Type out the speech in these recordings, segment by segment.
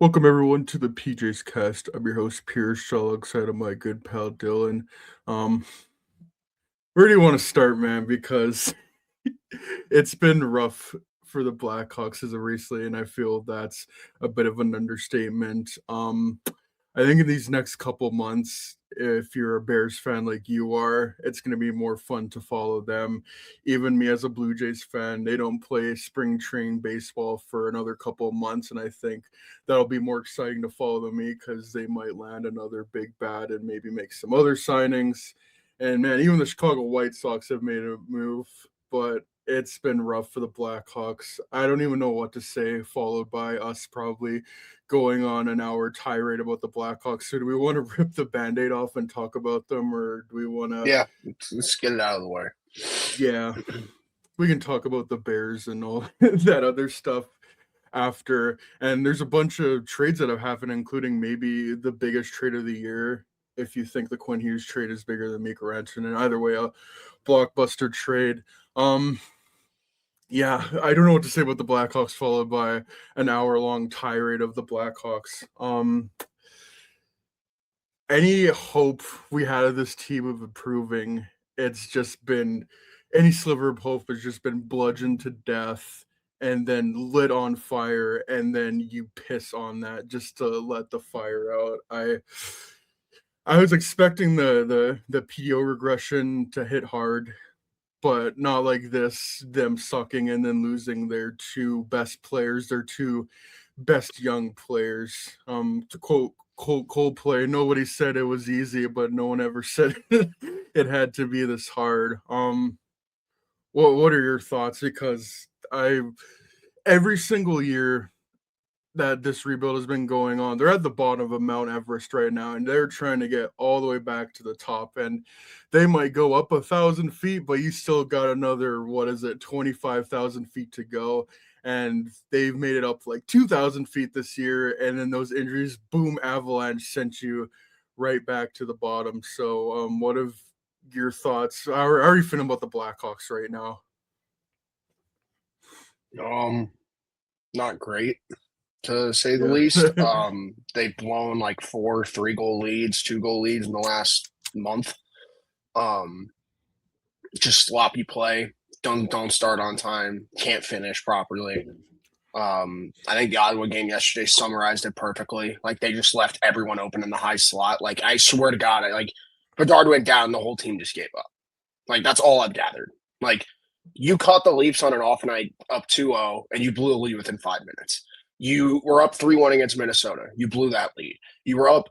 Welcome everyone to the PJ's Cast. I'm your host Pierce, alongside of my good pal Dylan. Um, where do you want to start, man? Because it's been rough for the Blackhawks as of recently, and I feel that's a bit of an understatement. I think in these next couple months, if you're a Bears fan like you are, it's going to be more fun to follow them. Even me as a Blue Jays fan, they don't play spring training baseball for another couple of months, and I think that'll be more exciting to follow than me because they might land another big bat and maybe make some other signings. And man, even the Chicago White Sox have made a move, but it's been rough for the Blackhawks. I don't even know what to say, followed by us probably going on an hour tirade about the Blackhawks. So do we want to rip the Band-Aid off and talk about them, or do we want to Yeah, let's get it out of the way. yeah, we can talk about the Bears and all that other stuff after. And there's a bunch of trades that have happened, including maybe the biggest trade of the year. If you think the Quinn Hughes trade is bigger than Mika Rantanen, either way, a blockbuster trade. Yeah, I don't know what to say about the Blackhawks, followed by an hour-long tirade of the Blackhawks. Any hope we had of this team of improving, it's just been any sliver of hope has just been bludgeoned to death and then lit on fire, and then you piss on that just to let the fire out. I was expecting the PO regression to hit hard, but not like this, them sucking and then losing their two best players, their two best young players. To quote Coldplay, nobody said it was easy, but no one ever said it had to be this hard. What are your thoughts? Because I every single year that this rebuild has been going on. They're at the bottom of Mount Everest right now, and they're trying to get all the way back to the top. And they might go up 1,000 feet, but you still got another 25,000 feet to go. And they've made it up like 2,000 feet this year, and then those injuries, boom, avalanche sent you right back to the bottom. So, what have your thoughts? How are you feeling about the Blackhawks right now? Not great to say the Yeah. least. They've blown like 4 3-goal leads, 2-goal leads in the last month. Um, just sloppy play. Don't start on time. Can't finish properly. I think the Ottawa game yesterday summarized it perfectly. Like they just left everyone open in the high slot. Like I swear to God, Bedard went down, the whole team just gave up. Like that's all I've gathered. Like you caught the Leafs on an off night up 2-0 and you blew a lead within 5 minutes. You were up 3-1 against Minnesota. You blew that lead. You were up.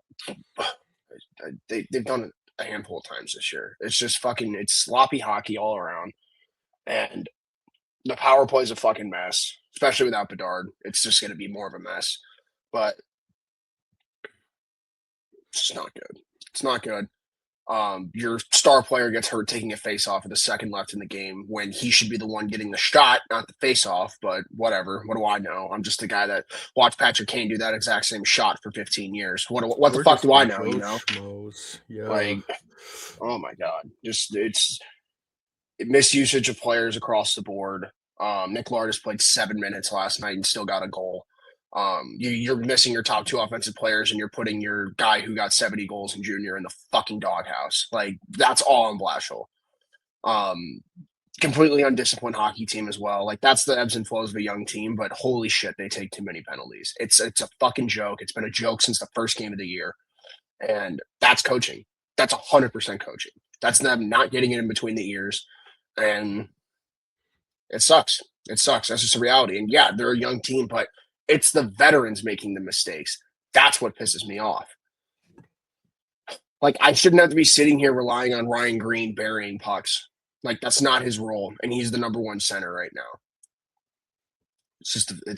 They've done it a handful of times this year. It's just it's sloppy hockey all around. And the power play is a fucking mess, especially without Bedard. It's just going to be more of a mess. But it's just not good. It's not good. Your star player gets hurt taking a face off with a second left in the game when he should be the one getting the shot, not the face off. But whatever. What do I know? I'm just the guy that watched Patrick Kane do that exact same shot for 15 years. What the We're fuck just do I a know? bunch You of know, schmoes. Yeah. like, oh my god, just it's misusage of players across the board. Nick Lardis played 7 minutes last night and still got a goal. You're missing your top 2 offensive players and you're putting your guy who got 70 goals in junior in the fucking doghouse. Like that's all on Blashill. Um, Completely undisciplined hockey team as well. Like that's the ebbs and flows of a young team, but holy shit, they take too many penalties. It's a fucking joke. It's been a joke since the first game of the year, and that's coaching. That's 100% coaching. That's them not getting it in between the ears, and it sucks. It sucks. That's just a reality. And yeah, they're a young team, but it's the veterans making the mistakes. That's what pisses me off. Like I shouldn't have to be sitting here relying on Ryan Green burying pucks. Like that's not his role, and he's the number one center right now. It's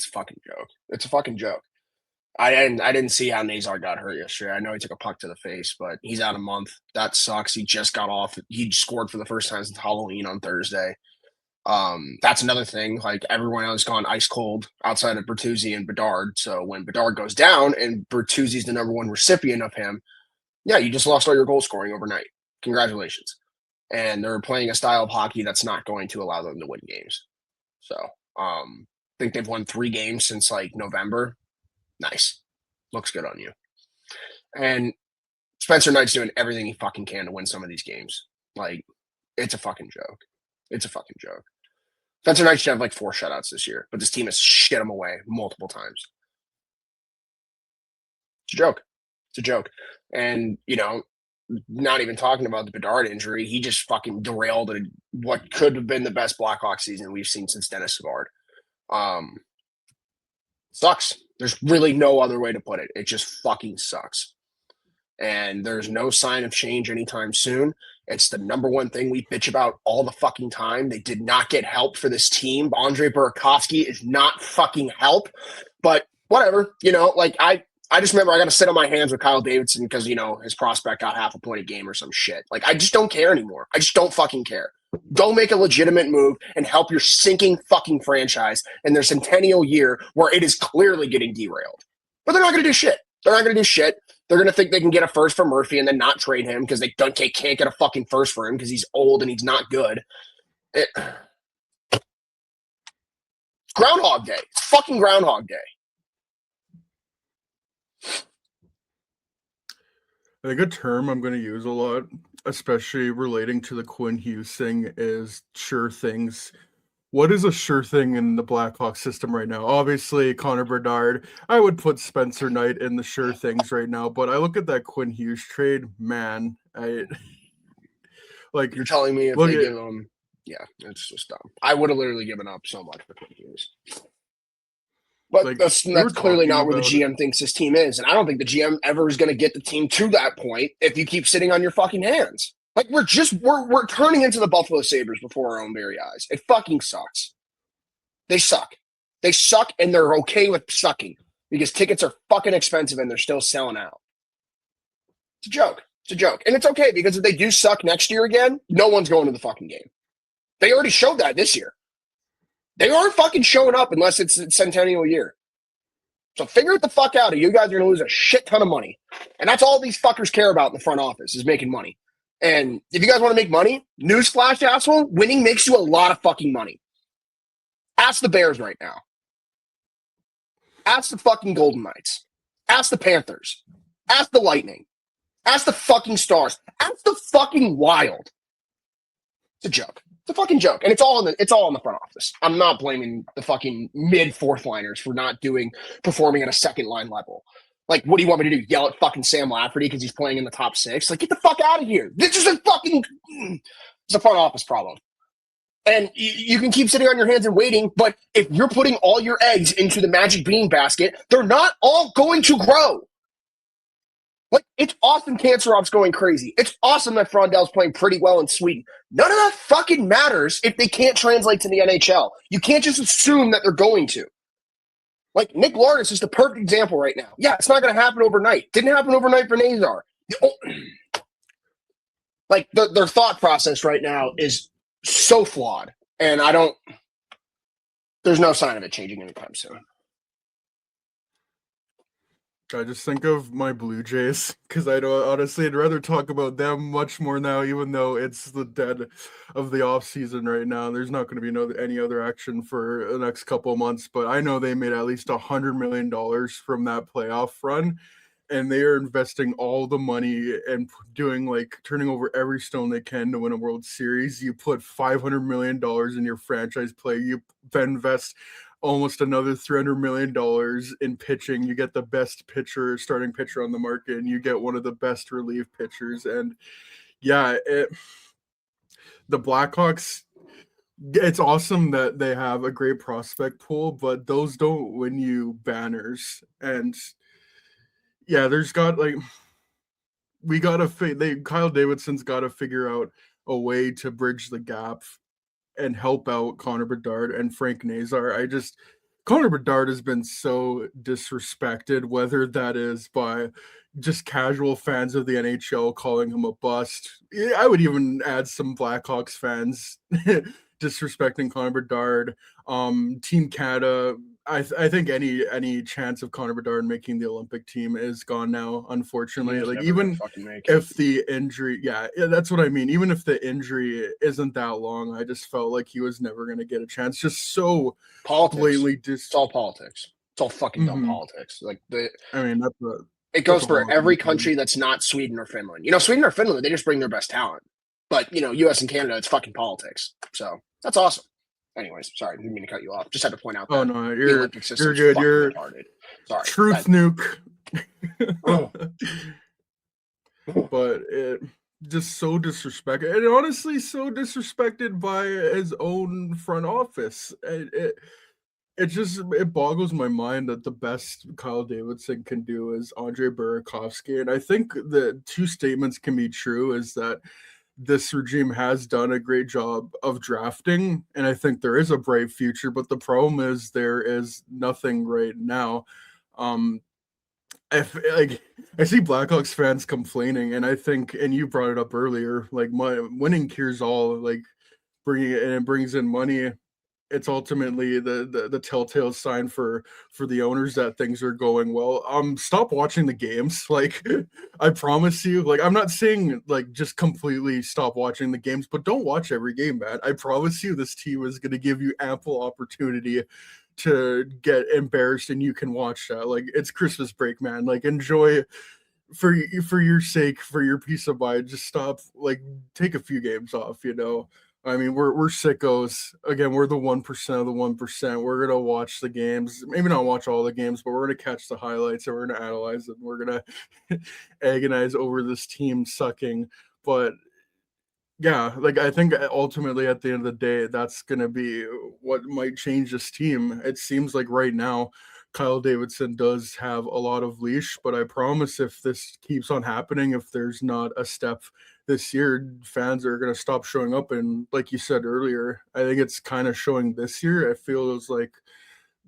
a fucking joke. It's a fucking joke. I didn't see how Nazar got hurt yesterday. I know he took a puck to the face, but he's out a month. That sucks. He just got off. He scored for the first time since Halloween on Thursday. That's another thing. Like everyone else gone ice cold outside of Bertuzzi and Bedard. So when Bedard goes down and Bertuzzi's the number one recipient of him, yeah, you just lost all your goal scoring overnight. Congratulations. And they're playing a style of hockey that's not going to allow them to win games. So I think they've won 3 games since like November. Nice. Looks good on you. And Spencer Knight's doing everything he fucking can to win some of these games. Like, it's a fucking joke. It's a fucking joke. Spencer Knight should have like 4 shutouts this year, but this team has shit him away multiple times. It's a joke. It's a joke. And, not even talking about the Bedard injury, he just fucking derailed what could have been the best Blackhawks season we've seen since Dennis Savard. Sucks. There's really no other way to put it. It just fucking sucks. And there's no sign of change anytime soon. It's the number one thing we bitch about all the fucking time. They did not get help for this team. Andre Burakovsky is not fucking help. But whatever, I just remember I got to sit on my hands with Kyle Davidson because, his prospect got half a point a game or some shit. Like, I just don't care anymore. I just don't fucking care. Go make a legitimate move and help your sinking fucking franchise in their centennial year where it is clearly getting derailed. But they're not going to do shit. They're not going to do shit. They're going to think they can get a first for Murphy and then not trade him because they can't get a fucking first for him because he's old and he's not good. It's Groundhog Day. It's fucking Groundhog Day. I think a term I'm going to use a lot, especially relating to the Quinn Hughes thing, is sure things. What is a sure thing in the Blackhawks system right now? Obviously, Connor Bedard. I would put Spencer Knight in the sure things right now, but I look at that Quinn Hughes trade, man. You're telling me if they give him, yeah, it's just dumb. I would have literally given up so much for Quinn Hughes. But that's clearly not where the GM thinks this team is. And I don't think the GM ever is going to get the team to that point if you keep sitting on your fucking hands. Like, we're turning into the Buffalo Sabres before our own very eyes. It fucking sucks. They suck. They suck, and they're okay with sucking because tickets are fucking expensive and they're still selling out. It's a joke. It's a joke. And it's okay because if they do suck next year again, no one's going to the fucking game. They already showed that this year. They aren't fucking showing up unless it's centennial year. So figure it the fuck out. You guys are going to lose a shit ton of money. And that's all these fuckers care about in the front office is making money. And if you guys want to make money, newsflash, asshole, winning makes you a lot of fucking money. Ask the Bears right now. Ask the fucking Golden Knights. Ask the Panthers. Ask the Lightning. Ask the fucking Stars. Ask the fucking Wild. It's a joke. It's a fucking joke. And it's all in the front office. I'm not blaming the fucking mid fourth liners for not performing at a second line level. Like, what do you want me to do? Yell at fucking Sam Lafferty because he's playing in the top 6? Like, get the fuck out of here. This is it's a front office problem. And you can keep sitting on your hands and waiting, but if you're putting all your eggs into the magic bean basket, they're not all going to grow. Like, it's awesome Cancerov's going crazy. It's awesome that Frondel's playing pretty well in Sweden. None of that fucking matters if they can't translate to the NHL. You can't just assume that they're going to. Like, Nick Lourdes is the perfect example right now. Yeah, it's not going to happen overnight. Didn't happen overnight for Nazar. Like, their thought process right now is so flawed. And there's no sign of it changing anytime soon. I just think of my Blue Jays because I'd rather talk about them much more now, even though it's the dead of the off season right now. There's not going to be any other action for the next couple of months, but I know they made at least $100 million from that playoff run, and they are investing all the money and turning over every stone they can to win a World Series. You put $500 million in your franchise play. You invest almost another $300 million in pitching. You get the best starting pitcher on the market, and you get one of the best relief pitchers. And yeah, the Blackhawks, it's awesome that they have a great prospect pool, but those don't win you banners. And yeah, Kyle Davidson's got to figure out a way to bridge the gap and help out Connor Bedard and Frank Nazar. Connor Bedard has been so disrespected, whether that is by just casual fans of the NHL calling him a bust. I would even add some Blackhawks fans disrespecting Connor Bedard. Team Canada, I think any chance of Connor Bedard making the Olympic team is gone now, unfortunately. Like, even if the injury, yeah, that's what I mean. Even if the injury isn't that long, I just felt like he was never going to get a chance. Just so blatantly it's all politics. It's all fucking dumb Mm-hmm. politics. Like I mean, it that's goes a whole for other every thing. country that's not Sweden or Finland. Sweden or Finland, they just bring their best talent. But U.S. and Canada, it's fucking politics. So that's awesome. Anyways, sorry, didn't mean to cut you off. Just had to point out Oh that no, the you're Olympic you're system's good. fucking You're retarded. Sorry. truth nuke. Oh. But it just so disrespected, and honestly so disrespected by his own front office. It boggles my mind that the best Kyle Davidson can do is Andre Burakovsky. And I think the two statements can be true is that this regime has done a great job of drafting, and I think there is a bright future, but the problem is there is nothing right now. Um, if like I see Blackhawks fans complaining, and I think, and you brought it up earlier, like winning cures all, like bringing it and it brings in money. It's ultimately the telltale sign for the owners that things are going well. Stop watching the games. Like I promise you, like I'm not saying like just completely stop watching the games, but don't watch every game, man. I promise you this team is going to give you ample opportunity to get embarrassed, and you can watch that. Like it's Christmas break, man. Like enjoy for your sake, for your peace of mind. Just stop, like take a few games off, you know. I mean, we're sickos. Again, we're the 1% of the 1%. We're gonna watch the games, maybe not watch all the games, but we're gonna catch the highlights and we're gonna analyze it. We're gonna agonize over this team sucking. But yeah, like I think ultimately at the end of the day, that's gonna be what might change this team. It seems like right now, Kyle Davidson does have a lot of leash, but I promise if this keeps on happening, if there's not a step this year, fans are gonna stop showing up. And like you said earlier, I think it's kind of showing this year. It feels like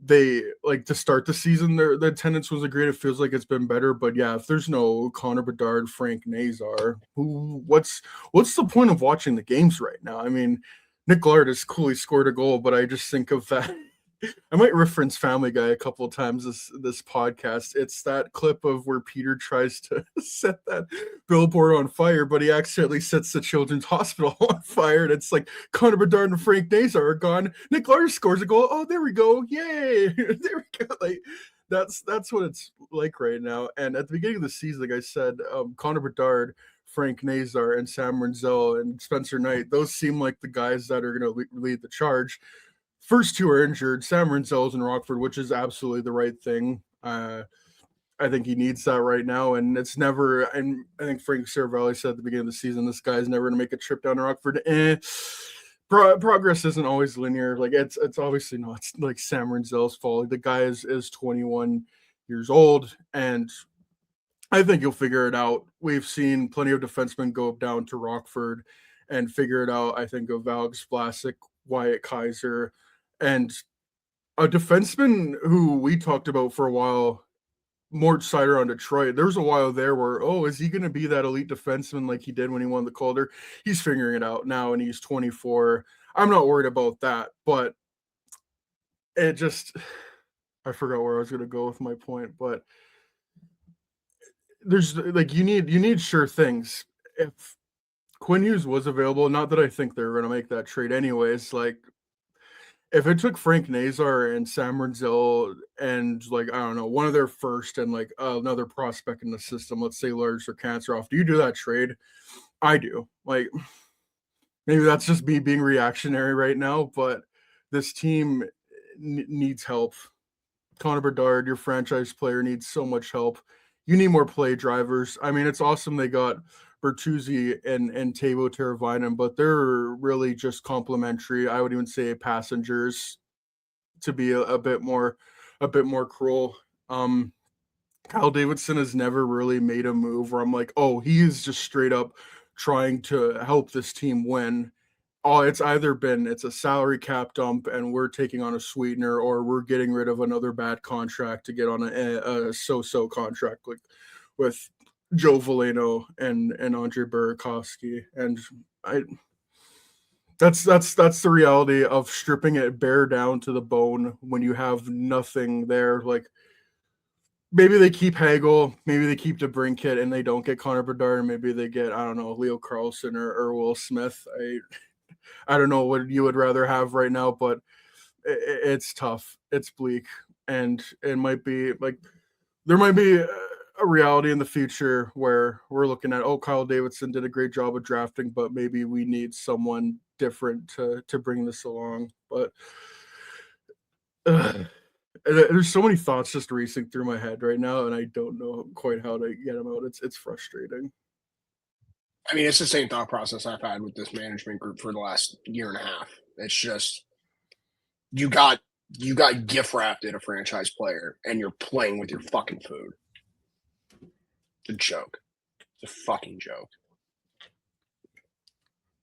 they like to start the season, the attendance was a great. It feels like it's been better, but yeah, if there's no Connor Bedard, Frank Nazar, what's the point of watching the games right now? I mean, Nick Lard has coolly scored a goal, but I just think of that. I might reference Family Guy a couple of times this podcast. It's that clip of where Peter tries to set that billboard on fire, but he accidentally sets the children's hospital on fire. And it's like Connor Bedard and Frank Nazar are gone. Nick Lars scores a goal. Oh, there we go. Yay. There we go. Like that's what it's like right now. And at the beginning of the season, like I said, Connor Bedard, Frank Nazar, and Sam Renzel and Spencer Knight, those seem like the guys that are going to lead the charge. First two are injured. Sam Renzel's in Rockford, which is absolutely the right thing. I think he needs that right now, and it's never. And I think Frank Saravalli said at the beginning of the season, this guy's never going to make a trip down to Rockford. Progress isn't always linear. Like it's obviously not like Sam Renzel's fault. The guy is 21 years old, and I think he'll figure it out. We've seen plenty of defensemen go down to Rockford and figure it out. I think of Alex Vlasic, Wyatt Kaiser, and a defenseman who we talked about for a while, Mort Sider on Detroit. There was a while there where, oh, is he going to be that elite defenseman like he did when he won the Calder? He's figuring it out now, and he's 24. I'm not worried about that, but it just, I forgot where I was going to go with my point, but there's like you need sure things. If Quinn Hughes was available, not that I think they're going to make that trade anyways, like if it took Frank Nazar and Sam Renzel and like I don't know one of their first and like another prospect in the system, let's say Lars or Canceroff, do you do that trade? I do. Like maybe that's just me being reactionary right now, but this team needs help. Connor Bedard, your franchise player, needs so much help. You need more play drivers. I mean, it's awesome they got Bertuzzi and Tavo Teravainen, but they're really just complimentary. I would even say passengers to be a bit more cruel. Kyle Davidson has never really made a move where I'm like, oh, he is just straight up trying to help this team win. Oh, it's either been it's a salary cap dump and we're taking on a sweetener, or we're getting rid of another bad contract to get on a so-so contract like with Joe Valeno and Andre Burakovsky. And I that's the reality of stripping it bare down to the bone when you have nothing there. Like maybe they keep Hagel, maybe they keep DeBrincat and they don't get Connor Bedard, and maybe they get, I don't know, Leo Carlson or Will Smith. I don't know what you would rather have right now, but it's tough. It's bleak. and it might be like there might be a reality in the future where we're looking at, oh, Kyle Davidson did a great job of drafting, but maybe we need someone different to bring this along. But there's so many thoughts just racing through my head right now, and I don't know quite how to get them out. It's frustrating. I mean, it's the same thought process I've had with this management group for the last year and a half. It's just you got gift wrapped at a franchise player, and you're playing with your fucking food. It's a joke. It's a fucking joke.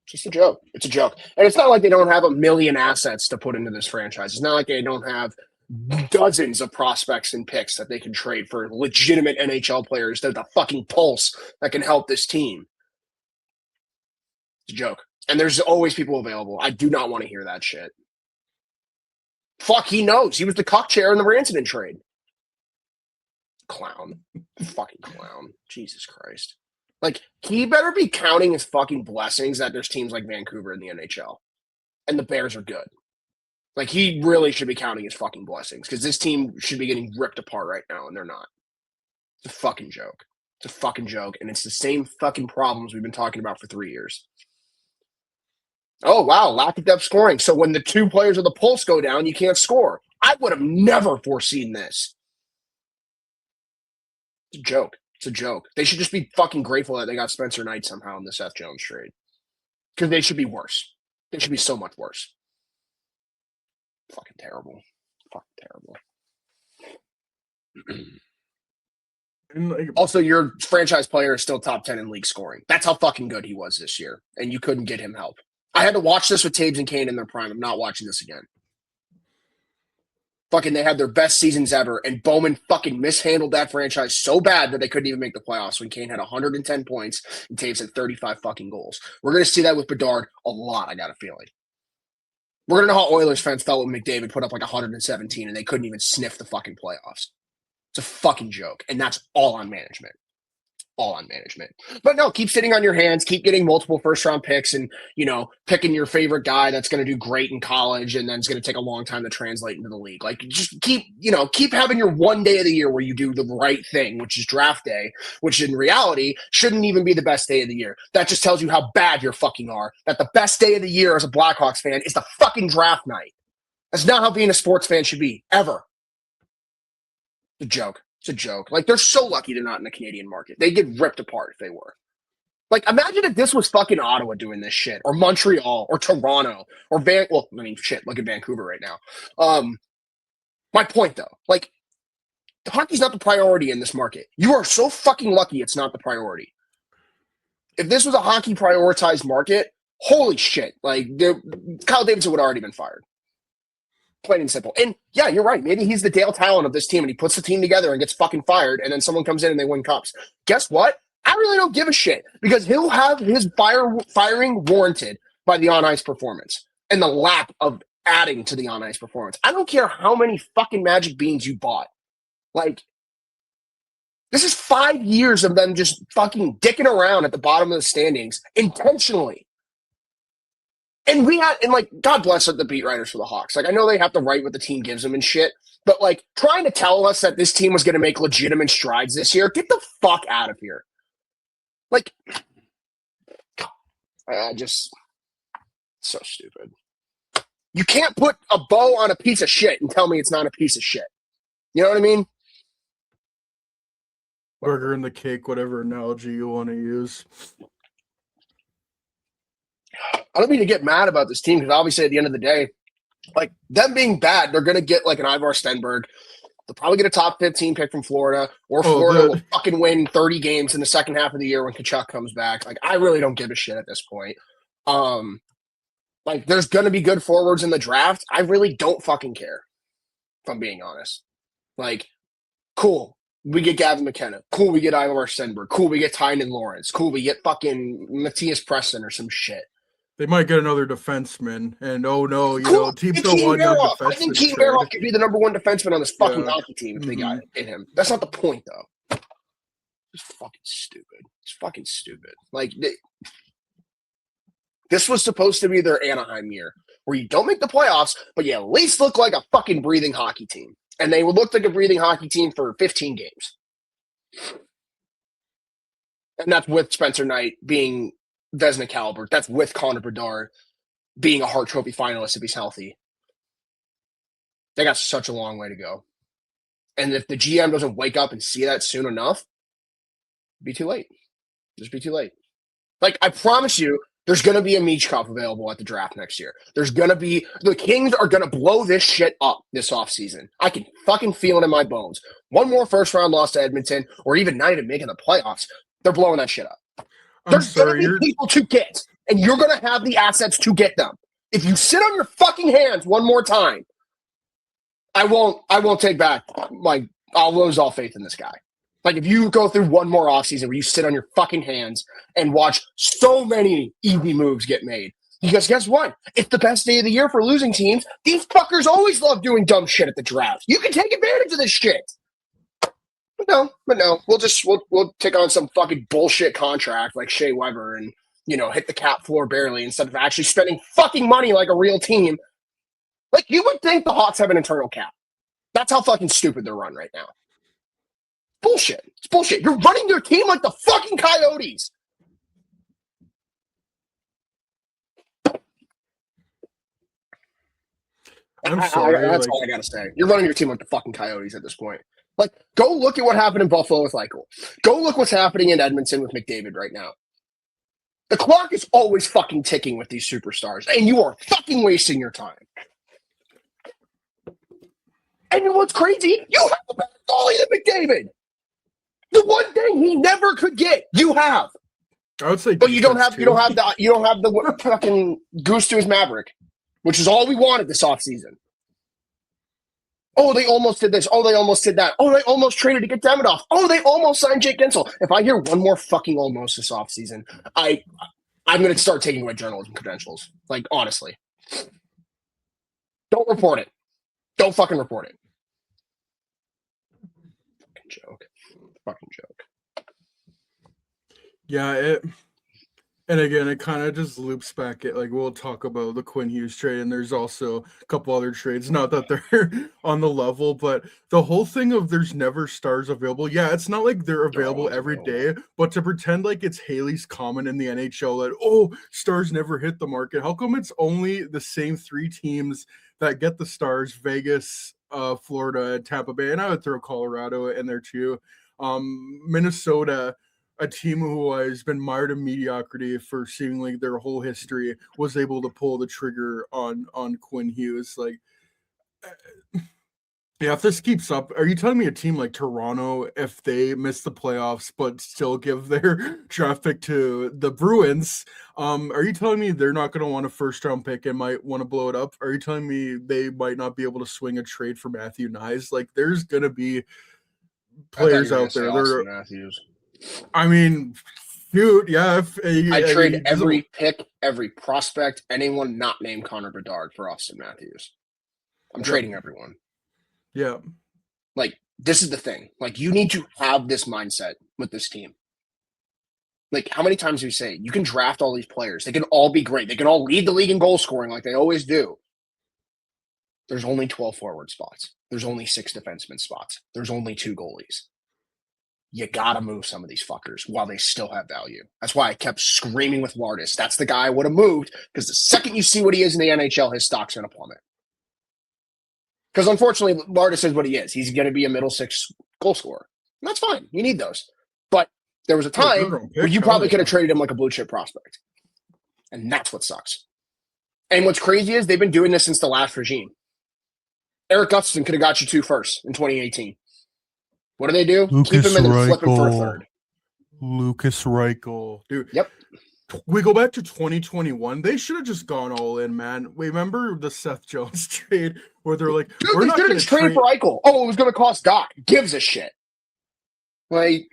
It's just a joke. It's a joke. And it's not like they don't have a million assets to put into this franchise. It's not like they don't have dozens of prospects and picks that they can trade for legitimate NHL players. They're the fucking pulse that can help this team. It's a joke. And there's always people available. I do not want to hear that shit. Fuck, he knows. He was the cock chair in the Rantanen trade. Clown. Fucking clown. Jesus Christ. Like, he better be counting his fucking blessings that there's teams like Vancouver in the NHL. And the Bears are good. Like, he really should be counting his fucking blessings because this team should be getting ripped apart right now, and they're not. It's a fucking joke. It's a fucking joke, and it's the same fucking problems we've been talking about for 3 years. Oh, wow, lack of depth scoring. So when the two players of the Pulse go down, you can't score. I would have never foreseen this. It's a joke. It's a joke. They should just be fucking grateful that they got Spencer Knight somehow in the Seth Jones trade. Because they should be worse. They should be so much worse. Fucking terrible. Fucking terrible. And like, Also, your franchise player is still top 10 in league scoring. That's how fucking good he was this year. And you couldn't get him help. I had to watch this with Taves and Kane in their prime. I'm not watching this again. Fucking, they had their best seasons ever, and Bowman fucking mishandled that franchise so bad that they couldn't even make the playoffs when Kane had 110 points and Taves had 35 fucking goals. We're going to see that with Bedard a lot, I got a feeling. We're going to know how Oilers fans felt when McDavid put up like 117 and they couldn't even sniff the fucking playoffs. It's a fucking joke, and that's all on management. All on management. But no, keep sitting on your hands, keep getting multiple first-round picks and, you know, picking your favorite guy that's going to do great in college and then it's going to take a long time to translate into the league. Like, just keep having your one day of the year where you do the right thing, which is draft day, which in reality shouldn't even be the best day of the year. That just tells you how bad you fucking are, that the best day of the year as a Blackhawks fan is the fucking draft night. That's not how being a sports fan should be, ever. It's a joke. It's a joke. Like, they're so lucky they're not in the Canadian market. They'd get ripped apart if they were. Like, imagine if this was fucking Ottawa doing this shit, or Montreal, or Toronto, or look at Vancouver right now. My point, though, like, hockey's not the priority in this market. You are so fucking lucky it's not the priority. If this was a hockey prioritized market, holy shit, like, Kyle Davidson would have already been fired. Plain and simple. And yeah, you're right. Maybe he's the Dale Talon of this team and he puts the team together and gets fucking fired and then someone comes in and they win cups. Guess what? I really don't give a shit because he'll have his firing warranted by the on-ice performance and the lack of adding to the on-ice performance. I don't care how many fucking magic beans you bought. Like, this is 5 years of them just fucking dicking around at the bottom of the standings intentionally. And God bless the beat writers for the Hawks. Like, I know they have to write what the team gives them and shit, but like trying to tell us that this team was going to make legitimate strides this year, get the fuck out of here. Like, so stupid. You can't put a bow on a piece of shit and tell me it's not a piece of shit. You know what I mean? burger and the cake, whatever analogy you want to use. I don't mean to get mad about this team because obviously at the end of the day, like them being bad, they're going to get like an Ivar Stenberg. They'll probably get a top 15 pick from Florida, or Florida will fucking win 30 games in the second half of the year when Kachuk comes back. Like, I really don't give a shit at this point. Like, there's going to be good forwards in the draft. I really don't fucking care, if I'm being honest. Like, cool. We get Gavin McKenna. Cool, we get Ivar Stenberg. Cool, we get Tynan Lawrence. Cool, we get fucking Matthias Preston or some shit. They might get another defenseman, and oh no, teams don't want no defenseman. I think Keith Baroff could be the number one defenseman on this fucking hockey team if they got in him. That's not the point, though. It's fucking stupid. It's fucking stupid. Like, this was supposed to be their Anaheim year, where you don't make the playoffs, but you at least look like a fucking breathing hockey team. and they looked like a breathing hockey team for 15 games. And that's with Spencer Knight being Vezina caliber. That's with Connor Bedard being a Hart Trophy finalist if he's healthy. They got such a long way to go. And if the GM doesn't wake up and see that soon enough, it'd be too late. Just be too late. Like, I promise you, there's going to be a Meach Cup available at the draft next year. There's going to be – the Kings are going to blow this shit up this offseason. I can fucking feel it in my bones. One more first-round loss to Edmonton, or even not even making the playoffs, they're blowing that shit up. There's going to be people to get, and you're going to have the assets to get them. If you sit on your fucking hands one more time, I won't take back I'll lose all faith in this guy. Like, if you go through one more offseason where you sit on your fucking hands and watch so many easy moves get made, because guess what? It's the best day of the year for losing teams. These fuckers always love doing dumb shit at the draft. You can take advantage of this shit. But no. We'll take on some fucking bullshit contract like Shea Weber and, hit the cap floor barely instead of actually spending fucking money like a real team. Like, you would think the Hawks have an internal cap. That's how fucking stupid they're run right now. Bullshit. It's bullshit. You're running your team like the fucking Coyotes. I'm sorry. That's all I gotta say. You're running your team like the fucking Coyotes at this point. Like, go look at what happened in Buffalo with Eichel. Go look what's happening in Edmonton with McDavid right now. The clock is always fucking ticking with these superstars, and you are fucking wasting your time. And you know what's crazy? You have a better goalie than McDavid. The one thing he never could get, you have. I would say, but you don't have the fucking goose to his Maverick, which is all we wanted this offseason. Oh, they almost did this. Oh, they almost did that. Oh, they almost traded to get Demidov. Oh, they almost signed Jake Gensel. If I hear one more fucking almost this offseason, I'm going to start taking away journalism credentials. Like, honestly. Don't report it. Don't fucking report it. Fucking joke. Yeah, and again, it kind of just loops back at, like, we'll talk about the Quinn Hughes trade, and there's also a couple other trades, not that they're on the level, but the whole thing of there's never stars available. Yeah, it's not like they're available every day, but to pretend like it's Haley's common in the NHL that, stars never hit the market. How come it's only the same three teams that get the stars, Vegas, Florida, and Tampa Bay, and I would throw Colorado in there too. Minnesota, a team who has been mired in mediocrity for seemingly their whole history, was able to pull the trigger on Quinn Hughes. Like, yeah, if this keeps up, are you telling me a team like Toronto, if they miss the playoffs but still give their draft pick to the Bruins, are you telling me they're not going to want a first-round pick and might want to blow it up? Are you telling me they might not be able to swing a trade for Matthew Nyes? Like, there's going to be players out there. Matthews. I mean, shoot, yeah. I trade every pick, every prospect, anyone not named Connor Bedard for Austin Matthews. I'm trading everyone. Yeah. Like, this is the thing. Like, you need to have this mindset with this team. Like, how many times do we say, you can draft all these players. They can all be great. They can all lead the league in goal scoring like they always do. There's only 12 forward spots. There's only 6 defenseman spots. There's only 2 goalies. You got to move some of these fuckers while they still have value. That's why I kept screaming with Lardis. That's the guy I would have moved, because the second you see what he is in the NHL, his stock's going to plummet. Because unfortunately, Lardis is what he is. He's going to be a middle 6 goal scorer. And that's fine. You need those. But there was a time where you probably could have traded him like a blue chip prospect. And that's what sucks. And what's crazy is they've been doing this since the last regime. Eric Gustafson could have got you 2 firsts in 2018. What do they do? Keep him and then flip him for a third. Lucas Reichel. Dude. Yep. We go back to 2021. They should have just gone all in, man. Remember the Seth Jones trade where they're like, dude, we're not going to trade for Eichel. Oh, it was going to cost Doc. Gives a shit. Like,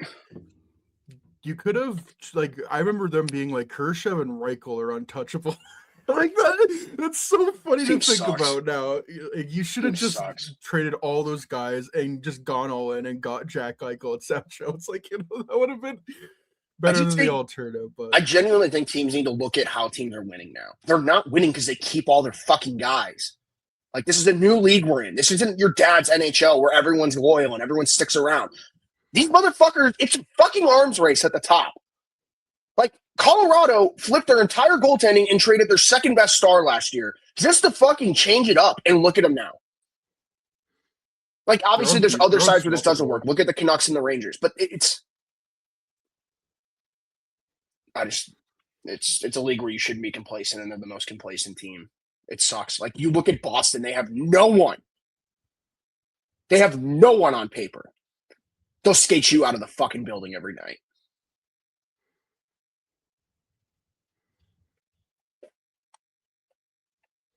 you could have, like, I remember them being like, Kershaw and Reichel are untouchable. Like, that's so funny to think about now. You should have just traded all those guys and just gone all in and got Jack Eichel and Seth Jones. Like, that would have been better than the alternative. But I genuinely think teams need to look at how teams are winning now. They're not winning because they keep all their fucking guys. Like, this is a new league we're in. This isn't your dad's NHL where everyone's loyal and everyone sticks around. These motherfuckers, it's a fucking arms race at the top. Like, Colorado flipped their entire goaltending and traded their second best star last year just to fucking change it up, and look at them now. Like, obviously, there's other sides where this doesn't work. Look at the Canucks and the Rangers, but it's a league where you shouldn't be complacent, and they're the most complacent team. It sucks. Like, you look at Boston, they have no one. They have no one on paper. They'll skate you out of the fucking building every night.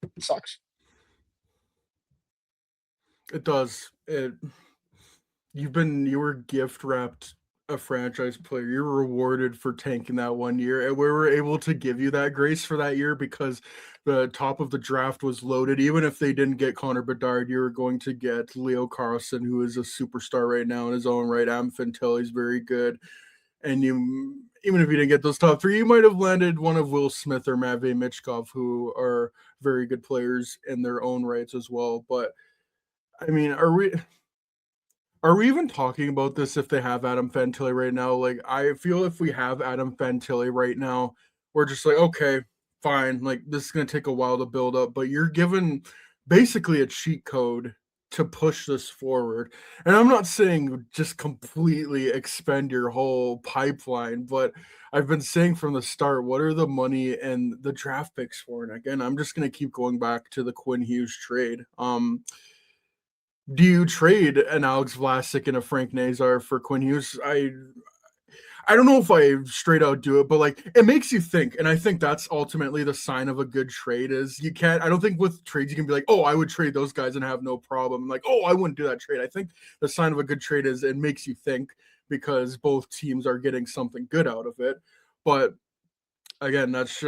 It sucks. It does. You were gift wrapped a franchise player. You were rewarded for tanking that 1 year, and we were able to give you that grace for that year because the top of the draft was loaded. Even if they didn't get Connor Bedard, you were going to get Leo Carlsson, who is a superstar right now in his own right. Adam Fantilli's very good, and even if you didn't get those top three, you might have landed one of Will Smith or Matvei Michkov, who are very good players in their own rights as well. But I mean, are we even talking about this if they have Adam Fantilli right now? Like, I feel if we have Adam Fantilli right now, we're just like, okay, fine. Like, this is going to take a while to build up, but you're given basically a cheat code to push this forward. And I'm not saying just completely expend your whole pipeline, but I've been saying from the start, what are the money and the draft picks for? And again, I'm just going to keep going back to the Quinn Hughes trade. Do you trade an Alex Vlasic and a Frank Nazar for Quinn Hughes? I don't know if I straight out do it, but like it makes you think, and I think that's ultimately the sign of a good trade. Is you can't. I don't think with trades you can be like, oh, I would trade those guys and have no problem. Like, oh, I wouldn't do that trade. I think the sign of a good trade is it makes you think because both teams are getting something good out of it. But again, that's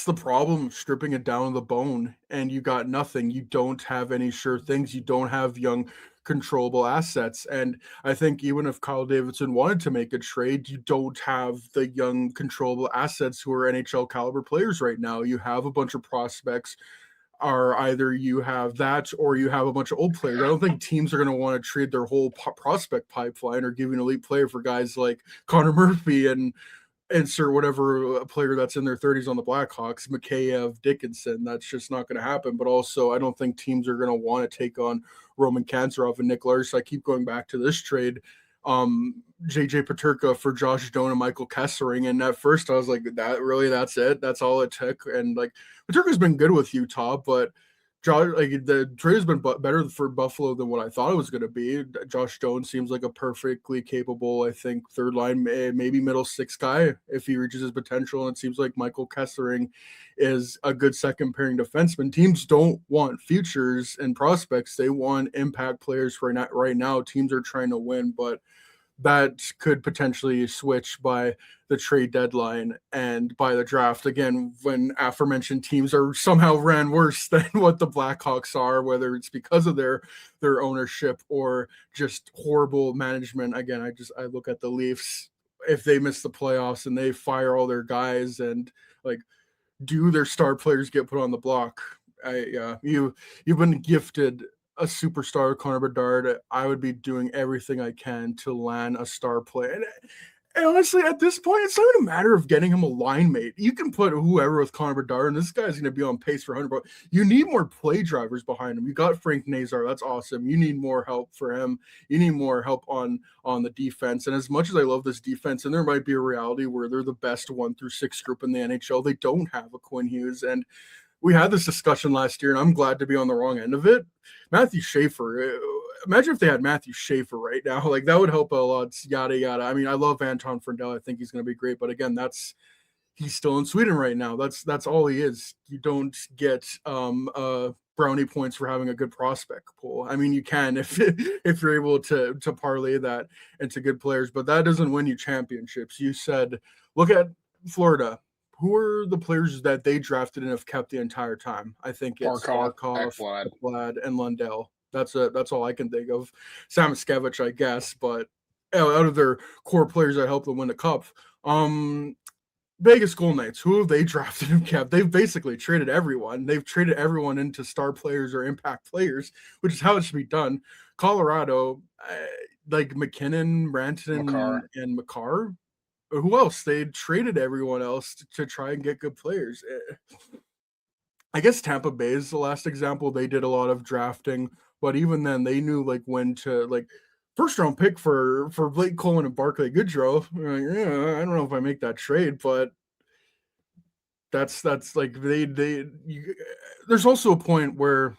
the problem, stripping it down to the bone, and you got nothing. You don't have any sure things. You don't have young, controllable assets. And I think even if Kyle Davidson wanted to make a trade, you don't have the young, controllable assets who are NHL caliber players right now. You have a bunch of prospects, or either you have that or you have a bunch of old players. I don't think teams are going to want to trade their whole prospect pipeline or give an elite player for guys like Connor Murphy and insert whatever player that's in their 30s on the Blackhawks, Mikheyev, Dickinson. That's just not going to happen. But also, I don't think teams are going to want to take on Roman Kanzerov and Nick Larson. I keep going back to this trade. JJ Paterka for Josh Doan and Michael Kessering. And at first I was like, that's it. That's all it took. And like Paterka's been good with Utah, but the trade has been better for Buffalo than what I thought it was going to be. Josh Doan seems like a perfectly capable, I think, third line, maybe middle six guy if he reaches his potential. And it seems like Michael Kessering is a good second pairing defenseman. Teams don't want futures and prospects. They want impact players right now. Teams are trying to win, but that could potentially switch by the trade deadline and by the draft. Again, when aforementioned teams are somehow ran worse than what the Blackhawks are, whether it's because of their ownership or just horrible management. Again, I look at the Leafs. If they miss the playoffs and they fire all their guys, and like, do their star players get put on the block? You've been gifted a superstar, Connor Bedard. I would be doing everything I can to land a star player. And honestly, at this point, it's not even a matter of getting him a line mate. You can put whoever with Connor Bedard, and this guy's going to be on pace for 100. But you need more play drivers behind him. You got Frank Nazar. That's awesome. You need more help for him. You need more help on the defense. And as much as I love this defense, and there might be a reality where they're the best 1 through 6 group in the NHL, they don't have a Quinn Hughes. And we had this discussion last year, and I'm glad to be on the wrong end of it. Matthew Schaefer. Imagine if they had Matthew Schaefer right now. Like, that would help a lot, yada, yada. I mean, I love Anton Frendel. I think he's going to be great. But again, he's still in Sweden right now. That's all he is. You don't get brownie points for having a good prospect pool. I mean, you can if you're able to parlay that into good players, but that doesn't win you championships. You said, look at Florida. Who are the players that they drafted and have kept the entire time? I think it's Barkov, Ekblad, and Lundell. That's all I can think of. Samoskevich, I guess, but out of their core players that helped them win the cup. Vegas Golden Knights, who have they drafted and kept? They've basically traded everyone. They've traded everyone into star players or impact players, which is how it should be done. Colorado, like McKinnon, Makar. Rantanen, and Makar. Who else? They traded everyone else to try and get good players. I guess Tampa Bay is the last example. They did a lot of drafting, but even then, they knew like when to like first round pick for Blake Coleman and Barclay Goodrow. Like, yeah, I don't know if I make that trade, but that's like there's also a point where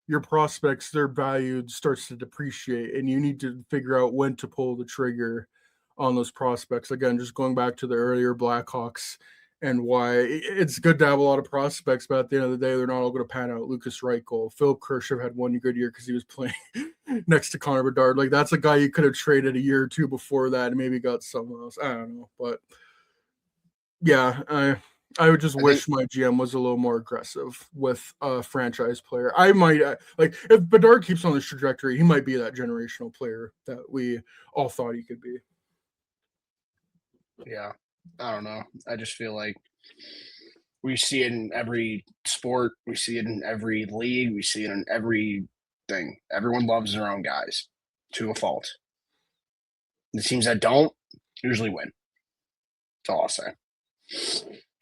your prospects, their value starts to depreciate, and you need to figure out when to pull the trigger on those prospects. Again, just going back to the earlier Blackhawks and why it's good to have a lot of prospects, but at the end of the day, they're not all going to pan out. Lucas Reichel, Philip Kershaw had one good year because he was playing next to Connor Bedard. Like that's a guy you could have traded a year or two before that and maybe got someone else. I don't know, but yeah, I would just wish my GM was a little more aggressive with a franchise player. I might like if Bedard keeps on this trajectory, he might be that generational player that we all thought he could be. Yeah, I don't know. I just feel like we see it in every sport. We see it in every league. We see it in every thing. Everyone loves their own guys to a fault. The teams that don't usually win. That's all I'll say.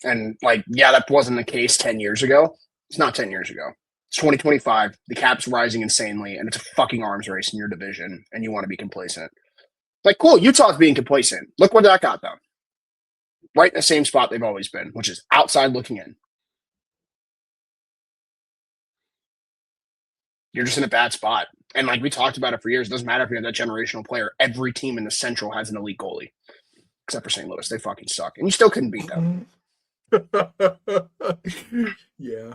And like, yeah, that wasn't the case 10 years ago. It's not 10 years ago. It's 2025. The cap's rising insanely, and it's a fucking arms race in your division, and you want to be complacent. Like, cool, Utah's being complacent. Look what that got them. Right in the same spot they've always been, which is outside looking in. You're just in a bad spot. And like we talked about it for years, it doesn't matter if you have that generational player. Every team in the Central has an elite goalie, except for St. Louis. They fucking suck. And you still couldn't beat them. Yeah.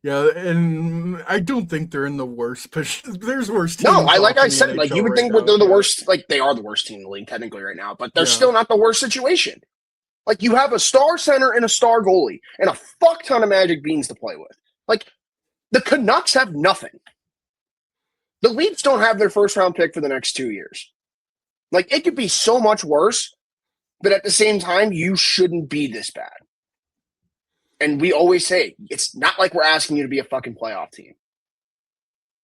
Yeah, and I don't think they're in the worst position. There's worse teams. No, like I said, the like you NHL would think right they're now. the worst. Like they are the worst team in the league technically right now, but they're Yeah. still not the worst situation. Like you have a star center and a star goalie and a fuck ton of magic beans to play with. Like the Canucks have nothing. The Leafs don't have their first round pick for the next 2 years. Like it could be so much worse, but at the same time, you shouldn't be this bad. And we always say it's not like we're asking you to be a fucking playoff team.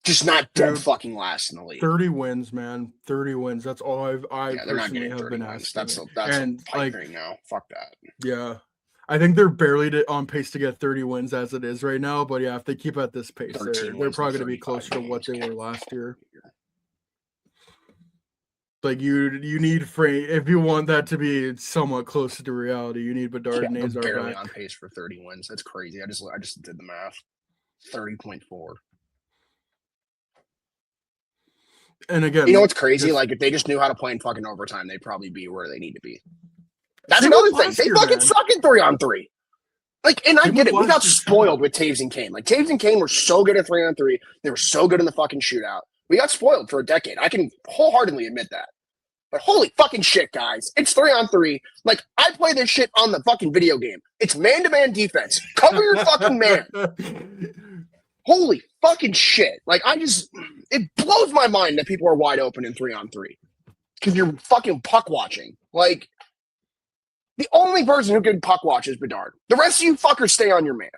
Just not dead fucking last in the league. 30 wins, man. 30 wins. That's all I personally have been wins. asking. That's a pipe dream now. Fuck that. Yeah. I think they're barely on pace to get 30 wins as it is right now. But yeah, if they keep at this pace, they're probably going to be closer to what they were last year. Like you need if you want that to be somewhat closer to reality, you need Bedard and Nazar barely back. on pace for 30 wins. That's crazy. I just did the math. 30.4. And again, you know what's crazy? Like if they just knew how to play in fucking overtime, they'd probably be where they need to be. That's another thing. They fucking suck in 3-on-3. Like, and I get it. We got spoiled with Taves and Kane. Like Taves and Kane were so good at 3-on-3. They were so good in the fucking shootout. We got spoiled for a decade. I can wholeheartedly admit that. But holy fucking shit, guys. It's 3-on-3. Like, I play this shit on the fucking video game. It's man-to-man defense. Cover your fucking man. Holy fucking shit. Like, it blows my mind that people are wide open in 3-on-3. Because you're fucking puck watching. Like, the only person who can puck watch is Bedard. The rest of you fuckers stay on your man.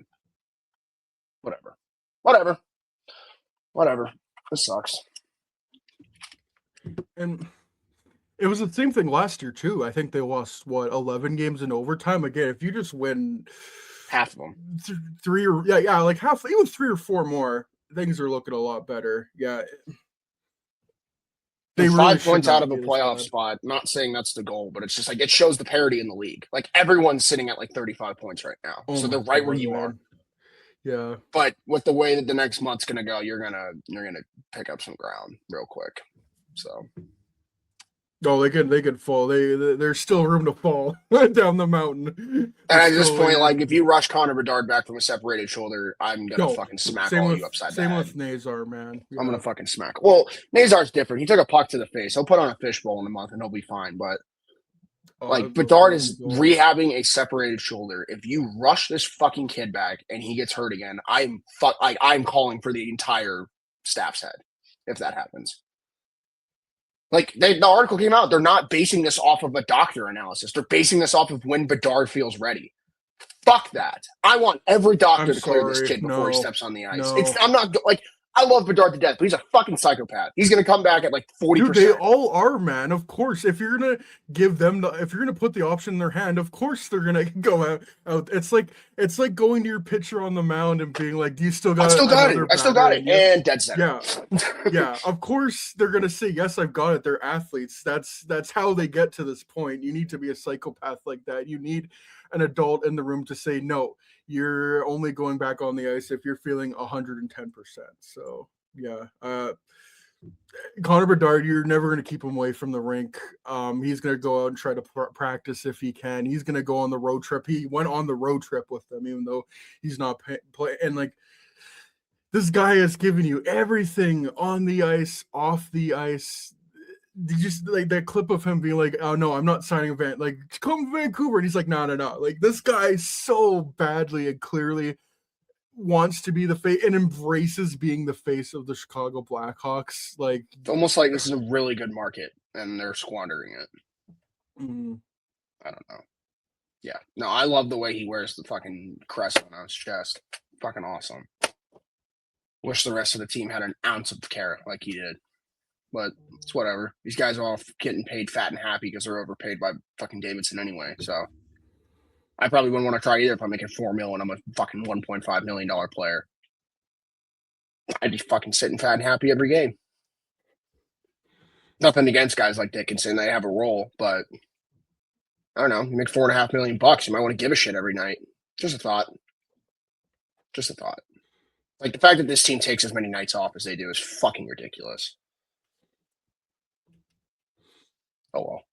Whatever. This sucks. And it was the same thing last year too. I think they lost 11 games in overtime. Again, if you just win half of them, like half, even 3 or 4 more, things are looking a lot better. Yeah, they 5 points out of a playoff spot. Not saying that's the goal, but it's just like it shows the parity in the league. Like everyone's sitting at like 35 points right now, so they're right where you are. Yeah, but with the way that the next month's gonna go, you're gonna pick up some ground real quick. So. Oh, they could fall. There's still room to fall down the mountain. And at this point, like if you rush Connor Bedard back from a separated shoulder, I'm gonna fucking smack you upside the head. Same with Nazar, man. Yeah. I'm gonna fucking smack. Well, Nazar's different. He took a puck to the face. He'll put on a fishbowl in a month and he'll be fine. But like Bedard is rehabbing a separated shoulder. If you rush this fucking kid back and he gets hurt again, I'm calling for the entire staff's head if that happens. Like the article came out, they're not basing this off of a doctor analysis. They're basing this off of when Bedard feels ready. Fuck that. I want every doctor I'm to clear this sorry. kid before he No. steps on the ice. No. I'm not like I love Bedard to death, but he's a fucking psychopath. He's gonna come back at like 40%. Dude, they all are, man. Of course, if you're gonna give them if you're gonna put the option in their hand, of course they're gonna go out. It's like going to your pitcher on the mound and being like, "Do you still got I still got another it. I still batter got in it." you?" And dead center. Yeah, yeah. Of course they're gonna say, "Yes, I've got it." They're athletes. That's how they get to this point. You need to be a psychopath like that. You need an adult in the room to say, "No, you're only going back on the ice if you're feeling 110%." So yeah. Connor Bedard, you're never going to keep him away from the rink. He's going to go out and try to practice if he can. He's going to go on the road trip. He went on the road trip with them, even though he's not playing. And like, this guy has given you everything on the ice, off the ice. Just like that clip of him being like, "Oh no, I'm not signing a van. Like, come to Vancouver," and he's like, "No, no, no." Like, this guy so badly and clearly wants to be the face and embraces being the face of the Chicago Blackhawks. Like, It's almost like this is a really good market and they're squandering it. I don't know. Yeah. No, I love the way he wears the fucking crest on his chest. Fucking awesome. Wish the rest of the team had an ounce of care like he did. But it's whatever. These guys are all getting paid fat and happy because they're overpaid by fucking Davidson anyway. So I probably wouldn't want to try either if I'm making $4 million and I'm a fucking $1.5 million player. I'd be fucking sitting fat and happy every game. Nothing against guys like Dickinson. They have a role, but I don't know. You make $4.5 million. You might want to give a shit every night. Just a thought. Just a thought. Like the fact that this team takes as many nights off as they do is fucking ridiculous. Oh well.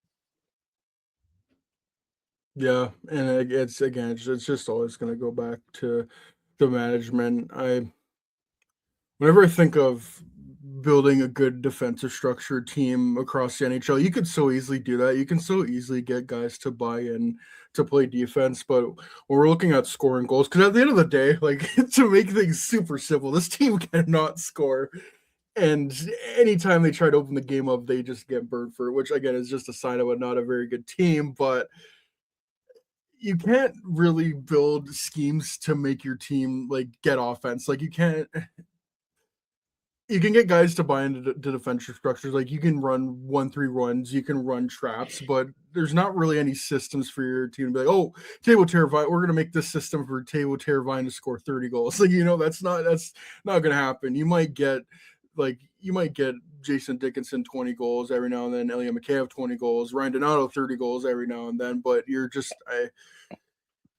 yeah, and it's just always going to go back to the management. Whenever I think of building a good defensive structure team across the NHL, you could so easily do that. You can so easily get guys to buy in to play defense. But when we're looking at scoring goals, because at the end of the day, like, to make things super simple, this team cannot score. And anytime they try to open the game up, they just get burned for it, which again is just a sign of not a very good team. But you can't really build schemes to make your team like get offense. Like, you can get guys to buy into defensive structures. Like, you can run 1-3 runs, you can run traps, but there's not really any systems for your team to be like, "Oh, Teuvo Teravainen, we're gonna make this system for Teuvo Teravainen to score 30 goals." Like, that's not gonna happen. You might get Jason Dickinson 20 goals every now and then, Ilya Mikheyev 20 goals, Ryan Donato 30 goals every now and then, but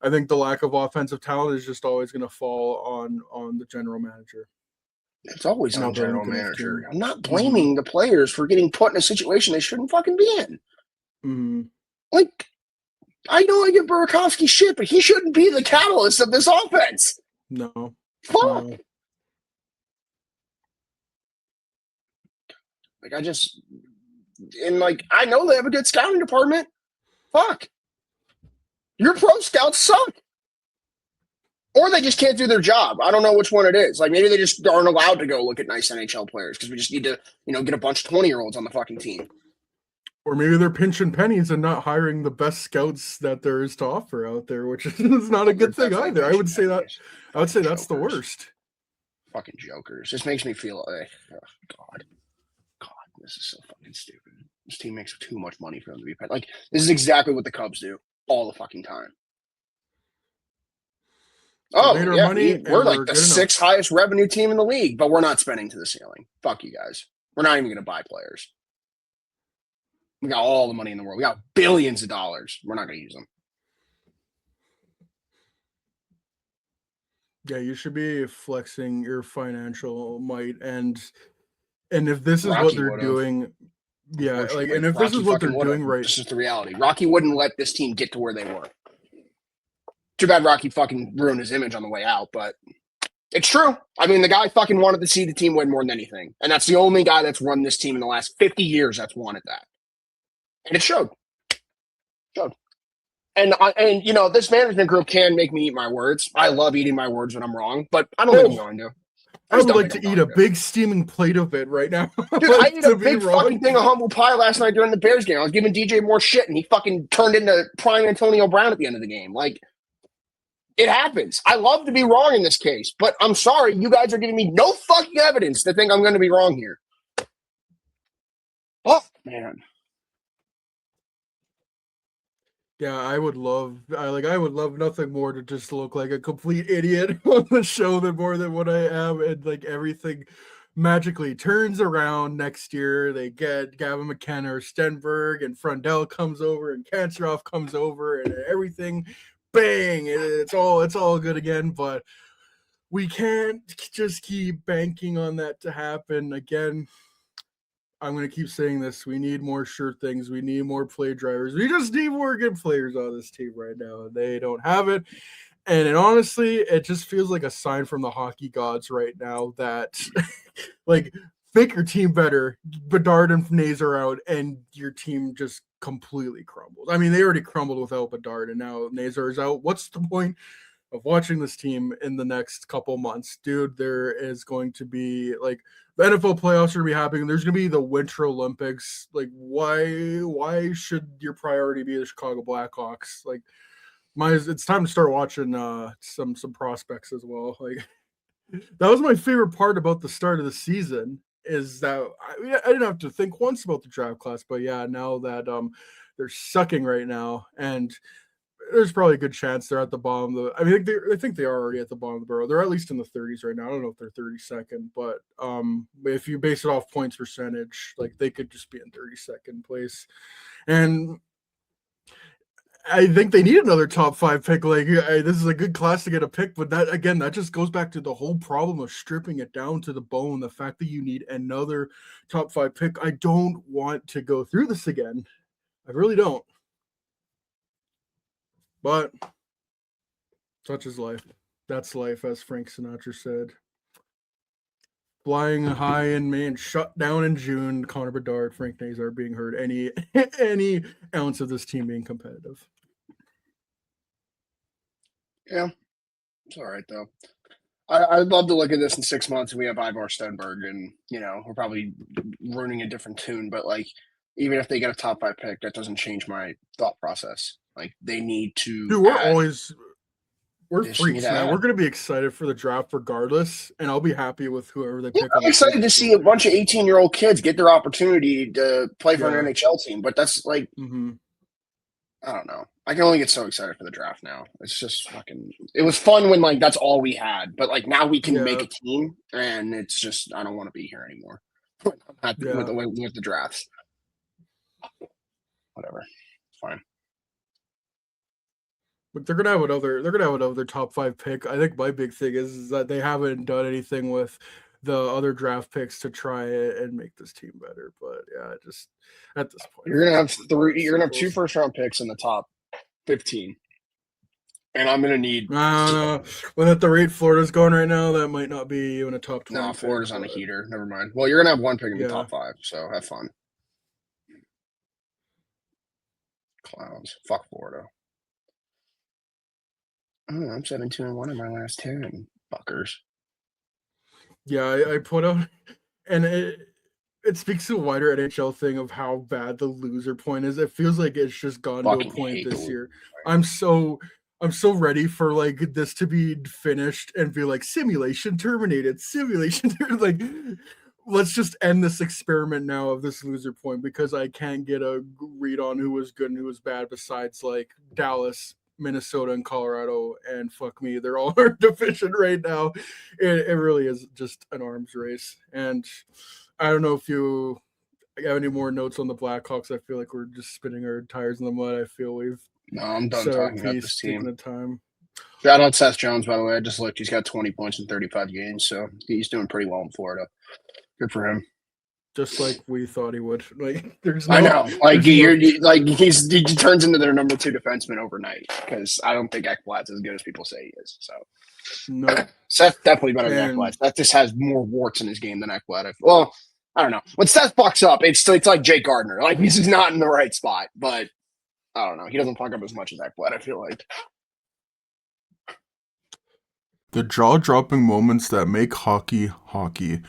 I think the lack of offensive talent is just always going to fall on the general manager. It's always on Not general building a manager. team. I'm not blaming the players for getting put in a situation they shouldn't fucking be in. Mm-hmm. Like, I know I give Burakovsky shit, but he shouldn't be the catalyst of this offense. No. Fuck. No. Like, I know they have a good scouting department. Fuck. Your pro scouts suck. Or they just can't do their job. I don't know which one it is. Like, maybe they just aren't allowed to go look at nice NHL players because we just need to, get a bunch of 20-year-olds on the fucking team. Or maybe they're pinching pennies and not hiring the best scouts that there is to offer out there, which is not a good thing either. I would say that's the worst. Fucking jokers. This makes me feel like, oh, God, this is so fucking stupid. This team makes too much money for them to be paid. Like, this is exactly what the Cubs do all the fucking time. Oh, yeah, we're like the sixth highest revenue team in the league, but we're not spending to the ceiling. Fuck you guys. We're not even going to buy players. We got all the money in the world. We got billions of dollars. We're not going to use them. Yeah, you should be flexing your financial might, and if this is what they're doing, yeah, like, and if this is what they're doing right, this is the reality. Rocky wouldn't let this team get to where they were. Too bad Rocky fucking ruined his image on the way out, but it's true. I mean, the guy fucking wanted to see the team win more than anything, and that's the only guy that's run this team in the last 50 years that's wanted that, and it showed. And this management group can make me eat my words. I love eating my words when I'm wrong, but I don't think I'm going to. I would like to eat a big steaming plate of it right now. Dude, I ate a big fucking thing of humble pie last night during the Bears game. I was giving DJ more shit, and he fucking turned into prime Antonio Brown at the end of the game. Like, it happens. I love to be wrong in this case, but I'm sorry, you guys are giving me no fucking evidence to think I'm going to be wrong here. Oh, man. Yeah, I would love nothing more to just look like a complete idiot on the show than more than what I am, and like everything magically turns around next year. They get Gavin McKenna or Stenberg, and Frundell comes over, and Kancherov comes over, and everything, bang! It's all good again. But we can't just keep banking on that to happen again. I'm going to keep saying this. We need more sure things. We need more play drivers. We just need more good players on this team right now. They don't have it. And honestly, it just feels like a sign from the hockey gods right now that, like, make your team better. Bedard and Nays are out, and your team just completely crumbles. I mean, they already crumbled without Bedard, and now Nazar is out. What's the point of watching this team in the next couple months? Dude, there is going to be, like, the NFL playoffs are going to be happening. There's going to be the Winter Olympics. Like, why should your priority be the Chicago Blackhawks? Like, it's time to start watching some prospects as well. Like, that was my favorite part about the start of the season, is that I didn't have to think once about the draft class, but yeah, now that they're sucking right now, and there's probably a good chance they're at the bottom of the. I think they are already at the bottom of the barrel. They're at least in the 30s right now. I don't know if they're 32nd, but if you base it off points percentage, like, they could just be in 32nd place. And I think they need another top 5 pick. Like, this is a good class to get a pick, but that just goes back to the whole problem of stripping it down to the bone. The fact that you need another top 5 pick. I don't want to go through this again. I really don't. But such is life. That's life, as Frank Sinatra said. Flying high in May and shut down in June. Connor Bedard, Frank Nazar being heard. Any ounce of this team being competitive. Yeah, it's all right though. I'd love to look at this in 6 months and we have Ivar Stenberg, and we're probably ruining a different tune. But like, even if they get a top 5 pick, that doesn't change my thought process. Like, they need to. Dude, we're freaks, man. We're gonna be excited for the draft regardless, and I'll be happy with whoever they pick. I'm excited to see a bunch of 18-year-old kids get their opportunity to play for an NHL team. But that's like, I don't know. I can only get so excited for the draft now. It's just fucking. It was fun when like that's all we had, but like now we can make a team, and it's just I don't want to be here anymore. With the drafts. Whatever, it's fine. But they're gonna have another top 5 pick. I think my big thing is that they haven't done anything with the other draft picks to try and make this team better. But yeah, just at this point, you're gonna have 3. You're gonna have 2 first-round picks in the top 15, and I'm gonna need. I don't know. When at the rate Florida's going right now, that might not be even a top 20. No, Florida's on a heater. Never mind. Well, you're gonna have 1 pick in the top 5, so have fun. Clowns. Fuck Florida. Oh, I'm 7-2-1 in my last 10. Fuckers. Yeah, I put out, and it speaks to a wider NHL thing of how bad the loser point is. It feels like it's just gone to a point this year. I'm so ready for like this to be finished and be like simulation terminated. Like, let's just end this experiment now of this loser point, because I can't get a read on who was good and who was bad besides like Dallas, Minnesota, and Colorado, and fuck me, they're all our division right now. It really is just an arms race. And I don't know if you have any more notes on the Blackhawks. I feel like we're just spinning our tires in the mud. I feel I'm done talking about this team. The time. Shout out Seth Jones, by the way. I just looked. He's got 20 points in 35 games, so he's doing pretty well in Florida. Good for him. Just like we thought he would. Like, I know. Like he turns into their number 2 defenseman overnight, because I don't think Ekblad's as good as people say he is. So no, Seth's definitely better than Ekblad. Seth just has more warts in his game than Ekblad. Well, I don't know. When Seth fucks up, it's like Jake Gardner. Like, he's just not in the right spot. But I don't know. He doesn't fuck up as much as Ekblad, I feel like. The jaw-dropping moments that make hockey hockey.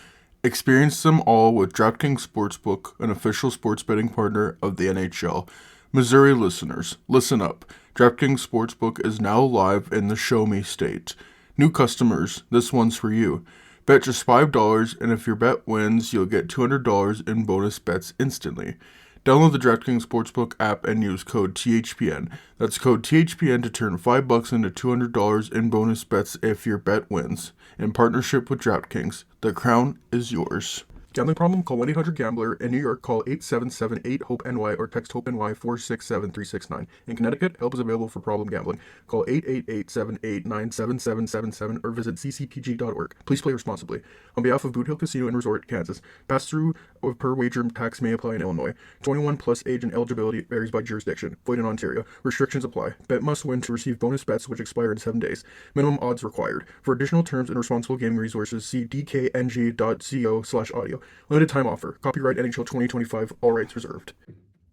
Experience them all with DraftKings Sportsbook, an official sports betting partner of the NHL. Missouri listeners, listen up. DraftKings Sportsbook is now live in the Show Me state. New customers, this one's for you. Bet just $5, and if your bet wins, you'll get $200 in bonus bets instantly. Download the DraftKings Sportsbook app and use code THPN. That's code THPN to turn $5 into $200 in bonus bets if your bet wins. In partnership with DraftKings, the crown is yours. Gambling problem? Call 1-800-GAMBLER. In New York, call 877-8-HOPE-NY or text HOPE-NY 467-369. In Connecticut, help is available for problem gambling. Call 888-789-7777 or visit ccpg.org. Please play responsibly. On behalf of Boot Hill Casino and Resort, Kansas, pass-through per wager tax may apply in Illinois. 21 plus age and eligibility varies by jurisdiction. Void in Ontario. Restrictions apply. Bet must win to receive bonus bets which expire in 7 days. Minimum odds required. For additional terms and responsible gaming resources, see dkng.co/audio. Limited time offer. Copyright NHL 2025. All rights reserved.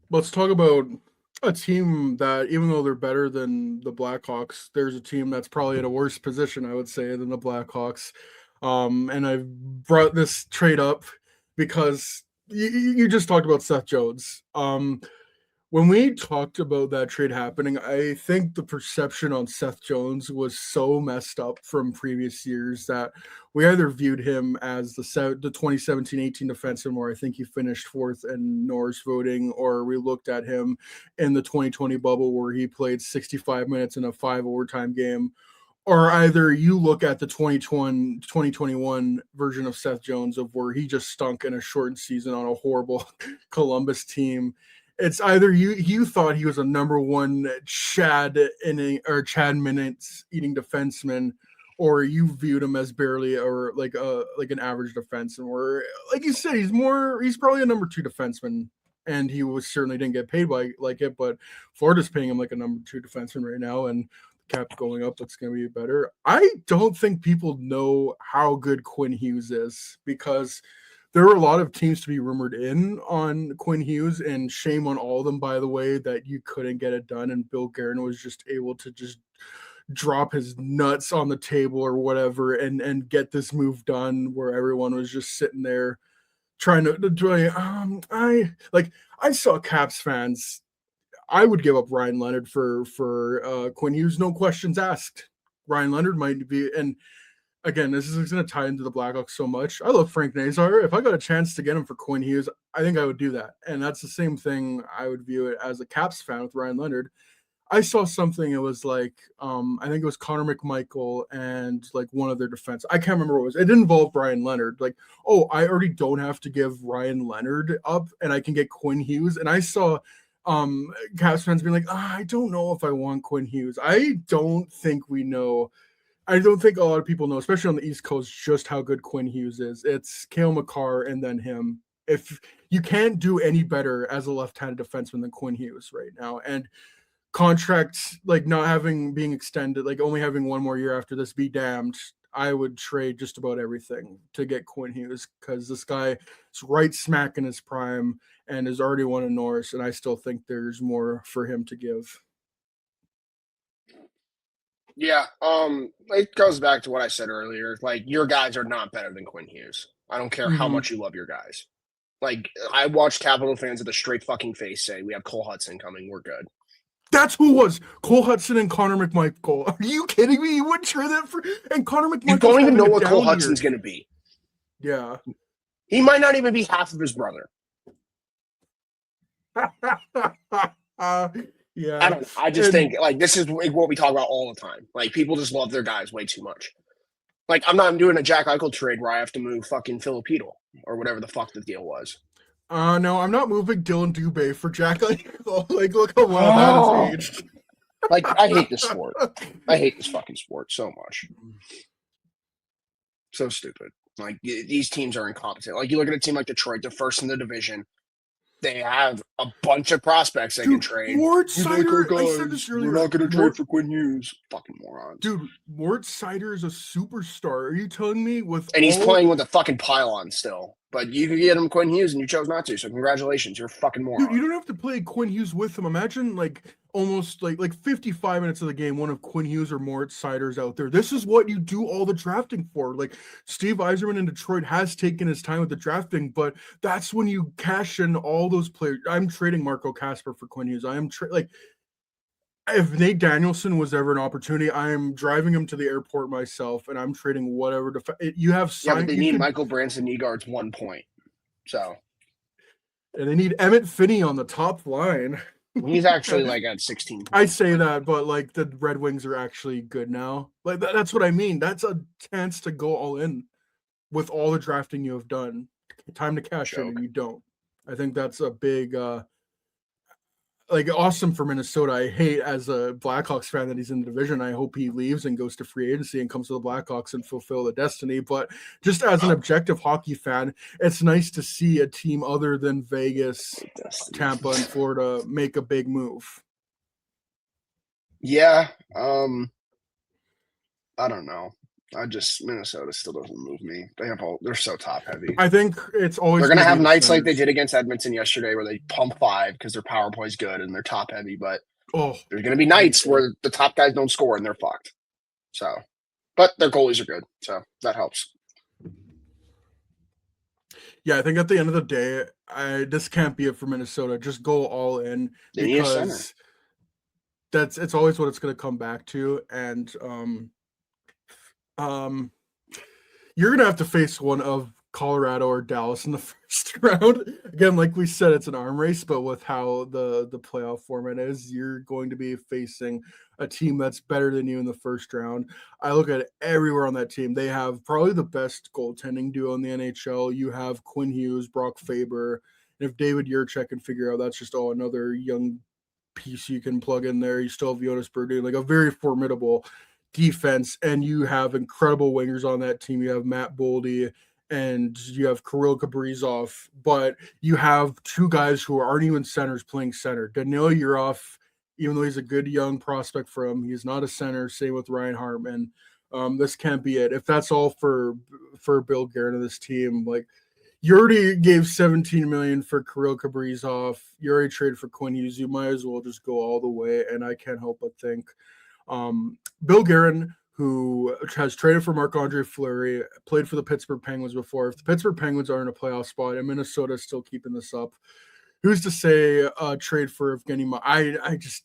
Let's talk about a team that, even though they're better than the Blackhawks, there's a team that's probably in a worse position, I would say, than the Blackhawks. And I've brought this trade up because you just talked about Seth Jones. When we talked about that trade happening, I think the perception on Seth Jones was so messed up from previous years that we either viewed him as the 2017-18 defenseman, where I think he finished fourth in Norris voting, or we looked at him in the 2020 bubble where he played 65 minutes in a 5 overtime game, or either you look at the 2021 version of Seth Jones of where he just stunk in a shortened season on a horrible Columbus team. It's either you thought he was a number one Chad minutes eating defenseman, or you viewed him as barely or like an average defenseman. Where, like you said, he's probably a number 2 defenseman, and he certainly didn't get paid like it. But Florida's paying him like a number 2 defenseman right now, and the cap going up, that's going to be better. I don't think people know how good Quinn Hughes is, because there were a lot of teams to be rumored in on Quinn Hughes, and shame on all of them, by the way, that you couldn't get it done. And Bill Guerin was just able to just drop his nuts on the table or whatever and get this move done, where everyone was just sitting there trying to I saw Caps fans. I would give up Ryan Leonard for Quinn Hughes, no questions asked. Ryan Leonard might be, and again, this is going to tie into the Blackhawks so much. I love Frank Nazar. If I got a chance to get him for Quinn Hughes, I think I would do that. And that's the same thing I would view it as a Caps fan with Ryan Leonard. I saw something, it was like, I think it was Connor McMichael and like one of their defense. I can't remember what it was. It didn't involve Ryan Leonard. Like, oh, I already don't have to give Ryan Leonard up and I can get Quinn Hughes. And I saw Caps fans being like, I don't know if I want Quinn Hughes. I don't think a lot of people know, especially on the East Coast, just how good Quinn Hughes is. It's Cale Makar and then him. If you can't do any better as a left-handed defenseman than Quinn Hughes right now, and contracts like being extended, like only having one more year after this, be damned. I would trade just about everything to get Quinn Hughes, because this guy is right smack in his prime and has already won a Norris, and I still think there's more for him to give. Yeah, it goes back to what I said earlier. Like, your guys are not better than Quinn Hughes. I don't care how much you love your guys. Like, I watched Capital fans with a straight fucking face say, we have Cole Hudson coming, we're good. That's who it was. Cole Hudson and Connor McMichael. Are you kidding me? You wouldn't trade that for... And Connor McMichael... You don't even know what Cole Hudson's going to be. Yeah. He might not even be half of his brother. Yeah. I don't know. I just think, like, this is what we talk about all the time. Like, people just love their guys way too much. Like, I'm not doing a Jack Eichel trade where I have to move fucking Filipino or whatever the fuck the deal was. No, I'm not moving Dylan Dubé for Jack Eichel. Like, look how well that has aged. Like, I hate this sport. I hate this fucking sport so much. So stupid. Like, these teams are incompetent. Like, you look at a team like Detroit, they're first in the division. They have a bunch of prospects they can trade. Mort Seider, I said this earlier. We're not going to trade for Quinn Hughes. Fucking morons. Dude, Mort Seider is a superstar. Are you telling me? And he's playing with a fucking pylon still. But you could get him Quinn Hughes, and you chose not to. So congratulations, you're a fucking moron. Dude, you don't have to play Quinn Hughes with him. Imagine almost 55 minutes of the game, one of Quinn Hughes or Moritz Seider's out there. This is what you do all the drafting for. Like Steve Yzerman in Detroit has taken his time with the drafting, but that's when you cash in all those players. I'm trading Marco Casper for Quinn Hughes. I am if Nate Danielson was ever an opportunity, I am driving him to the airport myself, and I'm trading whatever. You have yeah, but they need Michael Branson Nygaard's 1 point. So, and they need Emmett Finney on the top line. He's actually at 16 points. I say that, but the Red Wings are actually good now. That's what I mean. That's a chance to go all in with all the drafting you have done. Time to cash in, and you don't. I think that's a big awesome for Minnesota. I hate as a Blackhawks fan that he's in the division. I hope he leaves and goes to free agency and comes to the Blackhawks and fulfill the destiny. But just as an objective hockey fan, it's nice to see a team other than Vegas, Tampa, and Florida make a big move. Yeah. I don't know. Minnesota still doesn't move me. They're so top heavy. I think it's always they're gonna have nights like they did against Edmonton yesterday where they pump 5 because their power play is good and they're top heavy. But there's gonna be nights where the top guys don't score and they're fucked. So, but their goalies are good, so that helps. Yeah, I think at the end of the day, this can't be it for Minnesota. Just go all in because it's always what it's going to come back to, and you're going to have to face one of Colorado or Dallas in the first round. Again, like we said, it's an arm race, but with how the playoff format is, you're going to be facing a team that's better than you in the first round. I look at everywhere on that team. They have probably the best goaltending duo in the NHL. You have Quinn Hughes, Brock Faber, and if David Jiricek can figure out, that's just another young piece you can plug in there. You still have Jonas Berdin, a very formidable defense, and you have incredible wingers on that team. You have Matt Boldy and you have Kirill Kaprizov, but you have 2 guys who aren't even centers playing center. Danil Yurov, even though he's a good young prospect for him, he's not a center. Same with Ryan Hartman. This can't be it. If that's all for Bill Guerin and this team, you already gave $17 million for Kirill Kaprizov. You already traded for Quinn Hughes. You might as well just go all the way. And I can't help but think Bill Guerin, who has traded for Marc-Andre Fleury, played for the Pittsburgh Penguins before. If the Pittsburgh Penguins are in a playoff spot and Minnesota is still keeping this up, who's to say trade for Evgeny Malkin?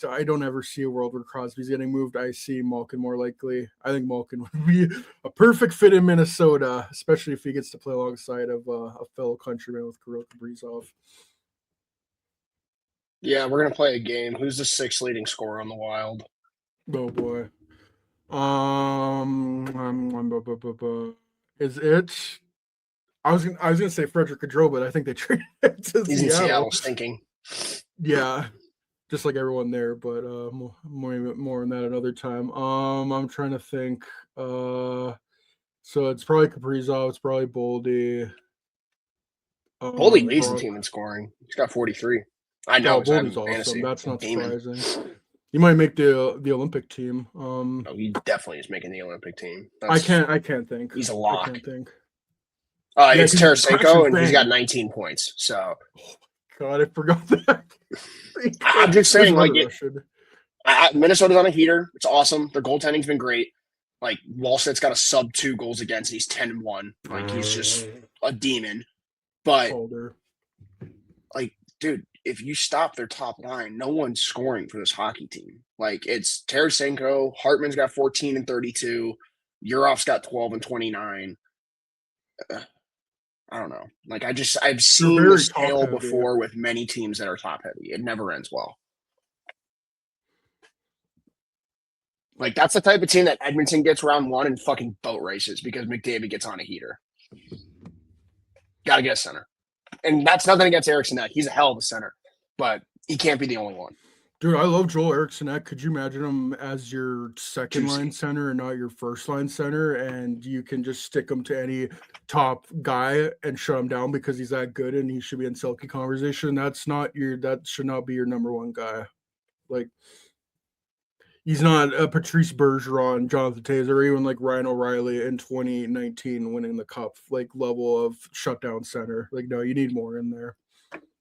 I don't ever see a world where Crosby's getting moved. I see Malkin more likely. I think Malkin would be a perfect fit in Minnesota, especially if he gets to play alongside of a fellow countryman with Kirill Kaprizov. Yeah, we're going to play a game. Who's the 6th leading scorer on the Wild? Oh, boy. Is it? I was gonna say Frederick Gaudreau, but I think they traded it to He's in Seattle, stinking. Yeah, just like everyone there, but more on that another time. I'm trying to think. So it's probably Kaprizov. It's probably Boldy. Boldy leads the team in scoring. He's got 43. I know. Boldy's awesome. That's not surprising. He might make the Olympic team. He definitely is making the Olympic team. I can't think. He's a lock. I can't think. It's Tarasenko, and he's got 19 points. So, God, I forgot that. I'm just saying, Minnesota's on a heater. It's awesome. Their goaltending's been great. Wallstedt's got a sub 2 goals against, and he's 10-1. He's just a demon. But, dude, if you stop their top line, no one's scoring for this hockey team. It's Tarasenko, Hartman's got 14 and 32, Yurov's got 12 and 29. I don't know. I've seen this tale before with many teams that are top heavy. It never ends well. That's the type of team that Edmonton gets round 1 and fucking boat races because McDavid gets on a heater. Gotta get a center. And that's nothing against Eriksson Ek. He's a hell of a center, but he can't be the only one. Dude, I love Joel Eriksson Ek. Could you imagine him as your second line center and not your first line center? And you can just stick him to any top guy and shut him down because he's that good and he should be in Selke conversation. That should not be your number 1 guy. He's not a Patrice Bergeron, Jonathan Taylor, or even like Ryan O'Reilly in 2019 winning the cup, like level of shutdown center. Like, no, you need more in there.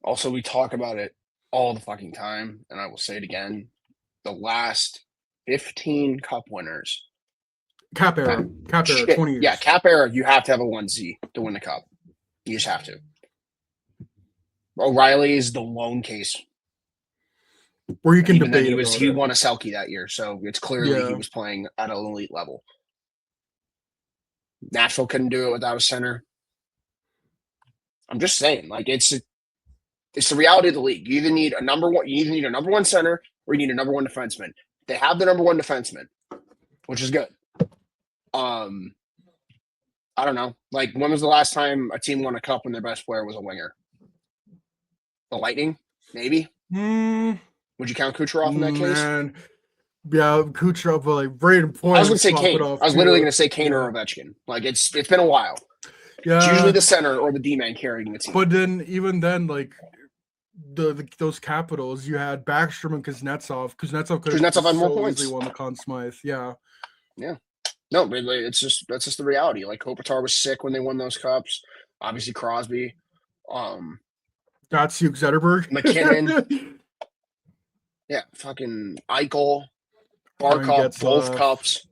Also, we talk about it all the fucking time, and I will say it again. The last 15 cup winners. Cap era, 20 years. Yeah, cap era, you have to have a 1C to win the cup. You just have to. O'Reilly is the lone case. Where you can Even debate then he won a Selke that year, so it's clearly he was playing at an elite level. Nashville couldn't do it without a center. I'm just saying, like it's the reality of the league. You either need a number one center, or you need a number one defenseman. They have the number one defenseman, which is good. I don't know. Like, when was the last time a team won a cup when their best player was a winger? The Lightning, maybe. Would you count Kucherov in that case? Yeah, Kucherov, but like Braden Point. I was going to say Kane. I was literally going to say Kane or Ovechkin. Like, it's been a while. Yeah, it's usually the center or the D-man carrying the team. But then, even then, like those Capitals, you had Backstrom and Kuznetsov. Kuznetsov could have had more points. Easily won the Conn Smythe. Yeah. No, but that's just the reality. Like, Kopitar was sick when they won those cups. Obviously, Crosby. Datsuk Zetterberg. McKinnon. Yeah, fucking Eichel. Barkov, both cups.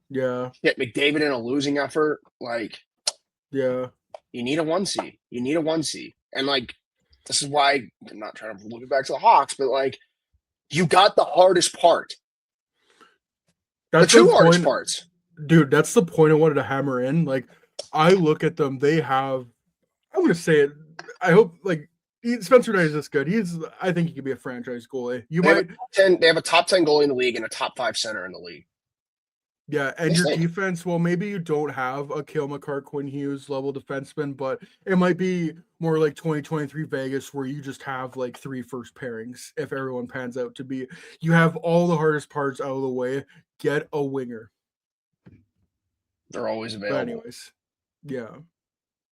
Yeah. Get McDavid in a losing effort. Like, yeah. You need a 1C. You need a 1C. And, like, this is why I'm not trying to look it back to the Hawks, but, like, you got the hardest part. That's the two hardest parts. Dude, that's the point I wanted to hammer in. Like, I look at them, they have, I'm going to say it, I hope, like, Spencer Knight is this good. I think he could be a franchise goalie. They have a top 10 goalie in the league and a top 5 center in the league. Yeah, and your defense, well, maybe you don't have a Cale Makar, Quinn Hughes level defenseman, but it might be more like 2023 Vegas where you just have like 3 first pairings if everyone pans out to be. You have all the hardest parts out of the way. Get a winger. They're always available. But anyways, yeah.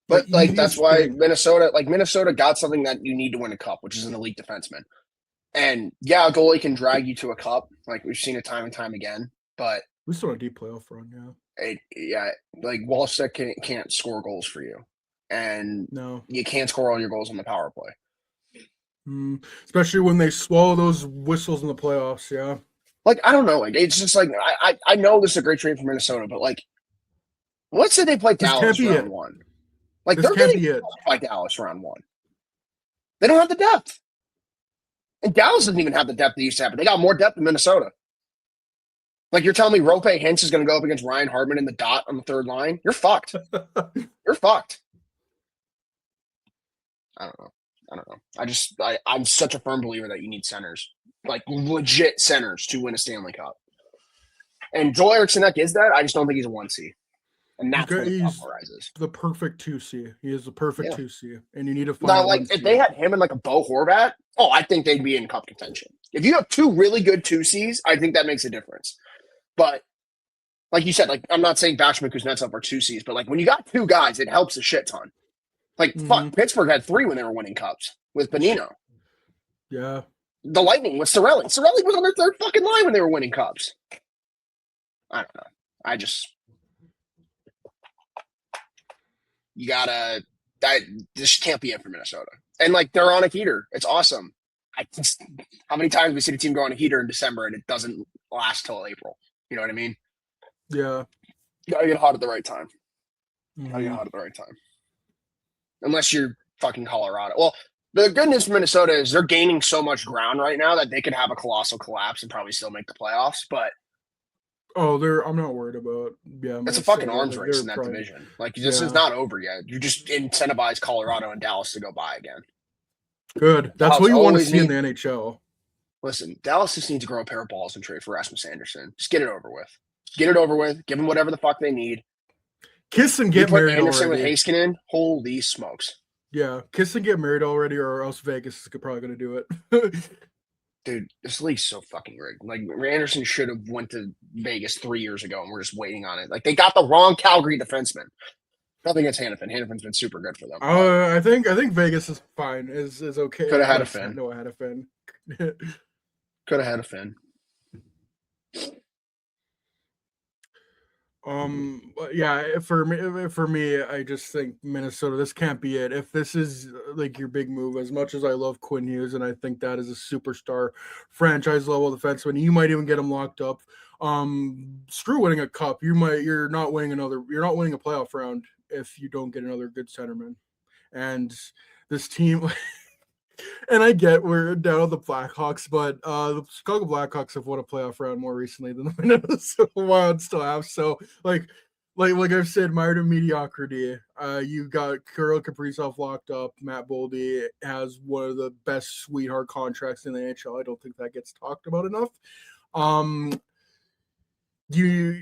But like that's why Minnesota got something that you need to win a cup, which is an elite defenseman. And yeah, a goalie can drag you to a cup, like we've seen it time and time again. But we still have a deep playoff run, like Wallstedt can't score goals for you, and you can't score all your goals on the power play. Especially when they swallow those whistles in the playoffs. Yeah, like I don't know, like it's just like I know this is a great trade for Minnesota, but like let's say they play Dallas round 1. Like they're getting by Dallas round 1. They don't have the depth, and Dallas doesn't even have the depth they used to have. But they got more depth than Minnesota. Like, you're telling me Rope Hintz is going to go up against Ryan Hartman in the dot on the third line? You're fucked. You're fucked. I don't know. I'm such a firm believer that you need centers, like legit centers, to win a Stanley Cup. And Joel Eriksson is that. I just don't think he's a 1C. And that's what rises. The perfect 2C. He is the perfect 2C. And you need to find now, like, if they had him and like a Bo Horvat, I think they'd be in cup contention. If you have 2 really good 2Cs, I think that makes a difference. But like you said, like I'm not saying Backstrom and Kuznetsov are 2Cs, but like when you got 2 guys, it helps a shit ton. Like fuck, Pittsburgh had 3 when they were winning cups with Bonino. Yeah. The Lightning with Cirelli. Cirelli was on their third fucking line when they were winning cups. I don't know. This can't be it for Minnesota. And like they're on a heater. It's awesome. How many times have we seen a team go on a heater in December and it doesn't last till April? You know what I mean? Yeah. You gotta get hot at the right time. Unless you're fucking Colorado. Well, the good news for Minnesota is they're gaining so much ground right now that they could have a colossal collapse and probably still make the playoffs. But I'm not worried about. Yeah, it's a fucking arms race in that division. Like this is not over yet. You just incentivize Colorado and Dallas to go by again. Good. That's what you want to see in the NHL. Listen, Dallas just needs to grow a pair of balls and trade for Rasmus Anderson. Just get it over with. Get it over with. Give them whatever the fuck they need. Kiss and get married Anderson already. With Heiskanen, holy smokes. Yeah, kiss and get married already, or else Vegas is probably going to do it. Dude, this league's so fucking rigged. Like, Anderson should have went to Vegas 3 years ago, and we're just waiting on it. Like, they got the wrong Calgary defenseman. Nothing against Hannafin. Hannafin's been super good for them. I think Vegas is fine. Is okay. Could have had a Finn. No, I had a Finn. Could have had a Finn. Yeah, for me, I just think Minnesota. This can't be it. If this is like your big move, as much as I love Quinn Hughes and I think that is a superstar franchise level defenseman, you might even get him locked up. Screw winning a cup. You're not winning a playoff round if you don't get another good centerman. And this team, and I get we're down on the Blackhawks, but the Chicago Blackhawks have won a playoff round more recently than the Minnesota Wild still have. So like I've said, mired in mediocrity. You got Kirill Kaprizov locked up. Matt Boldy has one of the best sweetheart contracts in the NHL. I don't think that gets talked about enough. You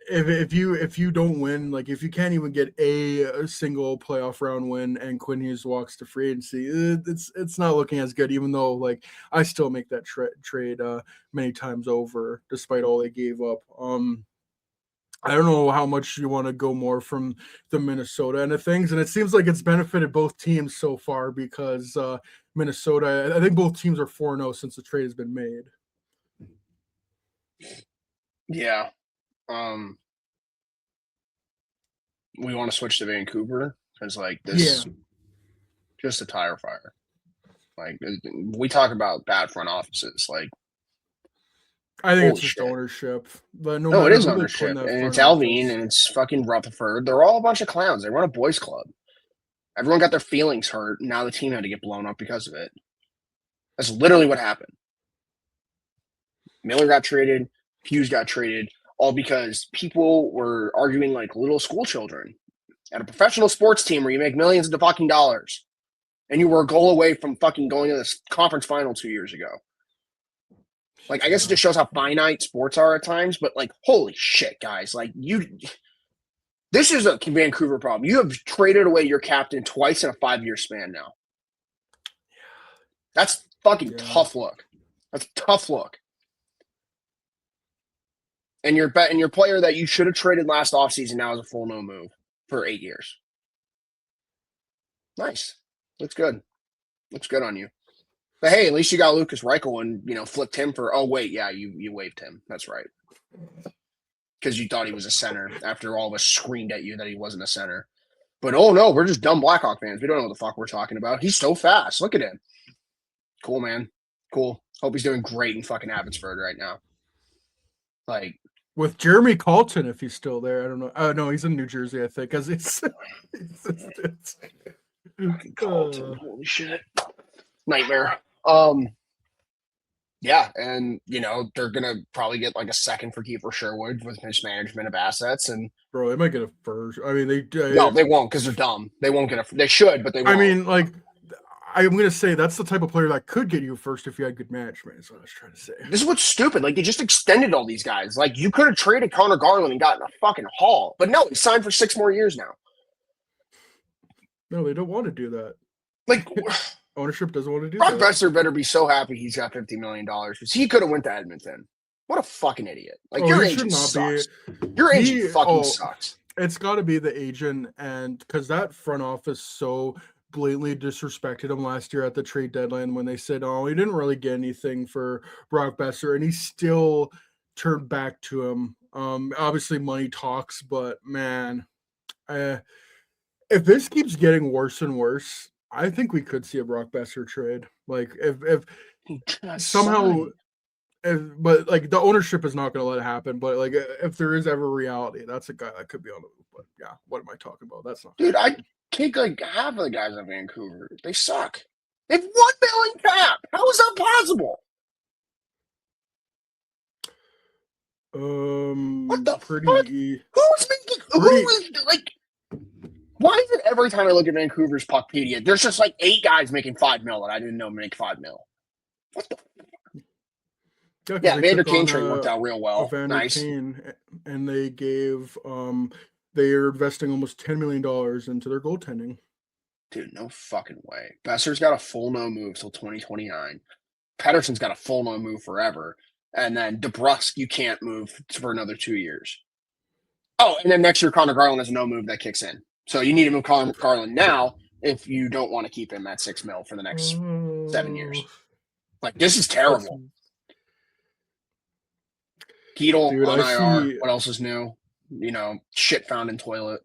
if you don't win, like if you can't even get a single playoff round win and Quinn Hughes walks to free agency, it's not looking as good. Even though like I still make that trade many times over, despite all they gave up. I don't know how much you want to go more from the Minnesota end of things, and it seems like it's benefited both teams so far because Minnesota. I think both teams are 4-0 since the trade has been made. Yeah. We want to switch to Vancouver because like this, just a tire fire. Like we talk about bad front offices, like I think it's just ownership. But no, it is ownership, and it's Alvin and it's fucking Rutherford. They're all a bunch of clowns. They run a boys' club. Everyone got their feelings hurt. And now the team had to get blown up because of it. That's literally what happened. Miller got traded. Hughes got traded, all because people were arguing like little school children at a professional sports team where you make millions of fucking dollars, and you were a goal away from fucking going to this conference final 2 years ago. Like, I guess it just shows how finite sports are at times, but like, holy shit, guys. Like, this is a Vancouver problem. You have traded away your captain twice in a 5-year span now. That's fucking tough look. That's a tough look. And your player that you should have traded last offseason now is a full no move for 8 years. Nice. Looks good. Looks good on you. But hey, at least you got Lucas Reichel and flipped him for. Oh wait, yeah, you waived him. That's right. Because you thought he was a center after all of us screamed at you that he wasn't a center. But oh no, we're just dumb Blackhawk fans. We don't know what the fuck we're talking about. He's so fast. Look at him. Cool, man. Cool. Hope he's doing great in fucking Abbotsford right now. Like with Jeremy Colton, if he's still there, I don't know. Oh no, he's in New Jersey, I think, because it's Colton. Holy shit. Nightmare. Yeah, and they're gonna probably get like a second for Kiefer Sherwood with mismanagement of assets, and bro, they might get a first. I mean, no, they won't because they're dumb. They won't get a. They should, but they won't. I mean, like, I'm gonna say that's the type of player that could get you first if you had good management. Is what I was trying to say. This is what's stupid. Like, they just extended all these guys. Like, you could have traded Connor Garland and gotten a fucking haul, but no, he signed for 6 more years now. No, they don't want to do that. Like. Ownership doesn't want to do Brock that. Besser better be so happy he's got $50 million because he could have went to Edmonton. What a fucking idiot! Like your agent sucks. Your agent fucking sucks. It's got to be the agent, and because that front office so blatantly disrespected him last year at the trade deadline when they said, "Oh, he didn't really get anything for Brock Besser," and he still turned back to him. Obviously, money talks, but man, if this keeps getting worse and worse. I think we could see a Brock Besser trade. Like if somehow, but like the ownership is not going to let it happen. But like if there is ever reality, that's a guy that could be on the move. But yeah, what am I talking about? That's not. Dude, I take like half of the guys in Vancouver. They suck. They have $1 million cap. How is that possible? What the fuck? Who is like? Why is it every time I look at Vancouver's Puckpedia, there's just like 8 guys making $5 million that I didn't know make $5 million? What the? Yeah, Vander Kane trade worked out real well. Nice. Kane, and they gave they are investing almost $10 million into their goaltending. Dude, no fucking way. Besser's got a full no move till 2029. Pettersson's got a full no move forever, and then DeBrusk you can't move for another 2 years. Oh, and then next year Connor Garland has a no move that kicks in. So you need to move Garland now if you don't want to keep him at $6 million for the next 7 years. Like, this is terrible. Keedle on IR. What else is new? shit found in toilet,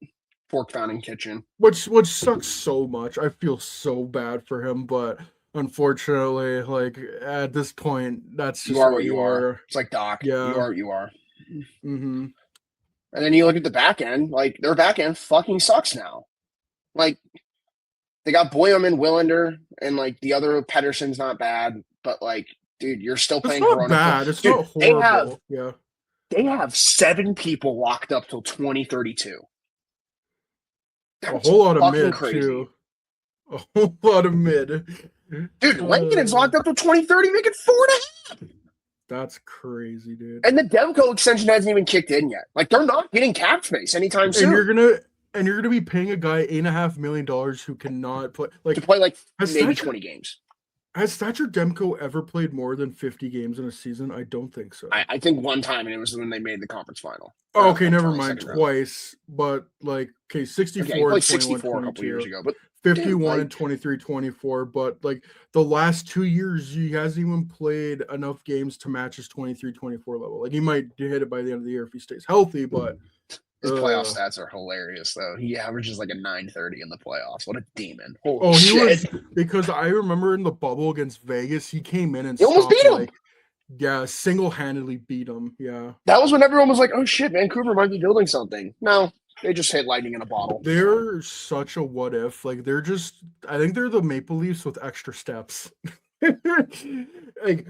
fork found in kitchen. Which sucks so much. I feel so bad for him, but unfortunately, like at this point, that's You just are what what you you are. are. It's like Doc. You Yeah. are what you are. Mm-hmm. And then you look at the back end, like their back end fucking sucks now. Like they got Boyum and Willander, and like the other Pedersen's not bad, but like, dude, you're still It's playing not Hronek. bad. It's Dude, not horrible. Yeah. they have 7 people locked up till 2032. A That's whole lot of fucking mid crazy. too. A whole lot of mid. Dude, Lankinen's locked up till 2030, making 4.5. That's crazy, dude. And the Demko extension hasn't even kicked in yet. Like they're not getting cap space anytime soon. And you're gonna be paying a guy $8.5 million who cannot play to play like maybe Thatcher, 20 games. Has Thatcher Demko ever played more than 50 games in a season? I don't think so. I think one time, and it was when they made the conference final. Oh, okay, never mind. Twice, but like, okay, 64 he played and 64 a couple years ago, but 51 and 23-24. But like the last 2 years, he hasn't even played enough games to match his 23-24 level. Like he might hit it by the end of the year if he stays healthy, but his playoff stats are hilarious, though. He averages like a 930 in the playoffs. What a demon! Holy shit! Because I remember in the bubble against Vegas, he came in and he almost beat him. Yeah, single-handedly beat him. Yeah, that was when everyone was like, "Oh shit, Vancouver might be building something." No, they just hit lightning in a bottle. They're such a what if. Like I think they're the Maple Leafs with extra steps. Like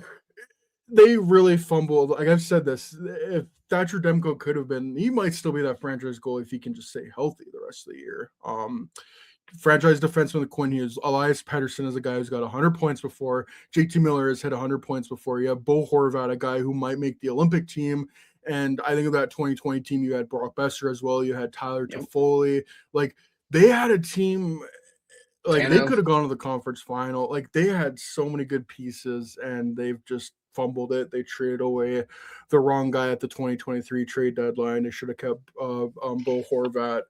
they really fumbled. Like I've said this, if Thatcher Demko could have been, he might still be that franchise goal if he can just stay healthy the rest of the year. Franchise defenseman Quinn Hughes, Elias Pettersson is a guy who's got 100 points before. JT Miller has hit 100 points before. You have Bo Horvat, a guy who might make the Olympic team. And I think of that 2020 team, you had Brock Besser as well. You had Tyler Toffoli. Like they had a team, like they could have gone to the conference final. Like they had so many good pieces, and they've just fumbled it. They traded away the wrong guy at the 2023 trade deadline. They should have kept Bo Horvat,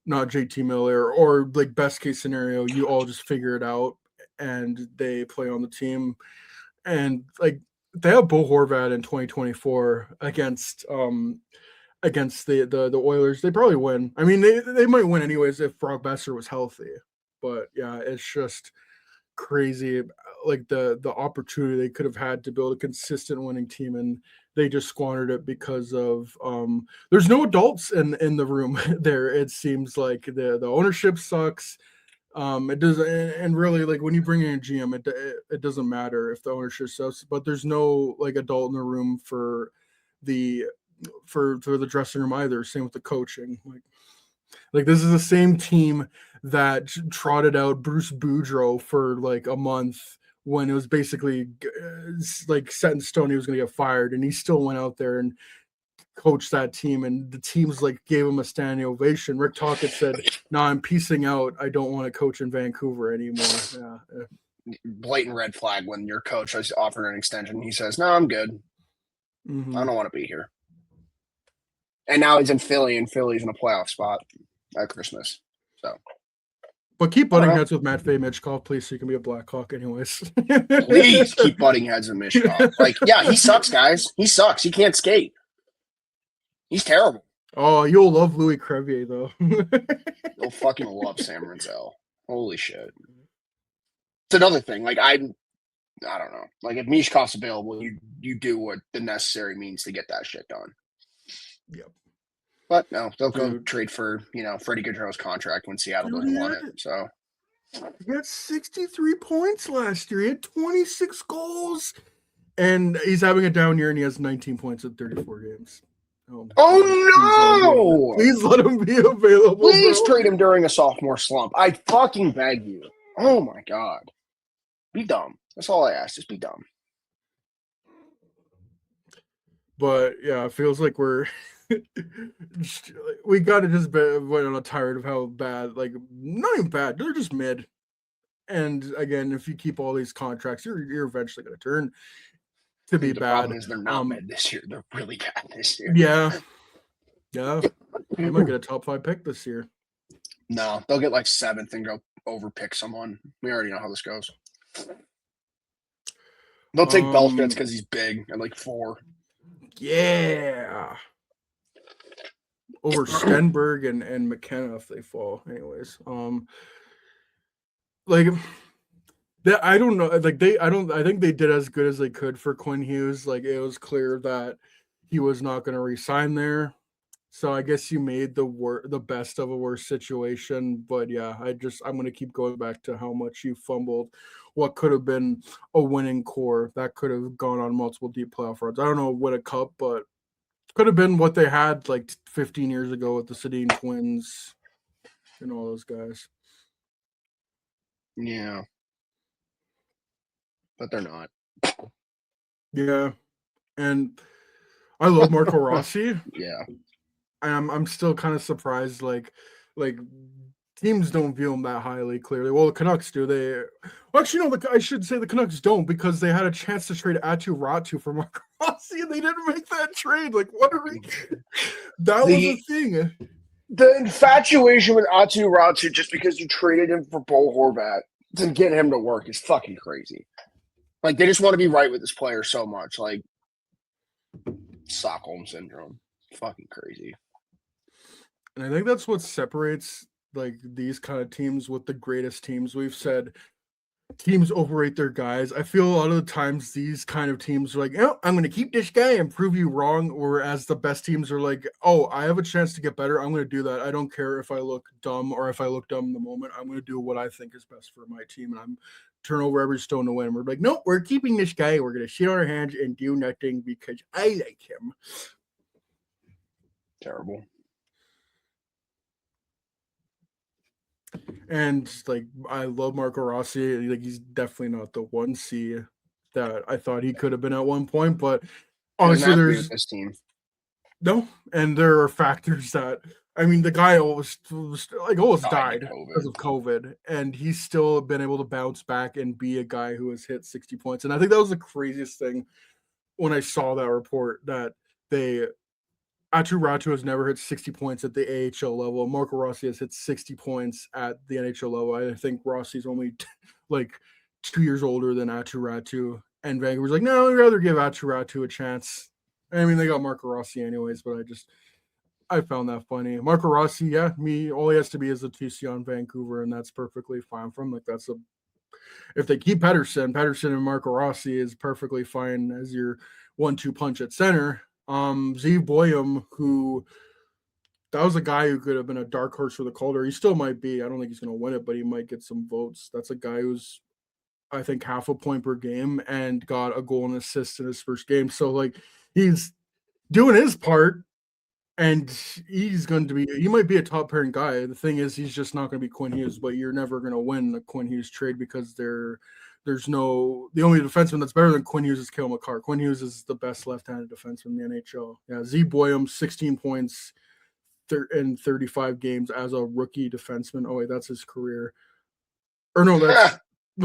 not JT Miller, or like best case scenario, you all just figure it out and they play on the team. And like they have Bo Horvat in 2024 against the Oilers. They probably win. I mean, they might win anyways if Brock Besser was healthy. But yeah, it's just crazy. Like the opportunity they could have had to build a consistent winning team, and they just squandered it because of there's no adults in the room there. It seems like the ownership sucks. It does, and really, like when you bring in a GM, it doesn't matter if the ownership sucks, but there's no like adult in the room for the dressing room either. Same with the coaching. Like this is the same team that trotted out Bruce Boudreau for like a month when it was basically like set in stone he was going to get fired, and he still went out there and coached that team, and the teams like gave him a standing ovation. Rick Tocchet said, "No, I'm piecing out. I don't want to coach in Vancouver anymore." Yeah. Blatant red flag when your coach has offered an extension. He says, "No, I'm good. Mm-hmm. I don't want to be here." And now he's in Philly, and Philly's in a playoff spot at Christmas. So, but keep butting heads with Matvei Michkov, please, so you can be a Blackhawk, anyways. Please keep butting heads with Michkov. Like, yeah, he sucks, guys. He sucks. He can't skate. He's terrible. Oh, you'll love Louis Crevier, though. You'll fucking love Sam Rinzel. Holy shit. It's another thing. Like, I don't know. Like, if Mishkov's available, you do what the necessary means to get that shit done. Yep. But no, they'll go trade for, Freddie Gaudreau's contract when Seattle doesn't want it. So he got 63 points last year. He had 26 goals. And he's having a down year, and he has 19 points in 34 games. Oh, no! Please let him be available. Please trade him during a sophomore slump. I fucking beg you. Oh, my God. Be dumb. That's all I ask. Just be dumb. But, yeah, it feels like we got to just be tired of how bad, like, not even bad. They're just mid. And, again, if you keep all these contracts, you're eventually going to turn to be bad. The problem is they're not mid this year. They're really bad this year. Yeah. They might get a top 5 pick this year. No, they'll get like 7th and go overpick someone. We already know how this goes. They'll take Belfits because he's big at like 4. Yeah. over Stenberg and McKenna if they fall. Anyways, like I don't know. Like I think they did as good as they could for Quinn Hughes. Like it was clear that he was not going to resign there. So I guess you made the best of a worse situation. But yeah, I'm going to keep going back to how much you fumbled what could have been a winning core that could have gone on multiple deep playoff runs. I don't know win a cup, but could have been what they had like 15 years ago with the Sedin twins and all those guys. Yeah. But they're not. Yeah. And I love Marco Rossi. Yeah. I'm still kind of surprised like teams don't view him that highly clearly. Well, the Canucks do. Well, actually no, I should say the Canucks don't because they had a chance to trade Atu Ratu for Marco Rossi and they didn't make that trade. Like what are we that was a thing. The infatuation with Atu Ratu just because you traded him for Bo Horvat to get him to work is fucking crazy. Like they just want to be right with this player so much. Like Stockholm syndrome. Fucking crazy. And I think that's what separates like these kind of teams with the greatest teams. We've said teams overrate their guys. I feel a lot of the times these kind of teams are like, oh, I'm going to keep this guy and prove you wrong. Whereas the best teams are like, oh, I have a chance to get better. I'm going to do that. I don't care if I look dumb or if I look dumb in the moment. I'm going to do what I think is best for my team. And I'm turn over every stone to win. We're like, nope, we're keeping this guy. We're going to sit on our hands and do nothing because I like him. Terrible. And like I love Marco Rossi. Like he's definitely not the 1C that I thought he could have been at one point, but obviously there's this team. No, and there are factors that I mean the guy almost died because of COVID, and he's still been able to bounce back and be a guy who has hit 60 points. And I think that was the craziest thing when I saw that report that Atu Ratu has never hit 60 points at the AHL level. Marco Rossi has hit 60 points at the NHL level. I think Rossi's only like 2 years older than Atu Ratu. And Vancouver's like, no, I'd rather give Atu Ratu a chance. I mean, they got Marco Rossi anyways, but I found that funny. Marco Rossi, yeah, all he has to be is a TC on Vancouver, and that's perfectly fine for him. Like if they keep Pettersson and Marco Rossi is perfectly fine as your 1-2 punch at center. Zeev Boyum, who that was a guy who could have been a dark horse for the Calder. He still might be. I don't think he's going to win it, but he might get some votes. That's a guy who's, I think, half a point per game and got a goal and assist in his first game. So, like, he's doing his part, and he might be a top pairing guy. The thing is, he's just not going to be Quinn Hughes, but you're never going to win the Quinn Hughes trade because the only defenseman that's better than Quinn Hughes is Cale Makar. Quinn Hughes is the best left-handed defenseman in the NHL. Yeah, Z Boyum, 16 points in 35 games as a rookie defenseman. Oh wait, that's his career. Or no,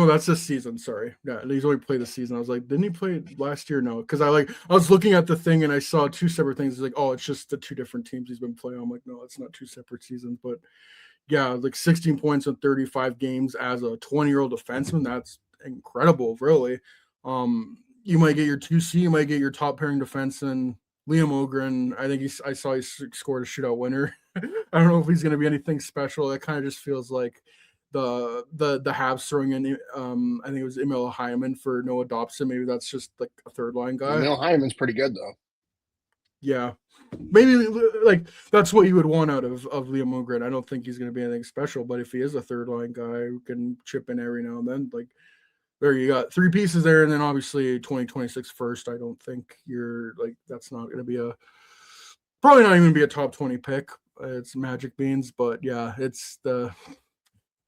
that's this season. Sorry, yeah, he's only played this season. I was like, didn't he play last year? No, because I was looking at the thing and I saw two separate things. It's like, oh, it's just the two different teams he's been playing. I'm like, no, it's not two separate seasons, but yeah, like 16 points in 35 games as a 20-year-old defenseman. That's incredible, really. You might get your 2C, you might get your top pairing defenseman, Liam Ogren. I think I saw he scored a shootout winner. I don't know if he's going to be anything special. It kind of just feels like the Habs throwing in. I think it was Emil Hyman for Noah Dobson. Maybe that's just like a third line guy. Emil Hyman's pretty good though. Yeah, maybe like that's what you would want out of Liam Ogren. I don't think he's going to be anything special, but if he is a third line guy who can chip in every now and then, like there you got three pieces there, and then obviously 2026 first. I don't think you're like that's not going to be probably not even be a top 20 pick. It's magic beans, but yeah, it's the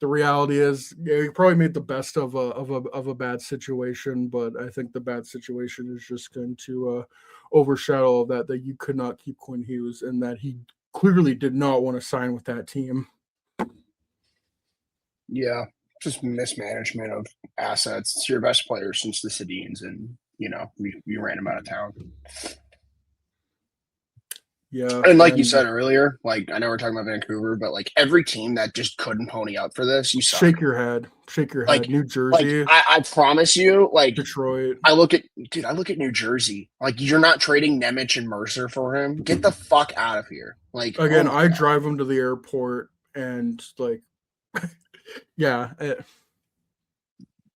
reality is you probably made the best of a bad situation, but I think the bad situation is just going to overshadow that you could not keep Quinn Hughes and that he clearly did not want to sign with that team. Yeah, just mismanagement of assets. It's your best player since the Sedins, and we ran him out of town. Yeah, And like you and said earlier, like I know we're talking about Vancouver, but like every team that just couldn't pony up for this, you suck. shake your head. Shake your head. Like, New Jersey, I promise you, like Detroit. I look at New Jersey. Like you're not trading Nemec and Mercer for him. Get the fuck out of here. Like Again, oh my I God. drive them to the airport and like, yeah,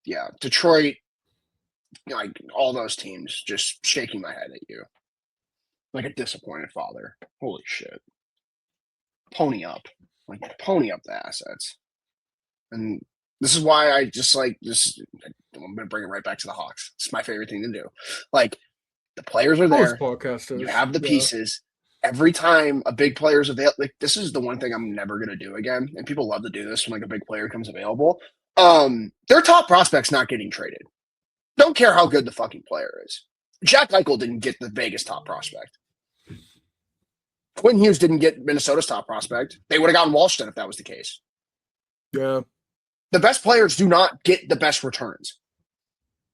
Yeah, Detroit, like all those teams, just shaking my head at you, like a disappointed father. Holy shit, pony up, like pony up the assets, and this is why I just like this. I'm gonna bring it right back to the Hawks. It's my favorite thing to do. Like the players are this there, podcast you is. have the pieces. Every time a big player is available, like this is the one thing I'm never gonna do again. And people love to do this when like a big player comes available. Their top prospect's not getting traded. Don't care how good the fucking player is. Jack Eichel didn't get the Vegas top prospect. Quinn Hughes didn't get Minnesota's top prospect. They would have gotten Wallstedt if that was the case. Yeah. The best players do not get the best returns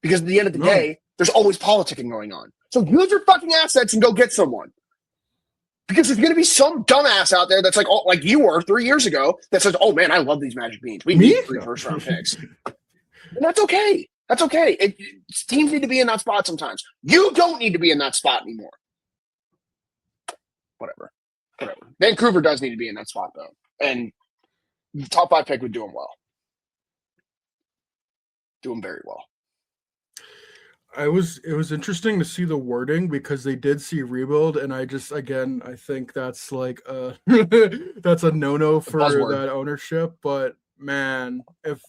because at the end of the day, there's always politicking going on. So use your fucking assets and go get someone. Because there's going to be some dumbass out there that's like, oh, like you were 3 years ago that says, oh man, I love these Magic Beans. We need 3 first-round picks. And that's okay. That's okay. Teams need to be in that spot sometimes. You don't need to be in that spot anymore. Whatever. Vancouver does need to be in that spot, though. And the top 5 pick would do them well. Do them very well. It was interesting to see the wording because they did see rebuild, and I think that's like that's a no-no for that ownership. But man, if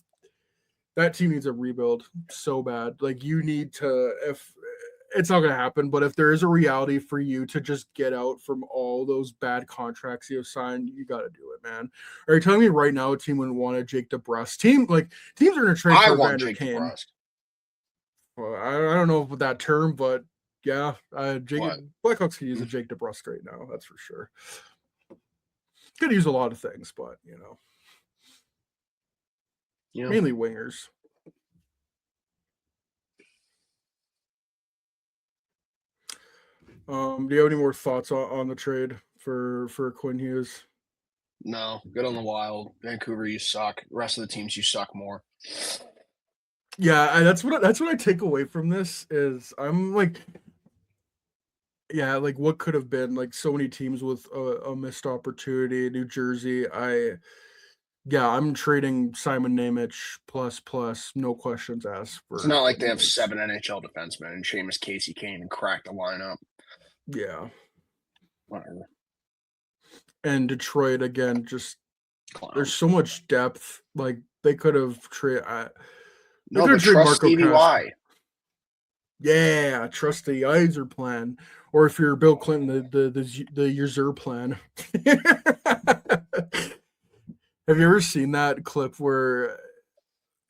that team needs a rebuild so bad, like you need to, if it's not going to happen, but if there is a reality for you to just get out from all those bad contracts you have signed, you got to do it, man. Are you telling me right now a team would want a Jake DeBrusk teams are going to trade for Evander Kane? Well, I don't know about that term, but yeah, Blackhawks could use a Jake DeBrusk right now. That's for sure. Could use a lot of things, but mainly wingers. Do you have any more thoughts on the trade for Quinn Hughes? No, good on the Wild. Vancouver, you suck. The rest of the teams, you suck more. Yeah, that's what I take away from this is I'm like, yeah, like what could have been like so many teams with a missed opportunity. New Jersey, I'm trading Simon Nemec plus no questions asked. It's not like they have 7 NHL defensemen and Seamus Casey came and cracked the lineup. Yeah, whatever. And Detroit again, just there's so much depth. Like they could have traded. No, but trust Stevie Y. Yeah, trust the Yzer plan. Or if you're Bill Clinton, the Yzer plan. Have you ever seen that clip where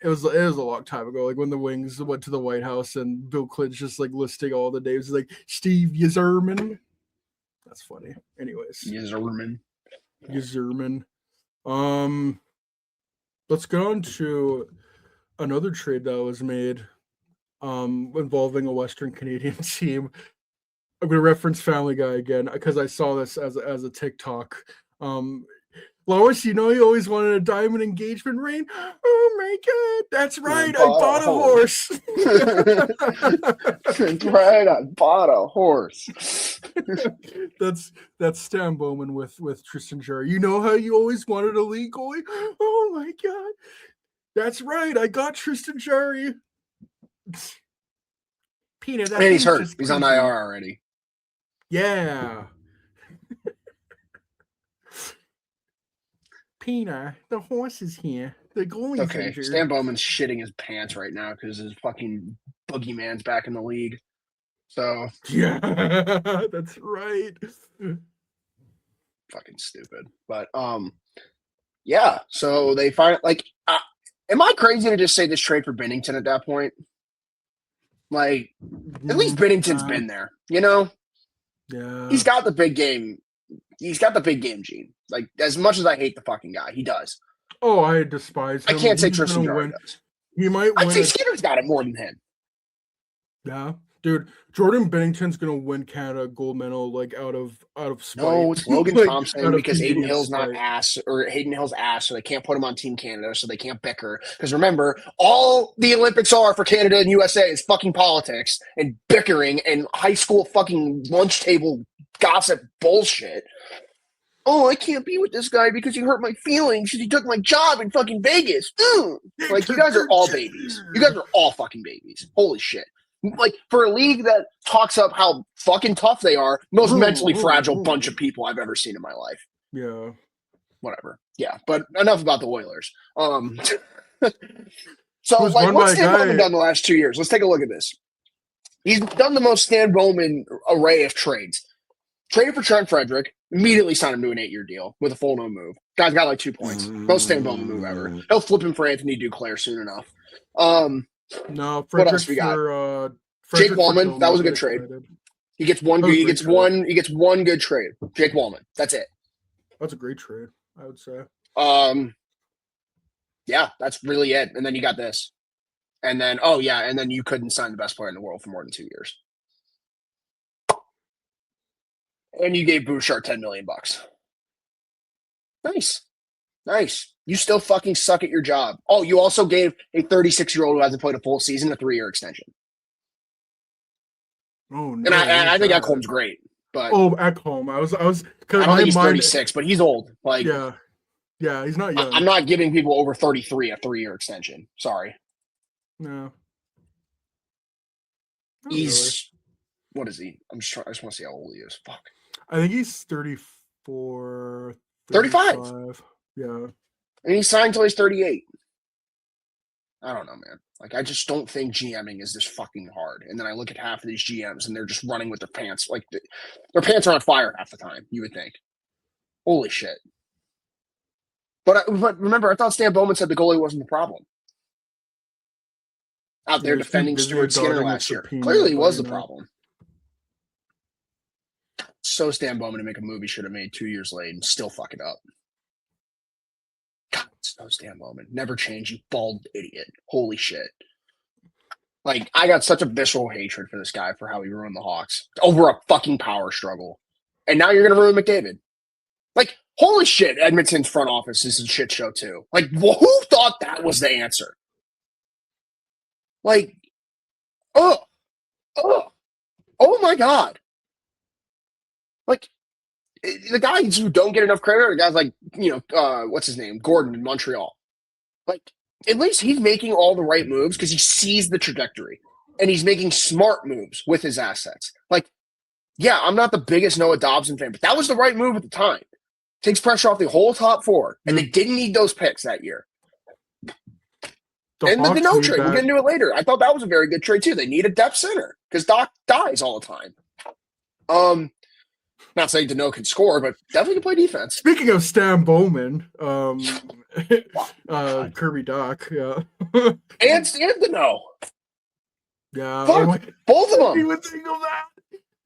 it was a long time ago, like when the Wings went to the White House and Bill Clinton's just like listing all the names, like Steve Yzerman. That's funny. Anyways. Yzerman. Let's go on to another trade that was made involving a Western Canadian team. I'm going to reference Family Guy again because I saw this as a TikTok. Lois, you always wanted a diamond engagement ring. Oh my God, that's right. I bought a horse. That's right. I bought a horse. That's Stan Bowman with Tristan Jarry. You know how you always wanted a league goalie? Oh my God. That's right. I got Tristan Jarry. Peanut. And he's hurt. He's on IR already. Yeah. Pina, the horse is here. The goalie's injured. Stan Bowman's shitting his pants right now because his fucking boogeyman's back in the league. So yeah, that's right. Fucking stupid. But yeah. So they find am I crazy to just say this trade for Binnington at that point? Like, at least Binnington's been there. Yeah. He's got the big game. He's got the big game gene. Like, as much as I hate the fucking guy, he does. Oh, I despise him. I can't say Tristan Jarry does. He might win. I'd say Skinner's got it more than him. Yeah. Dude, Jordan Bennington's gonna win Canada a gold medal like out of spite. No, it's Logan Like, Thompson out of because Hayden Canadian Hill's not spite. ass, or Hayden Hill's ass, so they can't put him on Team Canada, so they can't bicker. Because remember, all the Olympics are for Canada and USA is fucking politics and bickering and high school fucking lunch table gossip bullshit. Oh, I can't be with this guy because he hurt my feelings because he took my job in fucking Vegas. Like, you guys are all babies. You guys are all fucking babies. Holy shit. Like, for a league that talks up how fucking tough they are, most mentally fragile bunch of people I've ever seen in my life. Yeah. Whatever. Yeah, but enough about the Oilers. So, Who's like, run by what's a Stan guy- Bowman done the last 2 years? Let's take a look at this. He's done the most Stan Bowman array of trades. Traded for Trent Frederick, immediately signed him to an 8-year deal with a full no move. Guy's got like 2 points. Most Stan Bowman move ever. He'll flip him for Anthony Duclair soon enough. No, What else we got? Jake Wallman, that was a good trade. He gets one. He gets one. He gets one good trade. Jake Wallman. That's it. That's a great trade, I would say. Yeah, that's really it. And then you got this, and then and then you couldn't sign the best player in the world for more than 2 years, and you gave Bouchard $10 million. Nice. You still fucking suck at your job. Oh, you also gave a 36-year-old who hasn't played a full season a 3-year extension. Oh no! And I think Ekholm's great, but Ekholm. I was because I don't think he's 36, but he's old. Like, yeah, he's not young. I'm not giving people over 33 a 3-year extension. Sorry. No. He's what is he? I just want to see how old he is. Fuck. I think he's 34. 35. Yeah. And he signed until he's 38. I don't know, man. Like, I just don't think GMing is this fucking hard. And then I look at half of these GMs and they're just running with their pants. Like, their pants are on fire half the time, you would think. Holy shit. But remember, I thought Stan Bowman said the goalie wasn't the problem. Out there defending Stuart Skinner last year. Clearly he was the problem. So Stan Bowman to make a movie should have made 2 years late and still fuck it up. God, so Stan Bowman. Never change, you bald idiot. Holy shit. Like, I got such a visceral hatred for this guy for how he ruined the Hawks over a fucking power struggle. And now you're going to ruin McDavid. Like, holy shit, Edmonton's front office is a shit show too. Like, who thought that was the answer? Like, oh my God. Like, the guys who don't get enough credit are guys like, what's his name? Gordon in Montreal. Like, at least he's making all the right moves because he sees the trajectory and he's making smart moves with his assets. Like, yeah, I'm not the biggest Noah Dobson fan, but that was the right move at the time. Takes pressure off the whole top four, and they didn't need those picks that year. And the no trade, we'll get into it later. I thought that was a very good trade too. They need a depth center because Doc dies all the time. Not saying Deneau can score, but definitely can play defense. Speaking of Stan Bowman, Kirby Doc, yeah. and Deneau. Yeah. Fuck, both of them. You would think of that.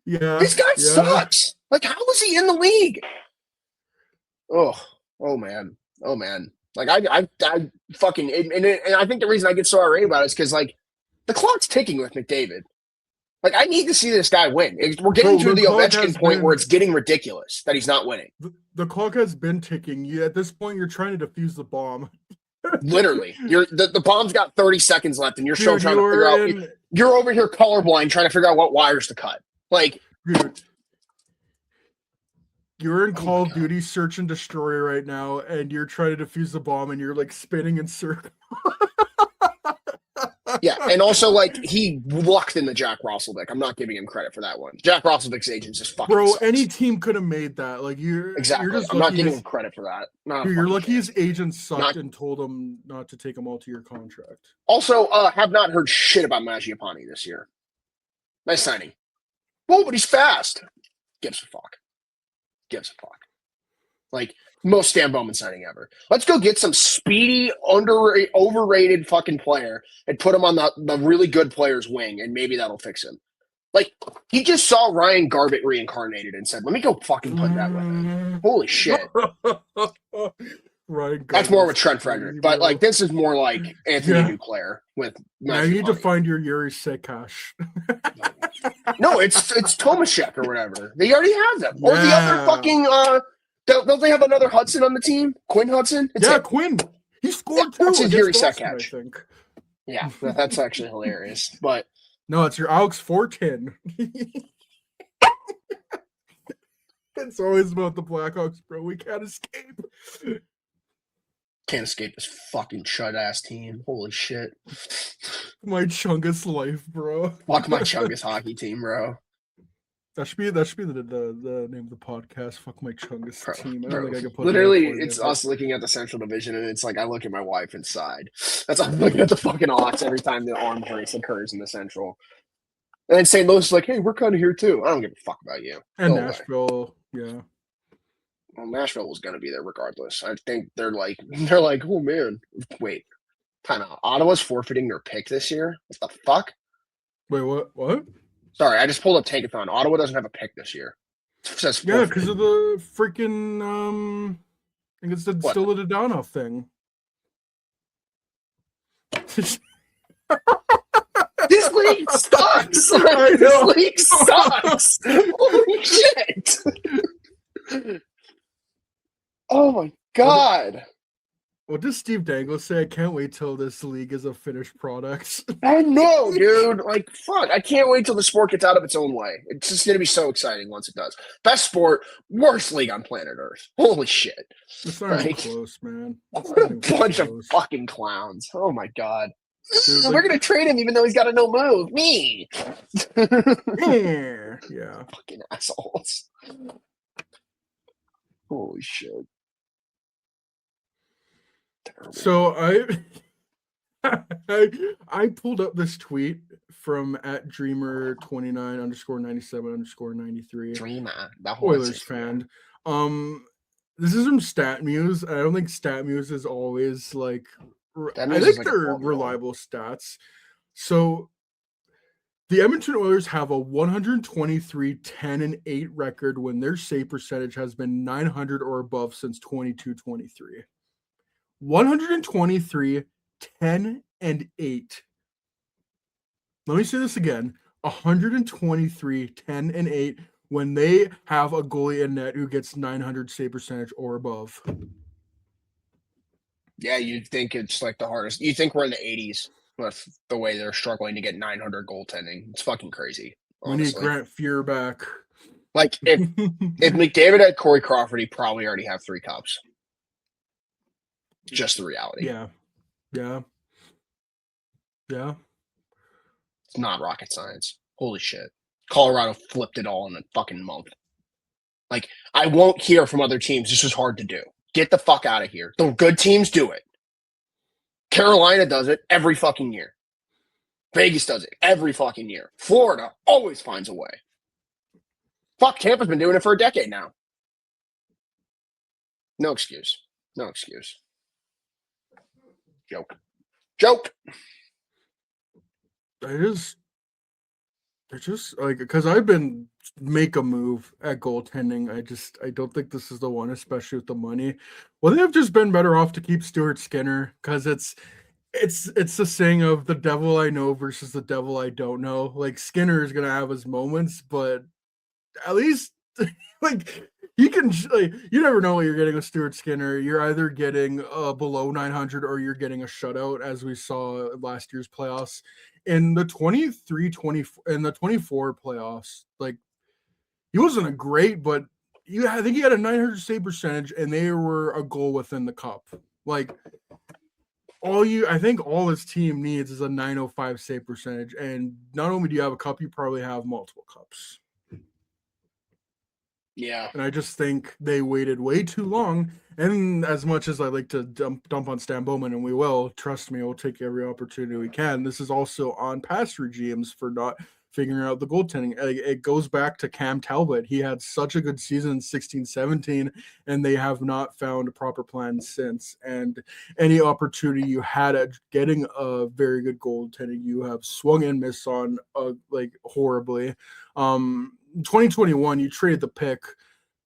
Yeah. This guy sucks. Like, how was he in the league? Oh man. Like, I fucking, and I think the reason I get so irate about it is because, like, the clock's ticking with McDavid. Like, I need to see this guy win. We're getting to the Ovechkin point where it's getting ridiculous that he's not winning. The clock has been ticking. At this point, you're trying to defuse the bomb. Literally. The bomb's got 30 seconds left, and you're still trying to figure out. You're over here colorblind trying to figure out what wires to cut. Like, dude, you're in Call of Duty Search and Destroy right now, and you're trying to defuse the bomb, and you're, like, spinning in circles. Yeah, and also, like, he lucked in the Jack Rosselbeck. I'm not giving him credit for that one. Jack Rosselbeck's agent just fucking sucks. Any team could have made that. Like, exactly. You're just I'm not giving him credit for that. You're lucky his agent sucked and told him not to take him all to your contract. Also, have not heard shit about Mangiapane this year. Nice signing. Well, but he's fast. Gives a fuck. Like, most Stan Bowman signing ever. Let's go get some speedy, overrated fucking player and put him on the really good player's wing, and maybe that'll fix him. Like, he just saw Ryan Garbett reincarnated and said, let me go fucking put that with him. Holy shit. Ryan That's more with Gardner's Trent crazy, Frederick. But bro. like this is more like Anthony Duclair with Now Matthew you need to Bunny. find your Yuri Sekash. No, it's Tomashek or whatever. They already have them. Or the other Yeah. fucking don't they have another Hudson on the team? Quinn Hudson? It's Yeah, it. Quinn. He scored That's too his against Yuri Boston, I Sekac. think. Yeah, that's actually hilarious. But No, it's your Alex Fortin. It's always about the Blackhawks, bro. We can't escape. can't escape this fucking shut ass team. Holy shit. My Chungus life, bro. Fuck my Chungus hockey team, bro. That should be the name of the podcast. Fuck my Chungus team. I don't think I can put literally that it's us looking at the Central Division, and it's like I look at my wife inside. That's I'm looking at the fucking odds every time the arm race occurs in the Central. And then St. Louis is like, hey, we're kind of here too. I don't give a fuck about you. And Go away. Nashville, yeah. Well, Nashville was going to be there regardless. I think they're like, oh man, wait, time out. Ottawa's forfeiting their pick this year. What the fuck? Wait, what? What? Sorry, I just pulled up Tankathon. Ottawa doesn't have a pick this year. It says Yeah, forfeited. because of the freaking I think it's What? still a Downoff thing. This league sucks. I This know. league sucks. Holy shit. Oh my god. What does Steve Dangle say? I can't wait till this league is a finished product. I know, dude. Like, fuck. I can't wait till the sport gets out of its own way. It's just going to be so exciting once it does. Best sport, worst league on planet Earth. Holy shit. It's not even Like, close, man. It's What not a even bunch of close. fucking clowns. Oh my god. Dude, We're like- going to trade him even though he's got a no move. Me. Yeah. Fucking assholes. Holy shit. Terrible. So I pulled up this tweet from @dreamer29_97_93 Dreamer. That Oilers fan. This is from StatMuse. I don't think StatMuse is always like I StatMuse is think like a they're Formula One. reliable stats. So the Edmonton Oilers have a 123-10-8 record when their save percentage has been 900 or above since 22-23. 123-10-8. Let me say this again. 123-10-8 when they have a goalie in net who gets 900 save percentage or above. Yeah, you'd think it's like the hardest. You think we're in the 80s with the way they're struggling to get 900 goaltending. It's fucking crazy. We need Honestly. Grant Fuhr back. Like, if McDavid had Corey Crawford, he'd probably already have 3 cups. Just the reality. Yeah. It's not rocket science. Holy shit. Colorado flipped it all in a fucking month. Like, I won't hear from other teams. This is hard to do. Get the fuck out of here. The good teams do it. Carolina does it every fucking year. Vegas does it every fucking year. Florida always finds a way. Fuck, Tampa's been doing it for a decade now. No excuse. No excuse. Joke. It's just like because I've been make a move at goaltending. I don't think this is the one, especially with the money. Well, they've just been better off to keep Stuart Skinner because it's the saying of the devil I know versus the devil I don't know. Like Skinner is gonna have his moments, but at least like you can like you never know what you're getting with Stuart Skinner. You're either getting below 900 or you're getting a shutout, as we saw last year's playoffs. In the 23-24 and the 24 playoffs, like he wasn't a great, but I think he had a 900 save percentage, and they were a goal within the cup. Like I think all his team needs is a 905 save percentage, and not only do you have a cup, you probably have multiple cups. Yeah. And I just think they waited way too long. And as much as I like to dump on Stan Bowman, and we will, trust me, we'll take every opportunity we can. This is also on past regimes for not figuring out the goaltending. It goes back to Cam Talbot. He had such a good season in 16-17, and they have not found a proper plan since. And any opportunity you had at getting a very good goaltending, you have swung and missed on like horribly. 2021, you traded the pick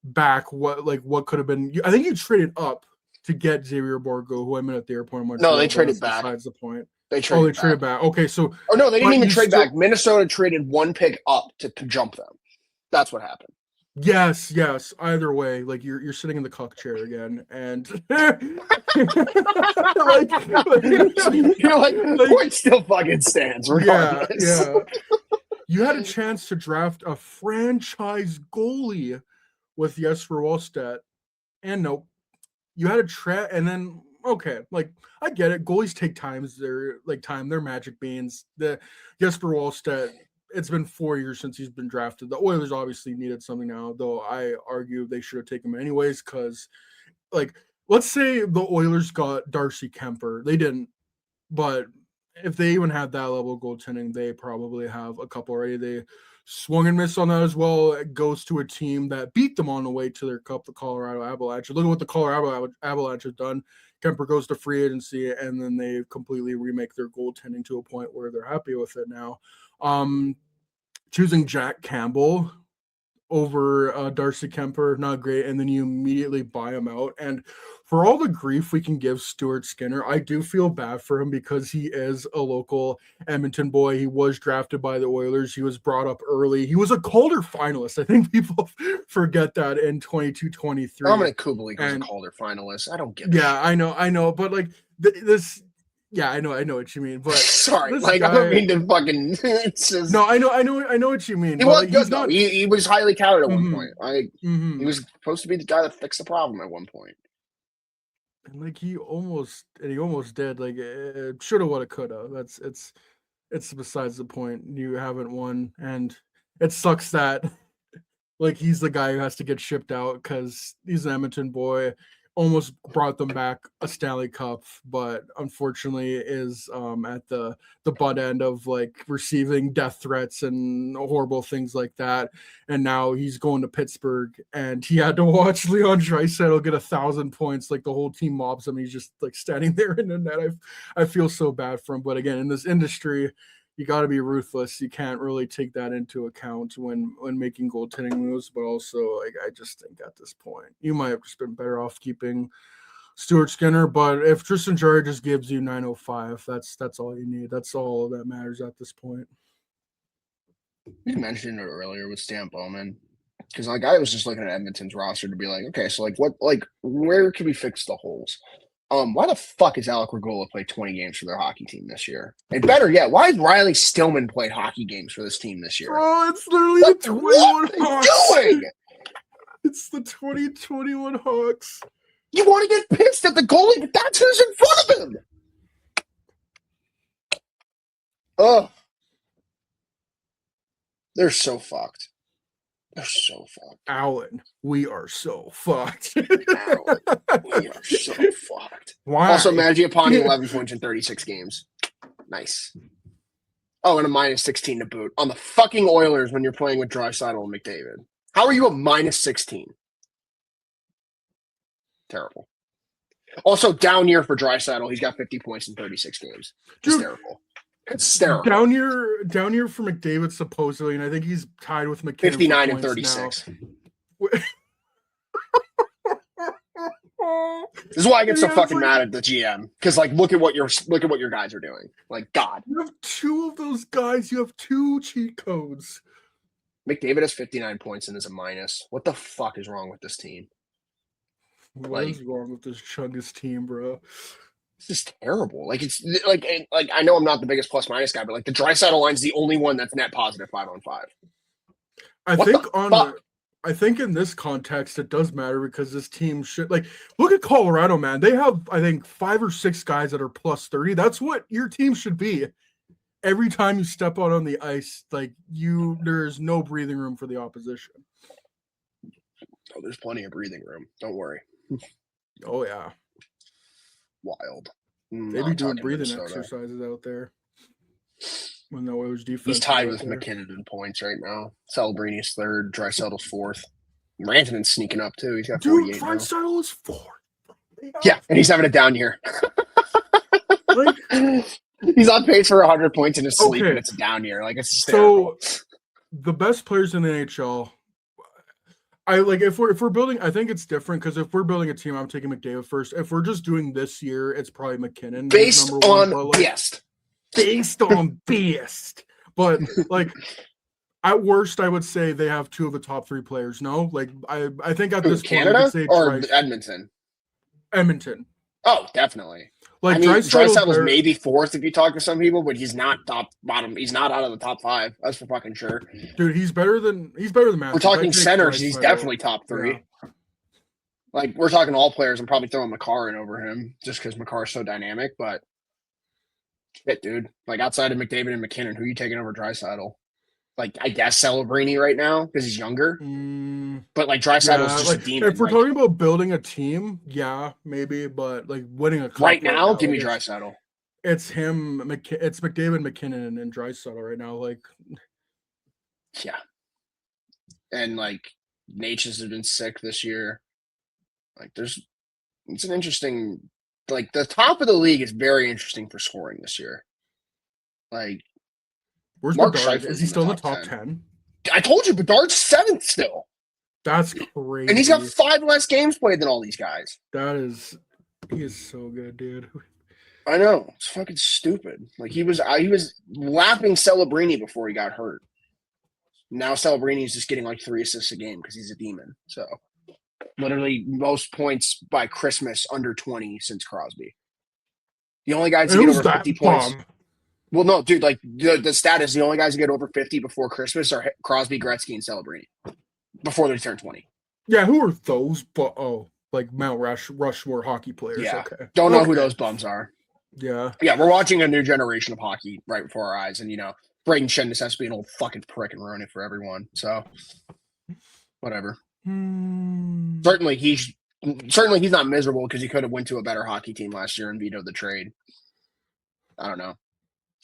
back. What could have been? I think you traded up to get Xavier Bourgault, who I met at the airport in Montreal. No, they traded back. Besides the point. They traded back. Okay, so oh no, they didn't even trade back. Minnesota traded one pick up to jump them. That's what happened. Yes. Either way, like you're sitting in the cuck chair again, and point still fucking stands. Regardless. Yeah. You had a chance to draft a franchise goalie with Jesper Wallstedt, and nope. You had a and then okay, like I get it. Goalies take times. They're magic beans. The Jesper Wallstedt. It's been 4 years since he's been drafted. The Oilers obviously needed something now, though I argue they should have taken him anyways. Because, like, let's say the Oilers got Darcy Kemper. They didn't, but if they even had that level of goaltending, they probably have a couple already. They swung and missed on that as well. It goes to a team that beat them on the way to their cup, the Colorado Avalanche. Look at what the Colorado Avalanche has done. Kemper goes to free agency, and then they completely remake their goaltending to a point where they're happy with it now. Choosing Jack Campbell over Darcy Kemper, not great, and then you immediately buy him out. And for all the grief we can give Stuart Skinner, I do feel bad for him because he is a local Edmonton boy. He was drafted by the Oilers. He was brought up early. He was a Calder finalist. I think people forget that in 22-23. Dominic Kubalik was a Calder finalist. I don't get it. Yeah, I know. But like this... Yeah, I know what you mean. But sorry, like guy, I don't mean to fucking. It's just... No, I know what you mean. He was good though. He was highly touted at one point. He was supposed to be the guy that fixed the problem at one point. And like he almost did. Like shoulda, woulda, coulda. It's besides the point. You haven't won, and it sucks that like he's the guy who has to get shipped out because he's an Edmonton boy. Almost brought them back a Stanley Cup, but unfortunately is at the butt end of like receiving death threats and horrible things like that. And now he's going to Pittsburgh, and he had to watch Leon Draisaitl get 1,000 points. Like the whole team mobs him. He's just like standing there in the net. I feel so bad for him. But again, in this industry, you got to be ruthless. You can't really take that into account when making goaltending moves. But also, like I just think at this point, you might have just been better off keeping Stuart Skinner. But if Tristan Jarry just gives you 905, that's all you need. That's all that matters at this point. You mentioned it earlier with Stan Bowman, because like I was just looking at Edmonton's roster to be like, okay, so where can we fix the holes? Why the fuck is Alec Regula played 20 games for their hockey team this year? And better yet, why has Riley Stillman played hockey games for this team this year? Bro, it's literally the 21 Hawks. Doing? It's the 2021 Hawks. You want to get pissed at the goalie, but that's who's in front of him. Oh, they're so fucked. They're so fucked. Alan, we are so fucked. Alan, we are so fucked. Why? Also, Mangiapane 11 points in 36 games. Nice. Oh, and a minus 16 to boot. On the fucking Oilers when you're playing with Draisaitl and McDavid. How are you a minus 16? Terrible. Also, down year for Draisaitl. He's got 50 points in 36 games. Hysterical. It's terrible. Down year for McDavid supposedly, and I think he's tied with McKinnon. 59 and 36. This is why I get so fucking mad at the GM. Because look at what your guys are doing. Like, God. You have two of those guys. You have two cheat codes. McDavid has 59 points and is a minus. What the fuck is wrong with this team? What is wrong with this Chungus team, bro? This is terrible. It's like I know I'm not the biggest plus minus guy, but the Draisaitl line's the only one that's net positive 5-on-5. I think in this context it does matter because this team should look at Colorado, man. They have I think 5 or 6 guys that are plus 30. That's what your team should be. Every time you step out on the ice, there's no breathing room for the opposition. Oh, there's plenty of breathing room. Don't worry. Oh yeah. Wild. They be doing breathing exercises out there when the Oilers defense. He's tied with McKinnon in points right now. Celebrini's third, Draisaitl's fourth. Rantanen's sneaking up too. He's got 48 now. Draisaitl is 4th. Yeah, and he's having a down year. He's on pace for 100 points in his sleep, and it's a down year. It's hysterical. So the best players in the NHL, I like if we're building, I think it's different because if we're building a team, I'm taking McDavid first. If we're just doing this year, it's probably McKinnon who's Based number one. on But like, best. based on best. But like at worst, I would say they have two of the top three players. No, like I think at Who, this point Canada we could say or Edmonton? Edmonton. Oh, definitely. Like I mean, Draisaitl's there, maybe fourth if you talk to some people, but he's not top bottom. He's not out of the top five. That's for fucking sure. dude, he's better than Matthews. We're talking centers. He's definitely top three. Yeah. Like we're talking all players. I'm probably throwing Makar in over him just because Makar is so dynamic. But shit, dude. Like outside of McDavid and McKinnon, who are you taking over Draisaitl? Like I guess Celebrini right now because he's younger. But like Draisaitl's just a demon. If we're talking about building a team, yeah, maybe. But like winning a cup right now, give me Draisaitl. It's him. It's McDavid, McKinnon, and Draisaitl right now. Like, yeah, and like Natchez has been sick this year. Like, it's an interesting. Like the top of the league is very interesting for scoring this year. Like. Where's Bedard? Is he still in the top 10? I told you, Bedard's 7th still. That's crazy. And he's got 5 less games played than all these guys. He is so good, dude. I know. It's fucking stupid. Like he was lapping Celebrini before he got hurt. Now Celebrini is just getting like 3 assists a game because he's a demon. So literally most points by Christmas under 20 since Crosby. The only guys to get over 50 points. Well, no, dude, like the stat is the only guys who get over 50 before Christmas are Crosby, Gretzky, and Celebrini before they turn 20. Yeah, who are those? Like Mount Rushmore hockey players. Yeah, okay. Don't know who those bums are. Yeah. Yeah, we're watching a new generation of hockey right before our eyes. And, Braden Shen just has to be an old fucking prick and ruin it for everyone. So, whatever. Certainly he's not miserable because he could have went to a better hockey team last year and vetoed the trade. I don't know.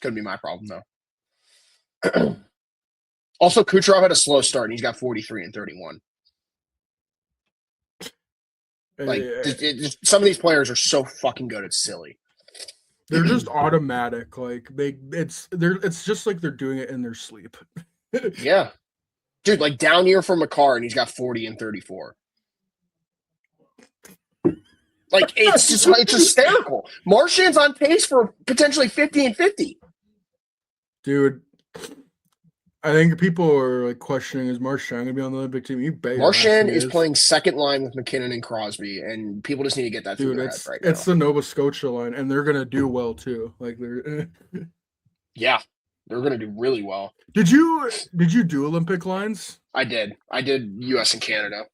Couldn't be my problem, though. Also, Kucherov had a slow start, and he's got 43 and 31. Like, some of these players are so fucking good, it's silly. They're just automatic. Like, it's just like they're doing it in their sleep. Yeah. Dude, like, down year for Makar, and he's got 40 and 34. Like, it's hysterical. Marchand's on pace for potentially 50 and 50. Dude, I think people are like questioning, is Marchand gonna be on the Olympic team? Marchand is playing second line with McKinnon and Crosby, and people just need to get that through their head right now. It's the Nova Scotia line, and they're gonna do well too. Like they're yeah, they're gonna do really well. Did you do Olympic lines? I did. I did U.S. and Canada.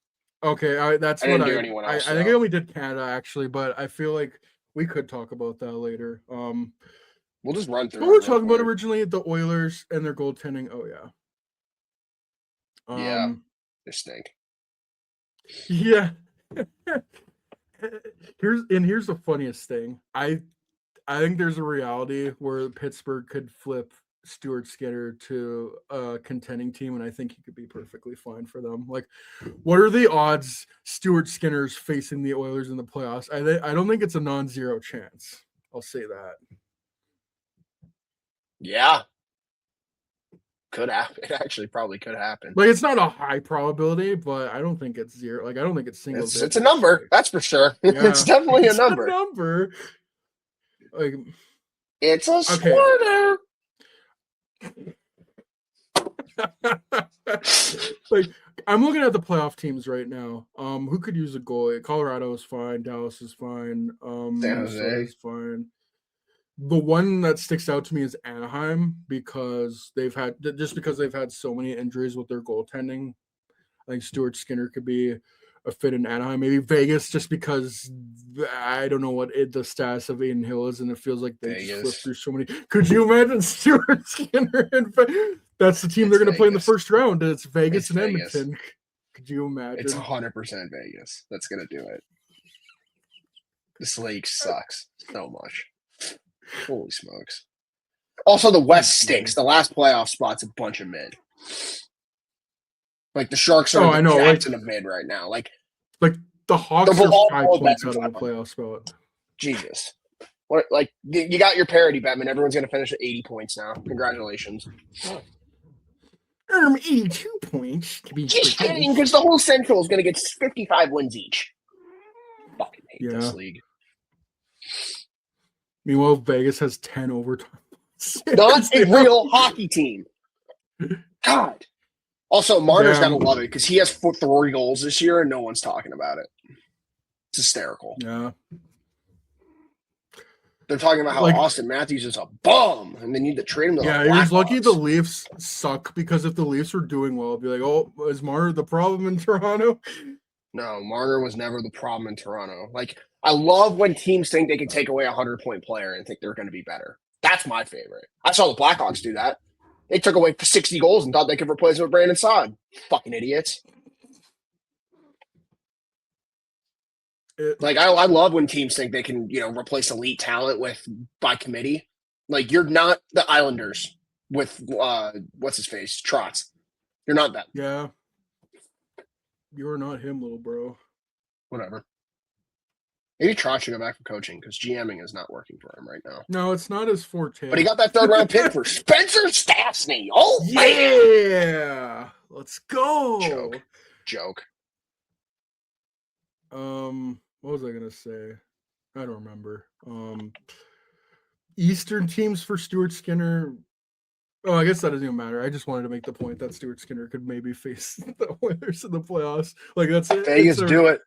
Okay, I think I only did Canada actually, but I feel like we could talk about that later. We'll just run through. What we were talking about originally, the Oilers and their goaltending. Oh yeah. Yeah, they stink. Yeah. Here's the funniest thing. I think there's a reality where Pittsburgh could flip Stuart Skinner to a contending team, and I think he could be perfectly fine for them. Like, what are the odds Stuart Skinner's facing the Oilers in the playoffs? I don't think it's a non-zero chance. I'll say that. Yeah. Could happen. It actually probably could happen. Like, it's not a high probability, but I don't think it's zero. Like, I don't think it's single. It's a number. That's for sure. Yeah. It's definitely a number. Like, it's a squirter. Like, I'm looking at the playoff teams right now. Who could use a goalie? Colorado is fine. Dallas is fine. San Jose is fine. The one that sticks out to me is Anaheim because they've had so many injuries with their goaltending. I think Stuart Skinner could be a fit in Anaheim. Maybe Vegas, just because I don't know what the status of Aiden Hill is, and it feels like they just flipped through so many. Could you imagine Stuart Skinner? That's the team they're going to play in the first round. It's Vegas and Edmonton. Vegas. Could you imagine? It's 100% Vegas that's going to do it. This league sucks so much. Holy smokes. Also, the West stinks. The last playoff spot's a bunch of mid. Like, the Sharks are the captain of mid right now. Like the Hawks are 5 points out of the playoff spot. Jesus. What? Like, you got your parity, Batman. Everyone's going to finish at 80 points now. Congratulations. earn 82 points to be Just precise. kidding, because the whole Central is going to get 55 wins each. Fucking hate this league. Meanwhile, Vegas has 10 overtime. Not a real hockey team. God. Also, Marner's got to love it because he has 3 goals this year and no one's talking about it. It's hysterical. Yeah. They're talking about how Austin Matthews is a bum and they need to trade him to the Blackhawks. You're lucky the Leafs suck, because if the Leafs were doing well, it'd be like, oh, is Marner the problem in Toronto? No, Marner was never the problem in Toronto. Like, I love when teams think they can take away a 100-point player and think they're going to be better. That's my favorite. I saw the Blackhawks do that. They took away 60 goals and thought they could replace him with Brandon Saad. Fucking idiots. I love when teams think they can, replace elite talent by committee. Like, you're not the Islanders with what's his face, Trotz. You're not that. Yeah. You're not him, little bro. Whatever. Maybe Trotz should go back for coaching because GMing is not working for him right now. No, it's not his forte. But he got that 3rd-round pick for Spencer Stastny. Oh, yeah. Let's go. Joke. What was I gonna say? I don't remember. Eastern teams for Stuart Skinner. Oh, I guess that doesn't even matter. I just wanted to make the point that Stuart Skinner could maybe face the Oilers in the playoffs. Like, that's it. Vegas, do it.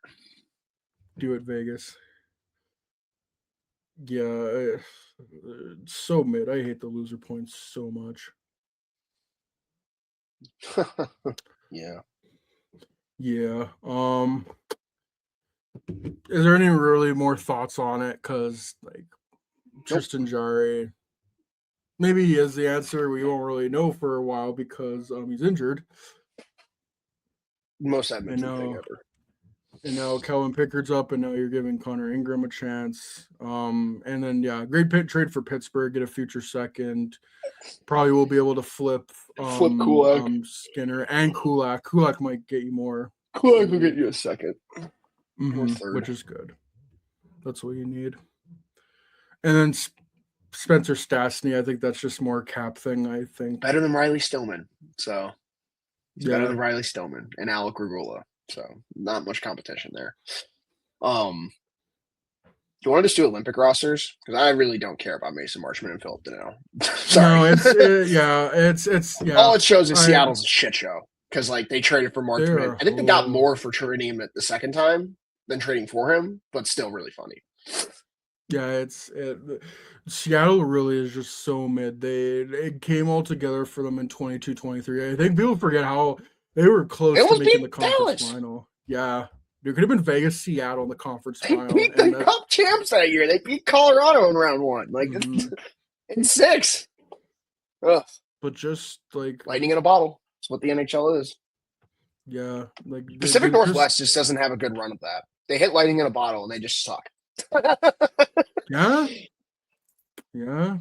Do it, Vegas. Yeah, so mid. I hate the loser points so much. Yeah. Yeah. Is there any really more thoughts on it? Because, Tristan Jarry, maybe he is the answer. We won't really know for a while because he's injured. Most Edmonton thing ever. And now Kelvin Pickard's up, and now you're giving Connor Ingram a chance. And then, great trade for Pittsburgh, get a future second. Probably will be able to flip Kulak. Skinner and Kulak. Kulak might get you more. Kulak will get you a second. Which is good. That's what you need. And then Spencer Stastny, I think that's just more cap thing, I think. Better than Riley Stillman. So, better than Riley Stillman and Alec Regula. So, not much competition there. Do you want to just do Olympic rosters? Because I really don't care about Mason Marchment and Philip Danault. Sorry. No, it's All it shows is Seattle's a shit show. Because, they traded for Marchment. I think they got more for trading him at the second time than trading for him, but still really funny. Yeah, Seattle really is just so mid. It came all together for them in 22-23. I think people forget how they were close to making the conference final. Yeah. It could have been Vegas, Seattle in the conference final. They beat the Cup champs that year. They beat Colorado in round 1. In 6. Ugh. But just lightning in a bottle. That's what the NHL is. Yeah. Pacific Northwest just doesn't have a good run of that. They hit lightning in a bottle and they just suck. Yeah. Yeah.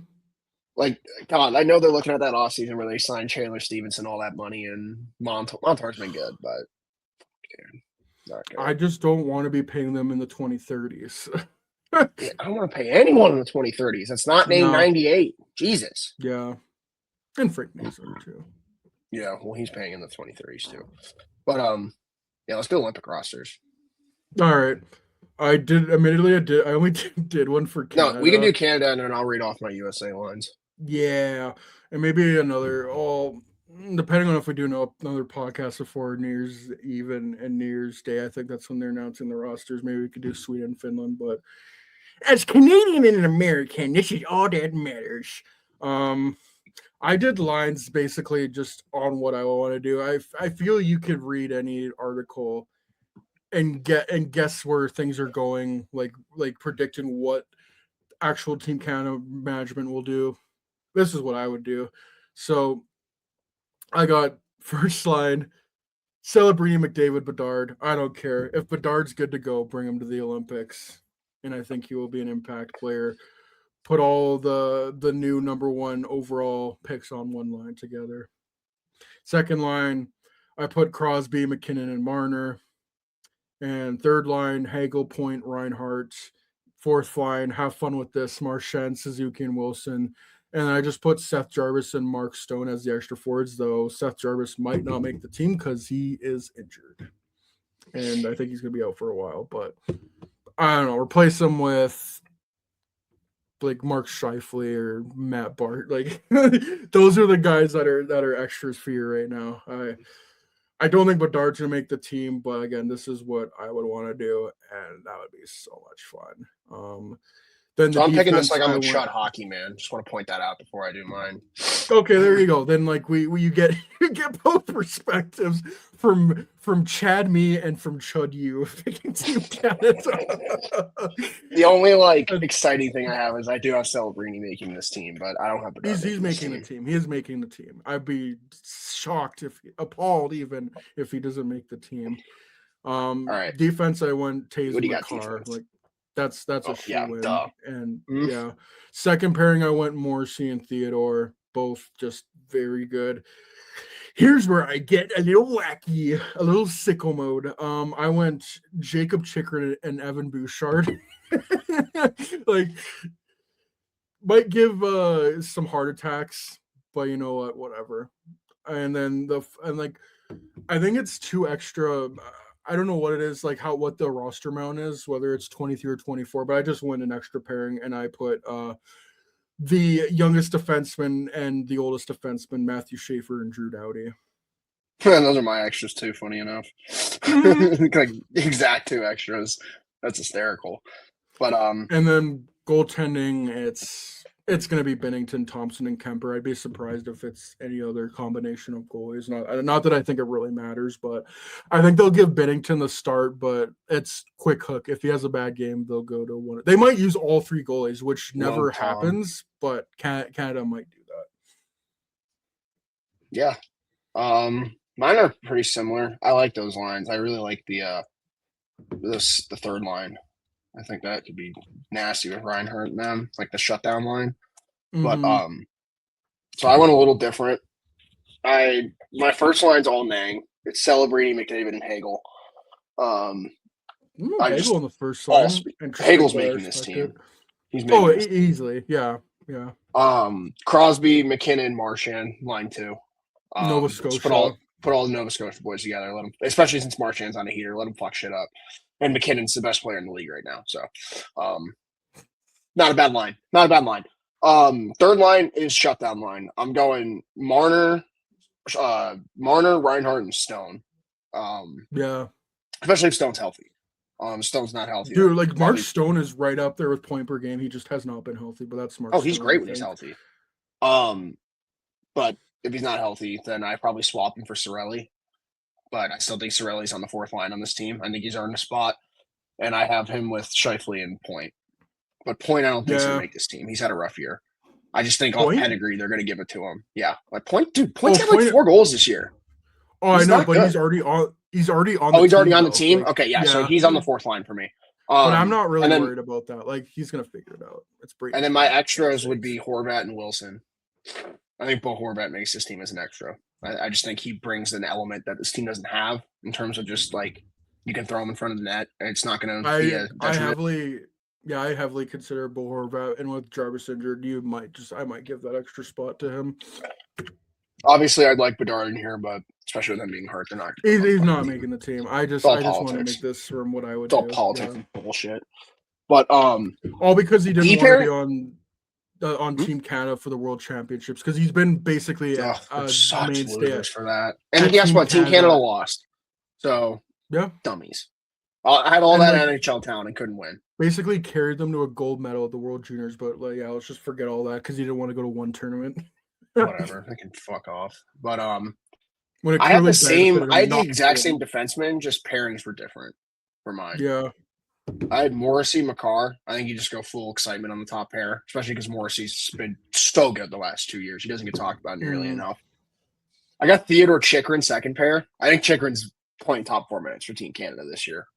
God, I know they're looking at that offseason where they signed Chandler Stevenson all that money, and Montar's been good, but not good. I just don't want to be paying them in the 2030s. I don't want to pay anyone in the 2030s. That's not named 98. Jesus. Yeah. And Frank Mason, too. Yeah, well, he's paying in the 2030s, too. But, let's do Olympic rosters. All right. I only did one for Canada. No, we can do Canada, and then I'll read off my USA lines. Yeah, and maybe another, depending on if we do another podcast before New Year's Eve and New Year's Day. I think that's when they're announcing the rosters. Maybe we could do Sweden, Finland, but as Canadian and an American, this is all that matters. I did lines basically just on what I want to do. I feel you could read any article and guess where things are going, like predicting what actual Team Canada management will do. This is what I would do. So I got first line, Celebrini, McDavid, Bedard. I don't care. If Bedard's good to go, bring him to the Olympics. And I think he will be an impact player. Put all the new number 1 overall picks on one line together. Second line, I put Crosby, McKinnon, and Marner. And third line, Hagel, Point, Reinhardt. Fourth line, have fun with this, Marchand, Suzuki, and Wilson. And I just put Seth Jarvis and Mark Stone as the extra forwards, though Seth Jarvis might not make the team because he is injured. And I think he's going to be out for a while. But I don't know. Replace him with like Mark Scheifele or Matt Bart. Like those are the guys that are extras for you right now. I don't think Bedard's going to make the team. But again, this is what I would want to do. And that would be so much fun. Then so I'm picking this like I'm a Chud hockey man. Just want to point that out before I do mine. Okay, there you go. Then like you get both perspectives from Chad me and from Chud you picking Team Canada. The only like exciting thing I have is I do have Celebrini making this team, but I don't have. He's making the team. He is making the team. I'd be shocked appalled even if he doesn't make the team. All right. Defense, I went Taze What do you McCarr. got? Like that's a shoe-in. Duh. And yeah. Second pairing, I went Morrissey and Theodore. Both just very good. Here's where I get a little wacky, a little sicko mode. I went Jacob Chikrin and Evan Bouchard. Like, might give some heart attacks, but you know what? Whatever. And then I think it's 2 extra. I don't know what it is, like what the roster amount is, whether it's 23 or 24, but I just went an extra pairing and I put the youngest defenseman and the oldest defenseman, Matthew Schaefer and Drew Doughty. Those are my extras too, funny enough. Like exact 2 extras. That's hysterical. But and then goaltending, it's going to be Binnington, Thompson, and Kemper. I'd be surprised if it's any other combination of goalies. Not that I think it really matters, but I think they'll give Binnington the start, but it's quick hook. If he has a bad game, they'll go to one. They might use all 3 goalies, which never happens, but Canada might do that. Yeah. Mine are pretty similar. I like those lines. I really like the third line. I think that could be nasty with Reinhardt and them, like the shutdown line. Mm-hmm. But so I went a little different. My first line's all Nang. It's Celebrini, McDavid, and Hagel. Hagel on the first line. Hagel's making this team. He's making this easily. Yeah. Crosby, McKinnon, Marchand, line 2. Nova Scotia. Put all the Nova Scotia boys together. Let them, especially since Marchand's on a heater, let them fuck shit up. And McKinnon's the best player in the league right now. So not a bad line. Third line is shutdown line. I'm going Marner, Reinhardt, and Stone. Yeah. Especially if Stone's healthy. Stone's not healthy. Dude, like Mark Stone is right up there with point per game. He just has not been healthy, but that's smart. Oh, he's great when he's healthy. But if he's not healthy, then I probably swap him for Cirelli. But I still think Cirelli's on the 4th line on this team. I think he's earned a spot. And I have him with Scheifele and Point. But Point, I don't think he's going to make this team. He's had a rough year. I just think off pedigree, they're going to give it to him. Yeah. Like Point's got like 4 goals this year. Oh, I know, but he's already on. He's already on. Oh, he's already on the team. Okay, yeah. So he's on the 4th line for me. But I'm not really worried about that. Like he's gonna figure it out. It's pretty. And then my extras would be Horvat and Wilson. I think Bo Horvat makes this team as an extra. I just think he brings an element that this team doesn't have in terms of just like you can throw him in front of the net and it's not going to be a detriment. I heavily consider Bo Horvat, and with Jarvis injured, I might give that extra spot to him. Obviously, I'd like Bedard in here, but especially with him being hurt, they're not. He's not making the team. I just want to make this from what I would. It's all politics and bullshit. But all because he didn't want to be on Team Canada for the World Championships because he's been basically a mainstay for that. And guess what? Team Canada lost. So yeah, dummies. I had all that NHL talent and couldn't win. Basically carried them to a gold medal at the World Juniors, but let's just forget all that because he didn't want to go to one tournament. Whatever, they can fuck off. But when I had the exact same defenseman, just pairings were different for mine. Yeah. I had Morrissey, McCarr. I think you just go full excitement on the top pair, especially because Morrissey's been so good the last 2 years. He doesn't get talked about nearly enough. I got Theodore Chikrin second pair. I think Chikrin's playing top 4 minutes for Team Canada this year.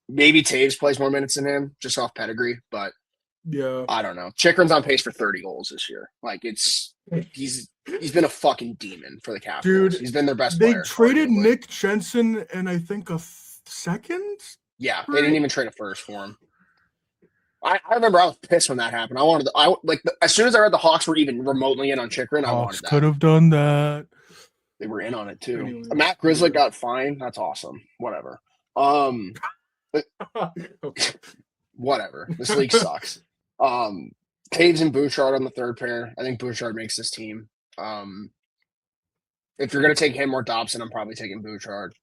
Maybe Taves plays more minutes than him, just off pedigree, but yeah, I don't know. Chikrin's on pace for 30 goals this year. Like he's been a fucking demon for the Capitals. Dude, he's been their best player. They traded Nick Jensen and I think a second. Yeah, they didn't even trade a first for him. I remember I was pissed when that happened. As soon as I read the Hawks were even remotely in on Chikrin, I wanted Hawks that. could have done that. They were in on it too. Anyways, Matt Grizzly yeah. got fined. That's awesome. Whatever. Okay. Whatever. This league sucks. Taves and Bouchard on the third pair. I think Bouchard makes this team. If you're gonna take him or Dobson, I'm probably taking Bouchard.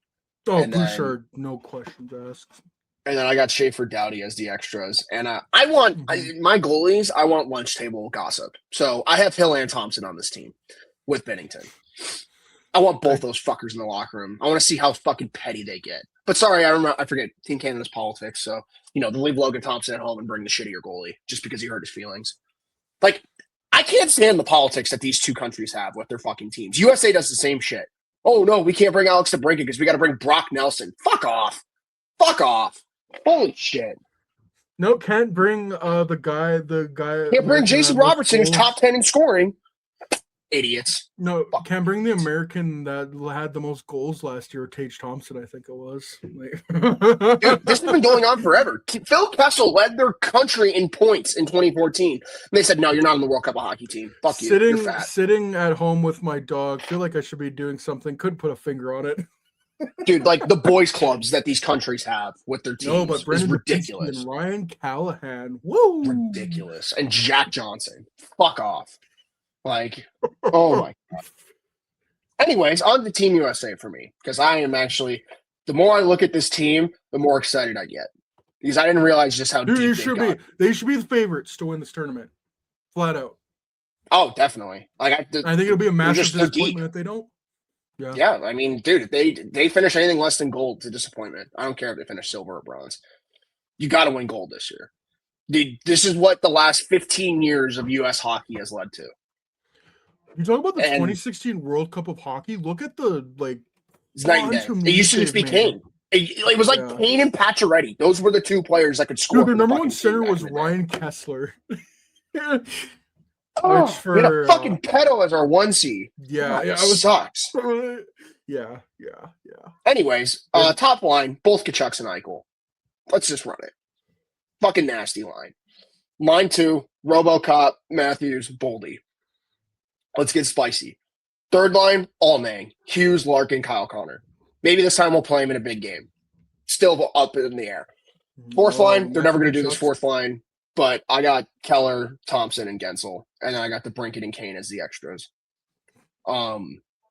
Oh, And then- Bouchard, no questions asked. And then I got Schaefer Doughty as the extras. And I want my goalies, I want lunch table gossip. So I have Hill and Thompson on this team with Bennington. I want both those fuckers in the locker room. I want to see how fucking petty they get. But sorry, I forget Team Canada's politics. So, they leave Logan Thompson at home and bring the shittier goalie just because he hurt his feelings. Like, I can't stand the politics that these two countries have with their fucking teams. USA does the same shit. Oh, no, we can't bring Alex DeBrincat because we got to bring Brock Nelson. Fuck off. Fuck off. Holy shit. No, can't bring the guy. Can't bring Jason Robertson, who's top 10 in scoring. Idiots. No, can't bring the American that had the most goals last year, Tage Thompson, I think it was. Dude, this has been going on forever. Phil Kessel led their country in points in 2014. And they said, no, you're not on the World Cup of Hockey team. Fuck you. You're fat. Sitting at home with my dog, feel like I should be doing something. Couldn't put a finger on it. Dude, like the boys clubs that these countries have with their teams but is Brendan ridiculous. And Ryan Callahan. Woo! Ridiculous. And Jack Johnson. Fuck off. Like, oh my God. Anyways, on to Team USA for me. Because I am actually, the more I look at this team, the more excited I get. Because I didn't realize just how deep they should be the favorites to win this tournament. Flat out. Oh, definitely. Like I think it'll be a massive disappointment if they don't. Yeah, I mean, dude, if they finish anything less than gold, it's a disappointment. I don't care if they finish silver or bronze. You got to win gold this year. Dude, this is what the last 15 years of U.S. hockey has led to. You talk about the 2016 World Cup of Hockey. Look at the It's night and day. It used to just be Kane. It was like Kane and Pacioretty. Those were the two players that could score. Dude, their number one center was Ryan Kessler. We had a fucking pedo as our 1C. Yeah, it sucks. Yeah. Anyways, top line, both Kachucks and Eichel. Let's just run it. Fucking nasty line. Line 2, RoboCop, Matthews, Boldy. Let's get spicy. Third line, Allnang, Hughes, Larkin, Kyle Connor. Maybe this time we'll play him in a big game. Still up in the air. Fourth line, they're never going to do this fourth line, but I got Keller, Thompson, and Gensel, and then I got the Brinket and Kane as the extras. Hell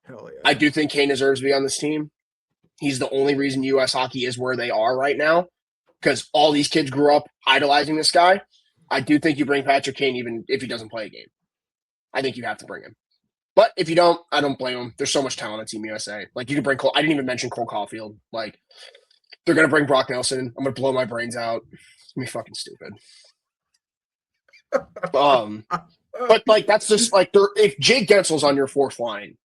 yeah. I do think Kane deserves to be on this team. He's the only reason U.S. hockey is where they are right now, because all these kids grew up idolizing this guy. I do think you bring Patrick Kane even if he doesn't play a game. I think you have to bring him. But if you don't, I don't blame him. There's so much talent on Team USA. Like, you could bring Cole. I didn't even mention Cole Caulfield. Like, they're going to bring Brock Nelson. I'm going to blow my brains out. It's going to be fucking stupid. But, like, that's just, like, if Jake Gensel's on your fourth line,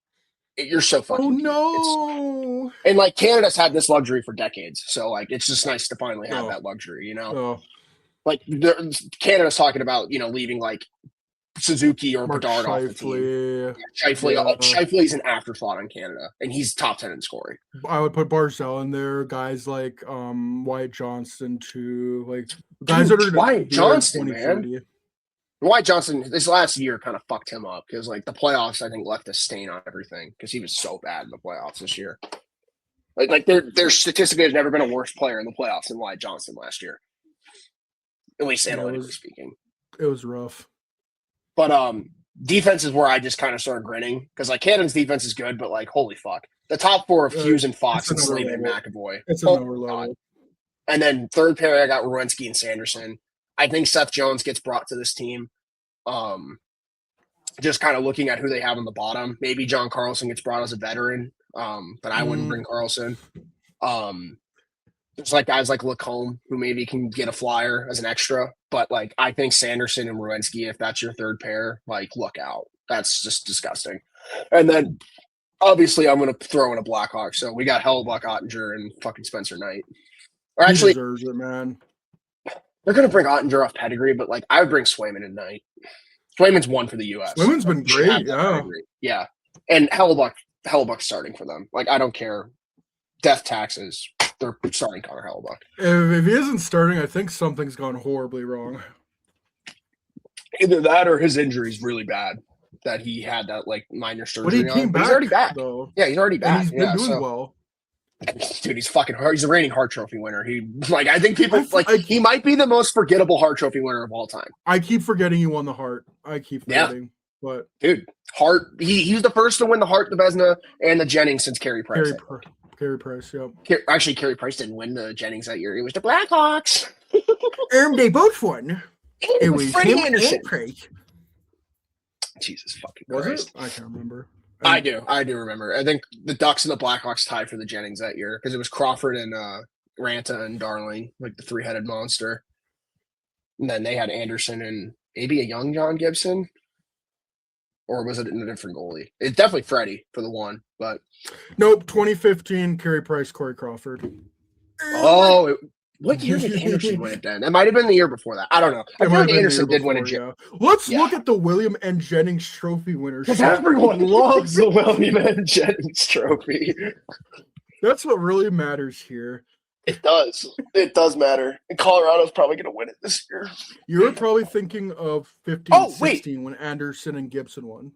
you're so fucking cute. No. And, like, Canada's had this luxury for decades. So, like, it's just nice to finally have that luxury, you know? Like, Canada's talking about, leaving, like, Suzuki or Bedard off the team. Scheifele's an afterthought on Canada, and he's top 10 in scoring. I would put Barzell in there. Guys like Wyatt Johnston too. Like guys that are Wyatt Johnston, man. Wyatt Johnston this last year kind of fucked him up because like the playoffs I think left a stain on everything because he was so bad in the playoffs this year. Like there statistically has never been a worse player in the playoffs than Wyatt Johnston last year. At least analytically speaking. It was rough. But defense is where I just kind of started grinning because like Canada's defense is good, but like holy fuck, the top four of Hughes and Fox and Slavin and McAvoy. It's another level. And then third pair, I got Werenski and Sanderson. I think Seth Jones gets brought to this team. Just kind of looking at who they have on the bottom. Maybe John Carlson gets brought as a veteran, but I wouldn't bring Carlson. There's like guys like Lacombe who maybe can get a flyer as an extra, but like I think Sanderson and Werenski, if that's your third pair, like look out. That's just disgusting. And then obviously I'm going to throw in a Blackhawk. So we got Hellebuyck, Ottinger, and fucking Spencer Knight. Or actually, he deserves it, man. They're going to bring Ottinger off pedigree, but like I would bring Swayman and Knight. Swayman's won for the U.S. Swayman's been great, yeah. And Hellebuyck's starting for them. Like I don't care. Death taxes. they're starting Connor Hellebuck. If he isn't starting, I think something's gone horribly wrong. Either that or his injury is really bad. That he had that like minor surgery. But he came back. He's already back. Though. Yeah, he's already back. And he's been doing well. Dude, he's fucking hard. He's a reigning Hart Trophy winner. I think people he might be the most forgettable Hart Trophy winner of all time. I keep forgetting he won the Hart. I keep forgetting. But dude, Hart, he was the first to win the Hart, the Vezina, and the Jennings since Carey Price. Carey Price, yep. Actually, Carey Price didn't win the Jennings that year. It was the Blackhawks. They both won. It was Freddie him Anderson. and Craig. Jesus fucking was Christ. It? I can't remember. I do remember. I think the Ducks and the Blackhawks tied for the Jennings that year because it was Crawford and Ranta and Darling, like the three-headed monster. And then they had Anderson and maybe a young John Gibson. Or was it a different goalie? It's definitely Freddie for the one, but nope. 2015, Carey Price, Corey Crawford. Oh, what year did Anderson win it then? It might have been the year before that. I don't know. I think Anderson did win it. Yeah. Let's look at the William and Jennings Trophy winners. Because everyone loves the William and Jennings Trophy. That's what really matters here. It does. It does matter. And Colorado's probably going to win it this year. You're probably thinking of 15-16 when Anderson and Gibson won.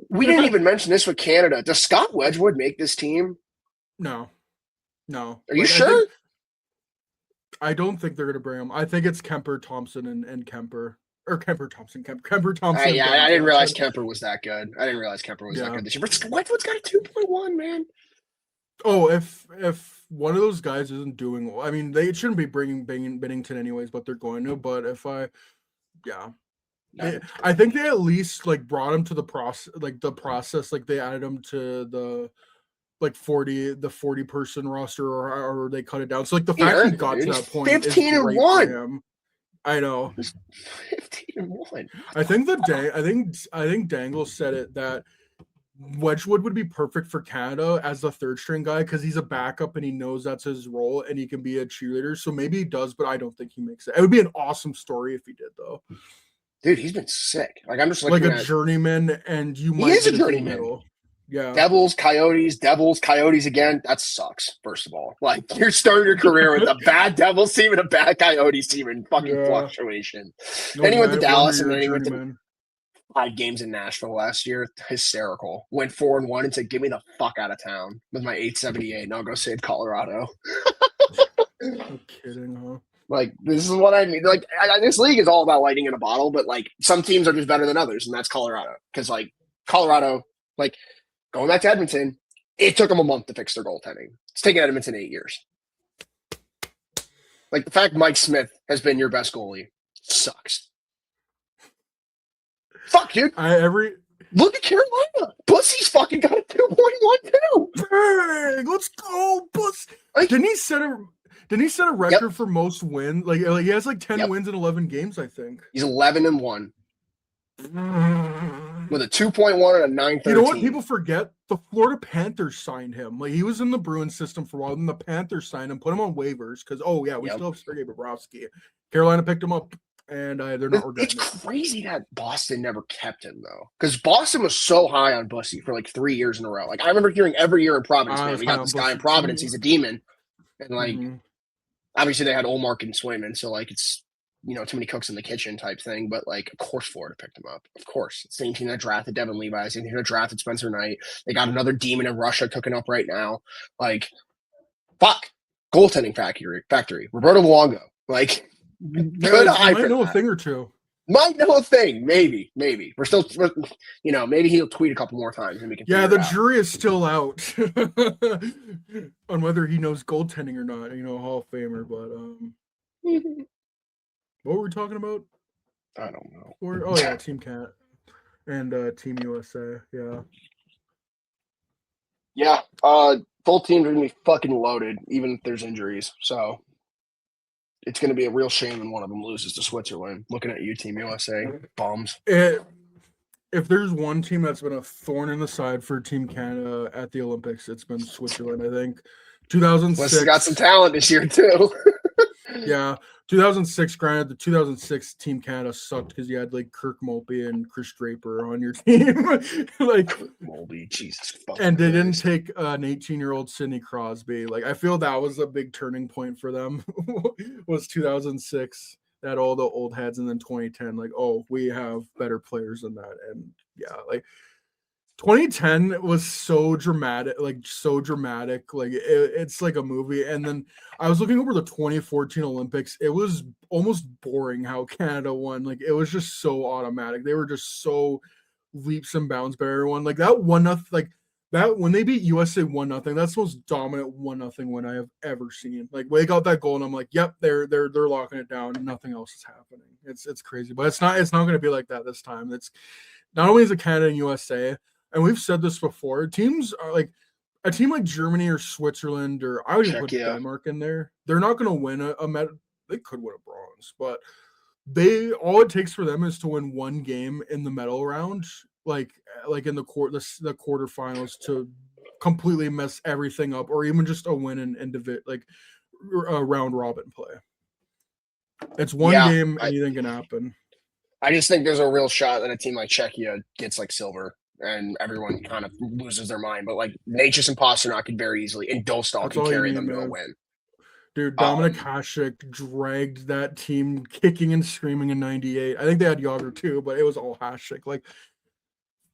We didn't even mention this with Canada. Does Scott Wedgwood make this team? No. Are you sure? I don't think they're going to bring him. I think it's Kemper, Thompson, and Kemper. Or Kemper, Thompson. Yeah, I didn't realize Kemper was that good. That good this year. But Wedgwood's got a 2.1, man. Oh, if one of those guys isn't doing well, I mean, they shouldn't be bringing Binnington anyways, but they're going to. But I think they at least like brought him to the process, like they added him to the 40 person roster, or they cut it down. So like the fact he got to that point, 15-1. I know, 15-1. I think Dangle said it that Wedgwood would be perfect for Canada as the third string guy because he's a backup and he knows that's his role and he can be a cheerleader. So maybe he does, but I don't think he makes it. It would be an awesome story if he did, though. Dude, he's been sick. Like I'm just like a journeyman, and you might. He is a journeyman. Yeah. Devils, Coyotes again. That sucks. First of all, like you're starting your career with a bad Devils team and a bad Coyotes team in fucking fluctuation. Then he went to Dallas, and then he went to 5 games in Nashville last year. Hysterical. Went 4-1 and said, "Get me the fuck out of town with my 878, and I'll go save Colorado." No kidding, huh? Like this is what I mean. Like this league is all about lightning in a bottle, but like some teams are just better than others, and that's Colorado. Because like Colorado, like going back to Edmonton, it took them a month to fix their goaltending. It's taken Edmonton 8 years. Like the fact Mike Smith has been your best goalie sucks. Fuck, dude. Look at Carolina. Pussy's fucking got a 2.1 too. Bang! Let's go, Puss. Like, didn't he set a record for most wins? Like he has like 10 wins in 11 games, I think. He's 11-1. With a 2.1 and a 9.13. You know what? People forget the Florida Panthers signed him. Like he was in the Bruins system for a while, then the Panthers signed him, put him on waivers because we still have Sergei Bobrovsky. Carolina picked him up, and they're not regretting it. It's crazy that Boston never kept him though, because Boston was so high on Bussy for like 3 years in a row. Like I remember hearing every year in Providence, man, we got this guy in Providence. He's a demon, and like obviously they had Olmark and Swayman, so like it's. Too many cooks in the kitchen type thing, but like, of course, Florida picked him up. Of course, same team that drafted Devin Levi, same team that drafted Spencer Knight. They got another demon in Russia cooking up right now. Like, fuck, goaltending factory. Roberto Luongo, like, good eye for might know a thing or two. Might know a thing, maybe. We're still, maybe he'll tweet a couple more times and we can. Yeah, the jury is still out on whether he knows goaltending or not. Hall of Famer, but what were we talking about? I don't know. Team Cat and Team USA. Yeah. Yeah. Both teams are gonna be fucking loaded, even if there's injuries. So it's gonna be a real shame when one of them loses to Switzerland. Looking at you, Team USA, bums. If there's one team that's been a thorn in the side for Team Canada at the Olympics, it's been Switzerland. I think 2006. Swiss got some talent this year too. Yeah, 2006. Granted, the 2006 Team Canada sucked because you had like Kirk Mulpey and Chris Draper on your team, like, Molby, Jesus fucking and they didn't Christ. take an 18-year-old Sidney Crosby. Like, I feel that was a big turning point for them. Was 2006. That all the old heads, and then 2010, like, oh, we have better players than that, and yeah, like 2010 was so dramatic, like it's like a movie. And then I was looking over the 2014 Olympics. It was almost boring how Canada won. Like, it was just so automatic. They were just so leaps and bounds by everyone. Like that one nothing, like that when they beat USA 1-0, that's the most dominant 1-0 win I have ever seen. Like, when they got that goal, and I'm like, yep, they're locking it down. Nothing else is happening. It's crazy, but it's not going to be like that this time. It's not only is it Canada and USA, and we've said this before, teams are like a team like Germany or Switzerland, or I would even put Czechia. Denmark in there. They're not going to win a medal. They could win a bronze, but all it takes for them is to win one game in the medal round, like in the quarterfinals, to completely mess everything up, or even just a win in like a round robin play. It's one game, anything can happen. I just think there's a real shot that a team like Czechia gets like silver, and everyone kind of loses their mind. But like Nature's and Pasternak could very easily, and Dostal could carry them to a win. Dude, Dominic Hasek dragged that team kicking and screaming in '98. I think they had Yager too, but it was all Hasek. Like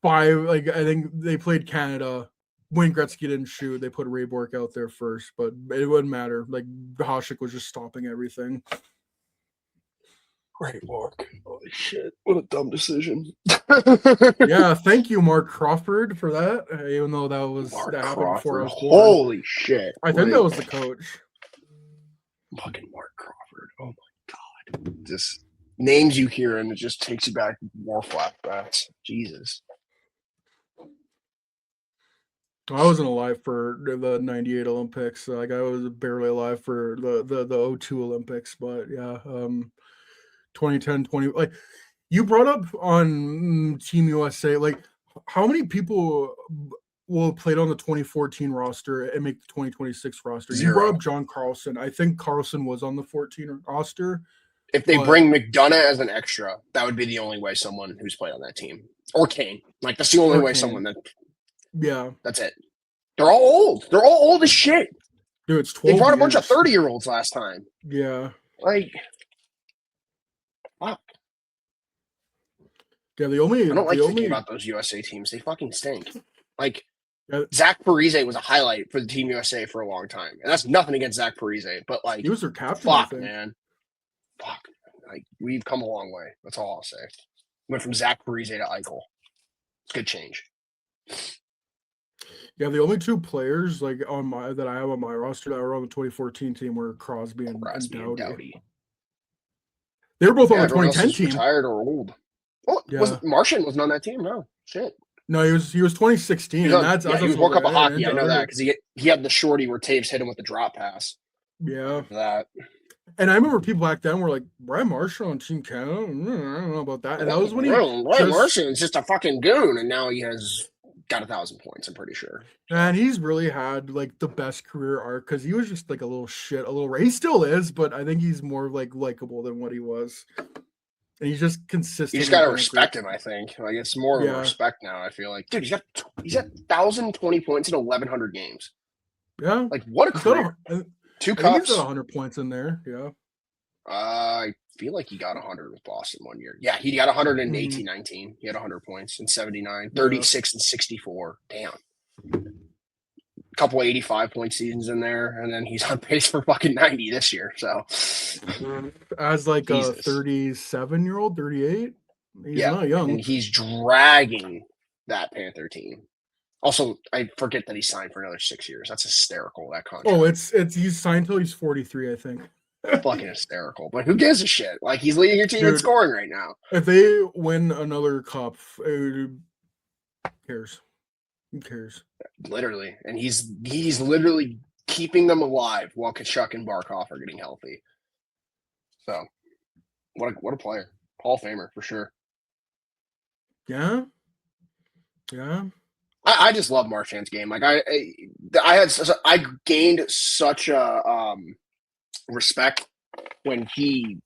I think they played Canada. Wayne Gretzky didn't shoot. They put Ray Bourque out there first, but it wouldn't matter. Like, Hasek was just stopping everything. Ray Bourque. Holy shit. What a dumb decision. Yeah, thank you, Mark Crawford, for that. Even though that happened before I was born. Holy shit. I think that was the coach. Fucking Mark Crawford. Oh my God. Just names you hear and it just takes you back more flashbacks. Jesus. I wasn't alive for the '98 Olympics. Like, I was barely alive for the 02 Olympics, but yeah, 2010, 20. Like, you brought up on Team USA, like, how many people will have played on the 2014 roster and make the 2026 roster? 0. You brought up John Carlson. I think Carlson was on the 14 roster. If they bring McDonough as an extra, that would be the only way someone who's played on that team. Or Kane. Like, that's the only way someone that. Yeah. That's it. They're all old. They're all old as shit. Dude, it's 12 They brought years. a bunch of 30-year-olds last time. Yeah. Like, fuck. Yeah, I don't like thinking about those USA teams. They fucking stink. Like, Zach Parise was a highlight for the Team USA for a long time. And that's nothing against Zach Parise, but like, he was their captain. Fuck, man. Fuck. Like, we've come a long way. That's all I'll say. Went from Zach Parise to Eichel. It's good change. Yeah, the only two players that I have on my roster that were on the 2014 team were Crosby and Doughty. They were both on the 2010 team. Retired or old? Oh, yeah. Martian wasn't on that team. No shit. No, he was 2016. He was World Cup of Hockey. I know that because he had the shorty where Taves hit him with the drop pass. Yeah, that. And I remember people back then were like, Brian Marshall on Team Canada. I don't know about that. And that was when Brian Marshall is just a fucking goon, and now he has got 1,000 points. I'm pretty sure. And he's really had like the best career arc because he was just like a little shit, he still is, but I think he's more like likable than what he was. And he's just consistent. You just gotta respect him, I think. Like, it's more of a respect now, I feel like. Dude, he's got 1,020 points in 1,100 games. Yeah. Like, what a career. 2 cups. He's got 100 points in there, yeah. I feel like he got 100 with Boston one year. Yeah, he got 100 in 18-19. He had 100 points in 79, 36 and 64. Damn. A couple of 85-point seasons in there, and then he's on pace for fucking 90 this year. So, as like a 37-year-old, 38, he's not young. And he's dragging that Panther team. Also, I forget that he signed for another 6 years. That's hysterical, that contract. Oh, he's signed till he's 43, I think. Fucking hysterical. But who gives a shit? Like, he's leading your team in scoring right now. If they win another cup, who cares? Who cares? Literally. And he's literally keeping them alive while Tkachuk and Barkov are getting healthy. So, what a player. Hall of Famer, for sure. Yeah. Yeah. I just love Marchand's game. Like, I gained such a respect when he,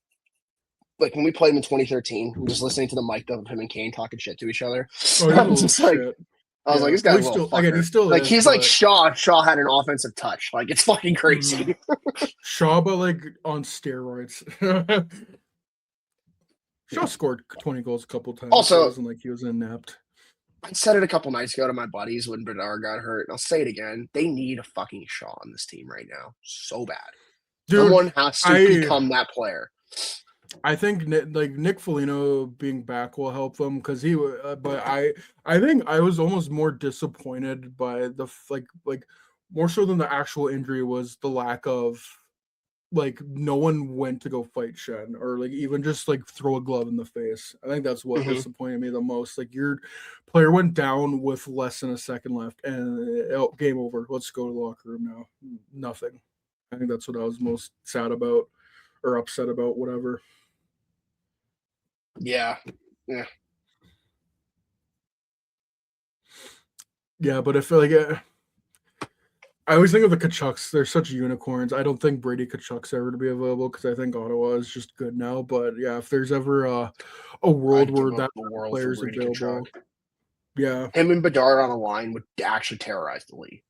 like when we played him in 2013, I'm just listening to the mic of him and Kane talking shit to each other. Oh, he's a I'm little just like, shit. I was like, this Well, guy's he a little still, again, he fucker. still Like is, he's like but Shaw. Shaw had an offensive touch. Like it's fucking crazy. Shaw, but like on steroids. Shaw scored 20 goals a couple times. So it Also, wasn't like he was inept. I said it a couple nights ago to my buddies when Bedard got hurt, and I'll say it again. They need a fucking Shaw on this team right now, so bad. Dude, Someone has to become that player. I think Nick Foligno being back will help them because he. But I think I was almost more disappointed by the like more so than the actual injury was the lack of like no one went to go fight Shen or like even just like throw a glove in the face. I think that's what disappointed me the most. Like your player went down with less than a second left and game over. Let's go to the locker room now. Nothing. I think that's what I was most sad about or upset about, whatever. Yeah. Yeah, but I feel like I always think of the Kachucks. They're such unicorns. I don't think Brady Kachuk's ever to be available because I think Ottawa is just good now. But yeah, if there's ever a world where that player's available, yeah, him and Bedard on a line would actually terrorize the league.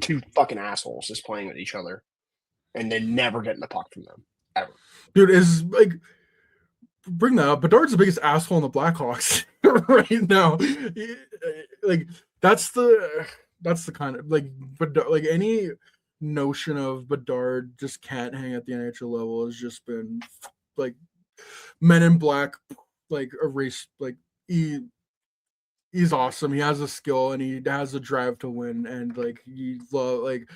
Two fucking assholes just playing with each other, and then never getting the puck from them ever. Dude, is like bring that up. Bedard's the biggest asshole in the Blackhawks right now. Like that's the kind of like any notion of Bedard just can't hang at the NHL level has just been like Men in Black like erased. Like he's awesome. He has a skill and he has a drive to win and like he like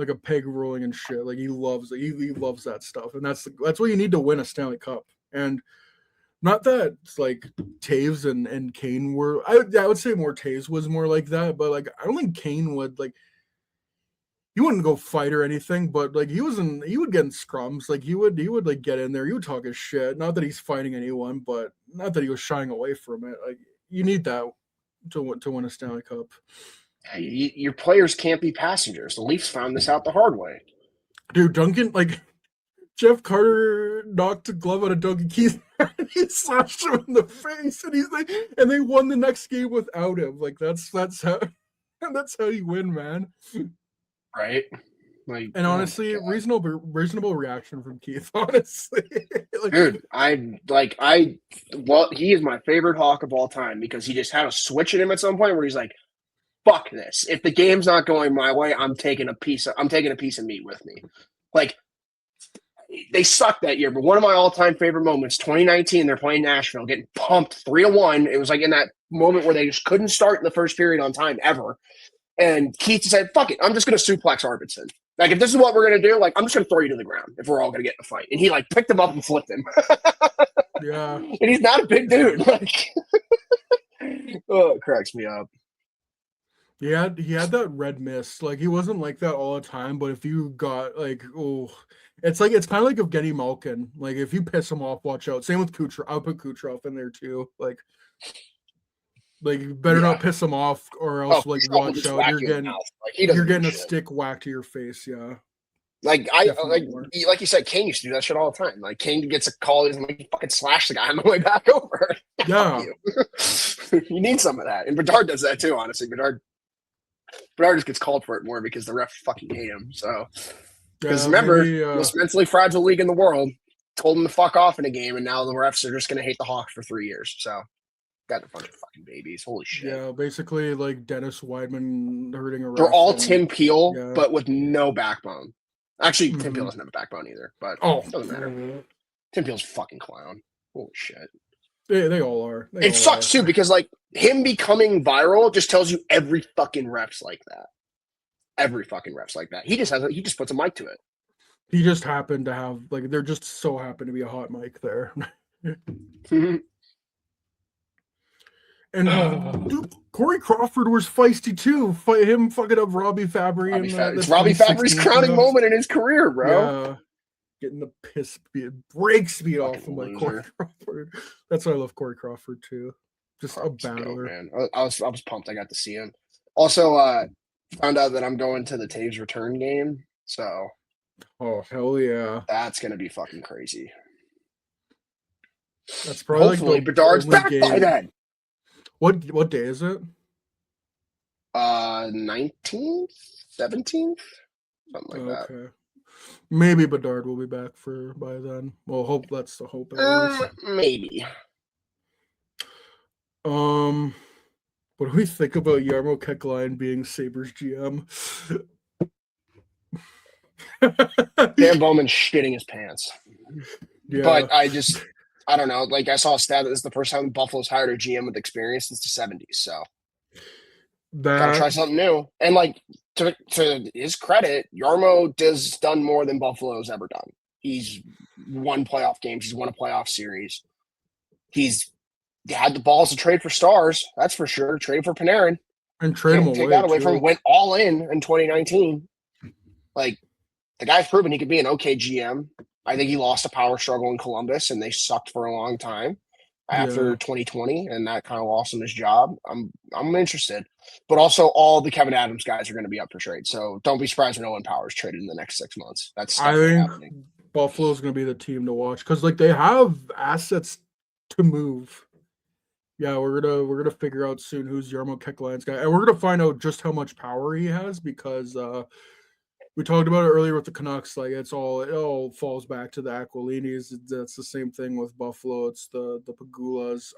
a peg rolling and shit. Like he loves that stuff and that's what you need to win a Stanley Cup. And not that like Taves and Kane were. I would say more Taves was more like that, but like I don't think Kane would like. He wouldn't go fight or anything, but like he would get in scrums. Like he would like get in there. He would talk his shit. Not that he's fighting anyone, but not that he was shying away from it. Like you need that to win a Stanley Cup. Your players can't be passengers. The Leafs found this out the hard way. Dude, Duncan, like Jeff Carter knocked a glove out of Duncan Keith. He slashed him in the face, and he's like, and they won the next game without him. Like that's how you win, man. Right. Like, and honestly, reasonable reaction from Keith. Honestly, like, dude, he is my favorite Hawk of all time because he just had a switch in him at some point where he's like, "Fuck this! If the game's not going my way, I'm taking a piece of meat with me." Like, they sucked that year, but one of my all-time favorite moments, 2019, they're playing Nashville, getting pumped 3-1. It was like in that moment where they just couldn't start in the first period on time ever. And Keith said, fuck it, I'm just going to suplex Arvidsson. Like, if this is what we're going to do, like, I'm just going to throw you to the ground if we're all going to get in a fight. And he, like, picked him up and flipped him. Yeah. And he's not a big dude. Like, oh, it cracks me up. He had that red mist. Like, he wasn't like that all the time, but if you got, like, it's kind of like Evgeny Malkin. Like, if you piss him off, watch out. Same with Kucherov. I'll put Kucherov in there, too. Like you better not piss him off, or else watch out. You're getting a stick whacked to your face. Yeah. Like you said, Kane used to do that shit all the time. Like Kane gets a call, he's like fucking slash the guy on the way back over. Yeah. You need some of that, and Bedard does that too. Honestly, Bedard just gets called for it more because the refs fucking hate him. So because remember, most mentally fragile league in the world told him to fuck off in a game, and now the refs are just going to hate the Hawks for 3 years. So. Got a bunch of fucking babies. Holy shit. Yeah, basically like Dennis Weidman hurting a ref. They're all Tim Peel, but with no backbone. Actually, Tim Peel doesn't have a backbone either, but it doesn't matter. Tim Peel's a fucking clown. Holy shit. They all are. It sucks too, because like him becoming viral just tells you every fucking ref's like that. Every fucking ref's like that. He just puts a mic to it. He just happened to have there just so happened to be a hot mic there. And dude, Corey Crawford was feisty too. Him fucking up Robbie Fabry. It's Robbie Fabry's crowning moment in his career, bro. Yeah. Getting the break speed off him like Corey Crawford. That's why I love Corey Crawford too. Just a battler. Man. I was pumped I got to see him. Also, found out that I'm going to the Taves return game. So Oh hell yeah! That's gonna be fucking crazy. That's probably like Hopefully, the Bedard's only back by game. then. What day is it? 19th, 17th, something like that. Okay, maybe Bedard will be back for by then. Well, hope that's the hope at least. Maybe. What do we think about Yarmo Kekline being Sabres GM? Dan Bowman's shitting his pants. Yeah, But I don't know. Like I saw a stat that this is the first time Buffalo's hired a GM with experience since the 70s. So gotta that try something new. And like to his credit, Yarmo does done more than Buffalo's ever done. He's won playoff games. He's won a playoff series. He's had the balls to trade for stars. That's for sure. Trade for Panarin. and trade him Can't take away that away from him. too. Went all in 2019. Like the guy's proven he could be an okay GM. I think he lost a power struggle in Columbus, and they sucked for a long time after Yeah, 2020, and that kind of lost him his job. I'm interested, but also all the Kevin Adams guys are going to be up for trade, so don't be surprised when Owen Power's traded in the next 6 months. That's I definitely think happening. Buffalo's gonna be the team to watch because like they have assets to move. Yeah, we're gonna figure out soon who's Yarmo Kekline's guy, and we're gonna find out just how much power he has because we talked about it earlier with the Canucks. Like it all falls back to the Aquilinis. That's the same thing with Buffalo. It's the Pagulas.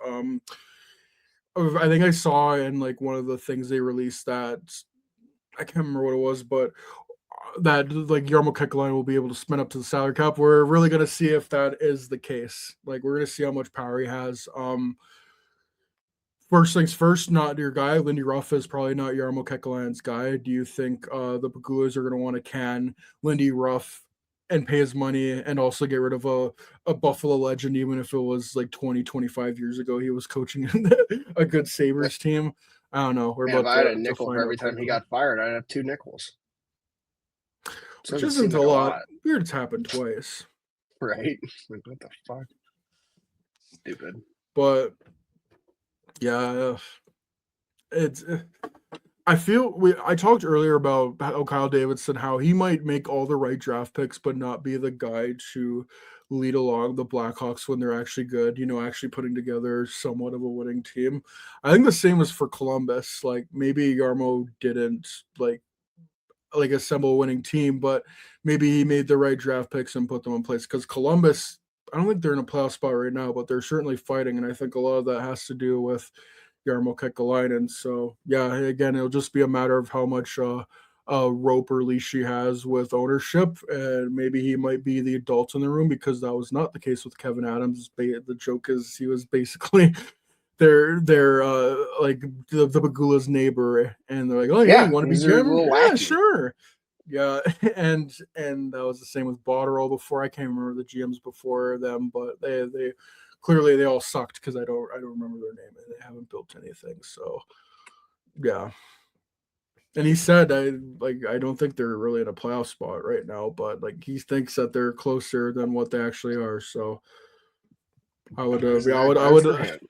I think I saw in like one of the things they released that I can't remember what it was, but that like Yarmo Kekalainen will be able to spin up to the salary cap. We're really gonna see if that is the case. Like we're gonna see how much power he has. First things first, not your guy. Lindy Ruff is probably not Yarmo Kekalainen's guy. Do you think the Pagulas are going to want to can Lindy Ruff and pay his money and also get rid of a Buffalo legend, even if it was like 20, 25 years ago he was coaching a good Sabres team? I don't know. We're Man, if about I had a to nickel for find every out time he quickly. got fired, I'd have 2 nickels. So Which it seems isn't like a a lot. lot, Weird it's happened twice. right? Like, what the fuck? Stupid. But yeah, it's I feel I talked earlier about how Kyle Davidson, how he might make all the right draft picks, but not be the guy to lead along the Blackhawks when they're actually good, actually putting together somewhat of a winning team. I think the same is for Columbus. Like maybe Yarmo didn't like assemble a winning team, but maybe he made the right draft picks and put them in place. Because Columbus, I don't think they're in a playoff spot right now, but they're certainly fighting, and I think a lot of that has to do with Jarmo Kekalainen. So yeah, again, it'll just be a matter of how much rope or leash he has with ownership, and maybe he might be the adult in the room because that was not the case with Kevin Adams. The joke is he was basically their like the Bagula's neighbor, and they're like, oh yeah, Yeah, you want to be he's a Jim? little Yeah, lackey. sure. Yeah, and that was the same with Botterill before. I can't remember the GMs before them, but they clearly they all sucked because I don't remember their name and they haven't built anything. So yeah, and he said I don't think they're really in a playoff spot right now, but like he thinks that they're closer than what they actually are. So I would Isn't yeah, that good for him?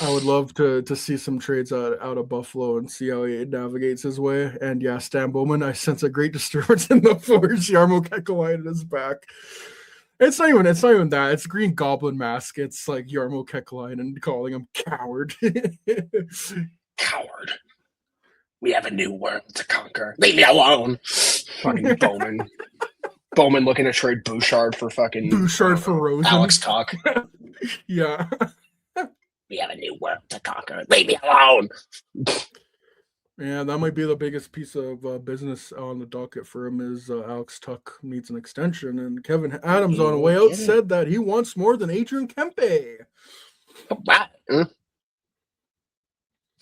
I would love to see some trades out of Buffalo and see how he navigates his way. And yeah, Stan Bowman, I sense a great disturbance in the force. Jarmo Kekalainen is back. It's not even that. It's Green Goblin mask. It's like Jarmo Kekalainen calling him coward. Coward. We have a new world to conquer. Leave me alone. Fucking Bowman. Bowman looking to trade Bouchard for fucking Bouchard for Rosen. Alex Tuck. Yeah. We have a new world to conquer. Leave me alone. Yeah, that might be the biggest piece of business on the docket for him is Alex Tuck needs an extension, and Kevin Adams He on the will way out get it. said that he wants more than Adrian Kempe.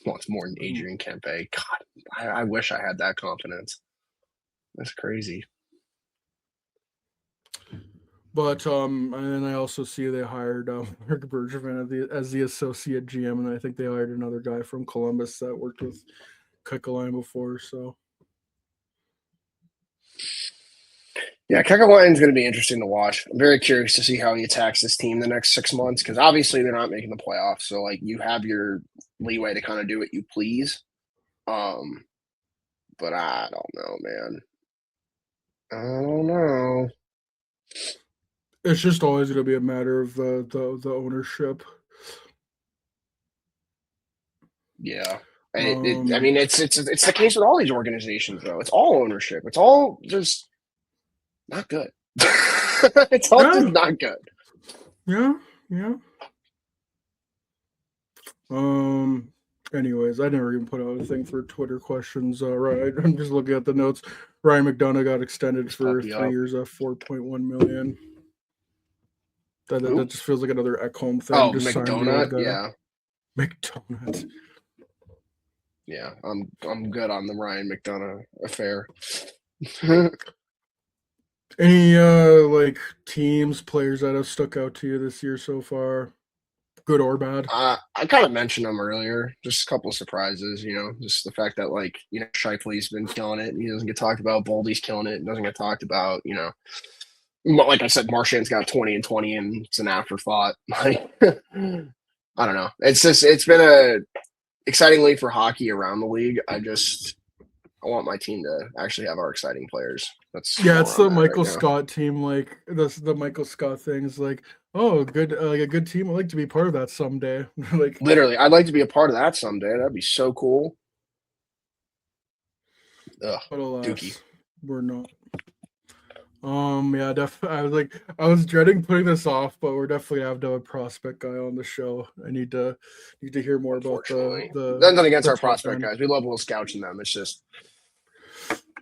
Wants more than Adrian Kempe. God, I wish I had that confidence. That's crazy. But and then I also see they hired Mark Bergevin as the associate GM, and I think they hired another guy from Columbus that worked with Kekalainen before. So Yeah, Kekalainen's going to be interesting to watch. I'm very curious to see how he attacks this team the next 6 months because obviously they're not making the playoffs, so like you have your leeway to kind of do what you please. But I don't know, man. I don't know. It's just always going to be a matter of the ownership. Yeah. I Um, mean, it's the case with all these organizations, though. It's all ownership. It's all just not good. It's all just yeah, not good. yeah, yeah. Um. Anyways, I never even put out a thing for Twitter questions. Right, I'm just looking at the notes. Ryan McDonough got extended Just for puppy 3 up. years at 4.1 million. That Who? just feels like another Ekholm thing. Oh, Just sign the old McDonut. guy. Yeah, McDonald's. yeah. I'm good on the Ryan McDonough affair. Any like teams, players that have stuck out to you this year so far, good or bad? I kind of mentioned them earlier. Just a couple of surprises, just the fact that Shifley's been killing it and he doesn't get talked about. Boldy's killing it and doesn't get talked about. Like I said, Marchand's got 20 and 20 and it's an afterthought. Like I don't know. It's been a exciting league for hockey around the league. I want my team to actually have our exciting players. That's Yeah, more it's on the that right Michael now. Scott team. Like the Michael Scott thing is like, oh, good, like a good team. I'd like to be part of that someday. Like, Literally, I'd like to be a part of that someday. That'd be so cool. Ugh, but Dookie. alas, we're not. Yeah, I was like, I was dreading putting this off, but we're definitely gonna have to have a prospect guy on the show. I need to hear more about Unfortunately, the nothing against the our top prospect end. guys. We love Will Scouching them. It's just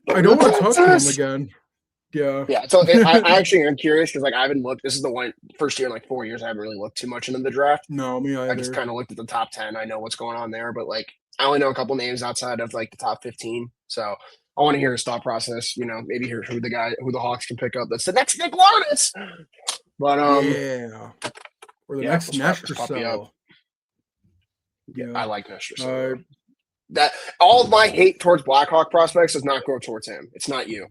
I don't want to talk to him again. Yeah. yeah. So I actually am curious because I haven't looked. This is the first year in 4 years I haven't really looked too much into the draft. No, me I just either. kind of looked at the top 10. I know what's going on there, but I only know a couple names outside of the top 15. So I want to hear his thought process. Maybe hear who the Hawks can pick up. That's the next Nick Lawrence. But Yeah. Or the yeah, next let's puppy up. Nestercell. Yeah, Yeah. I like Nestor. So that all of my hate towards Blackhawk prospects does not go towards him. It's not you.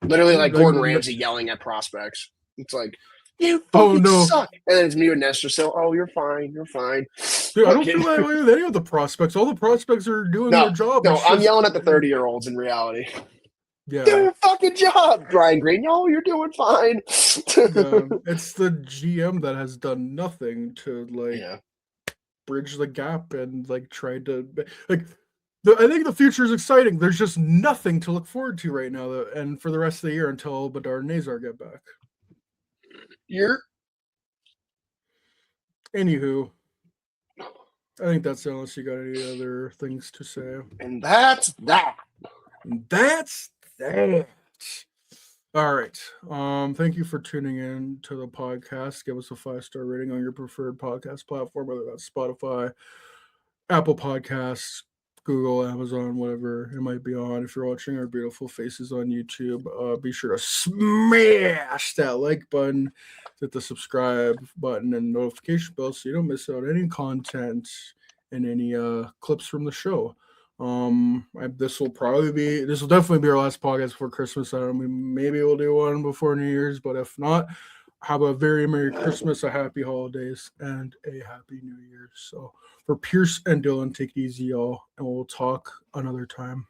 Literally, like Gordon Ramsay yelling at prospects. It's like, you fucking suck. And then it's me and Nestor. So, oh, you're fine. You're fine. Dude, I don't feel that way with any of the prospects. All the prospects are doing their job. No, I'm yelling at the 30-year-olds in reality. Yeah. Do your fucking job, Brian Green. No, you're doing fine. It's the GM that has done nothing to bridge the gap and try to I think the future is exciting. There's just nothing to look forward to right now, and for the rest of the year until Bedard and Nazar get back. Anywho, I think that's it, unless you got any other things to say. And that's that. That's that. All right. Thank you for tuning in to the podcast. Give us a 5-star rating on your preferred podcast platform, whether that's Spotify, Apple Podcasts, Google, Amazon, whatever it might be on. If you're watching our beautiful faces on YouTube, be sure to smash that like button, hit the subscribe button and notification bell so you don't miss out any content and any clips from the show. This will definitely be our last podcast before Christmas. I don't know, maybe we'll do one before New Year's, but if not, have a very Merry Christmas, a happy holidays, and a happy New Year. So for Pierce and Dylan, take it easy, y'all, and we'll talk another time.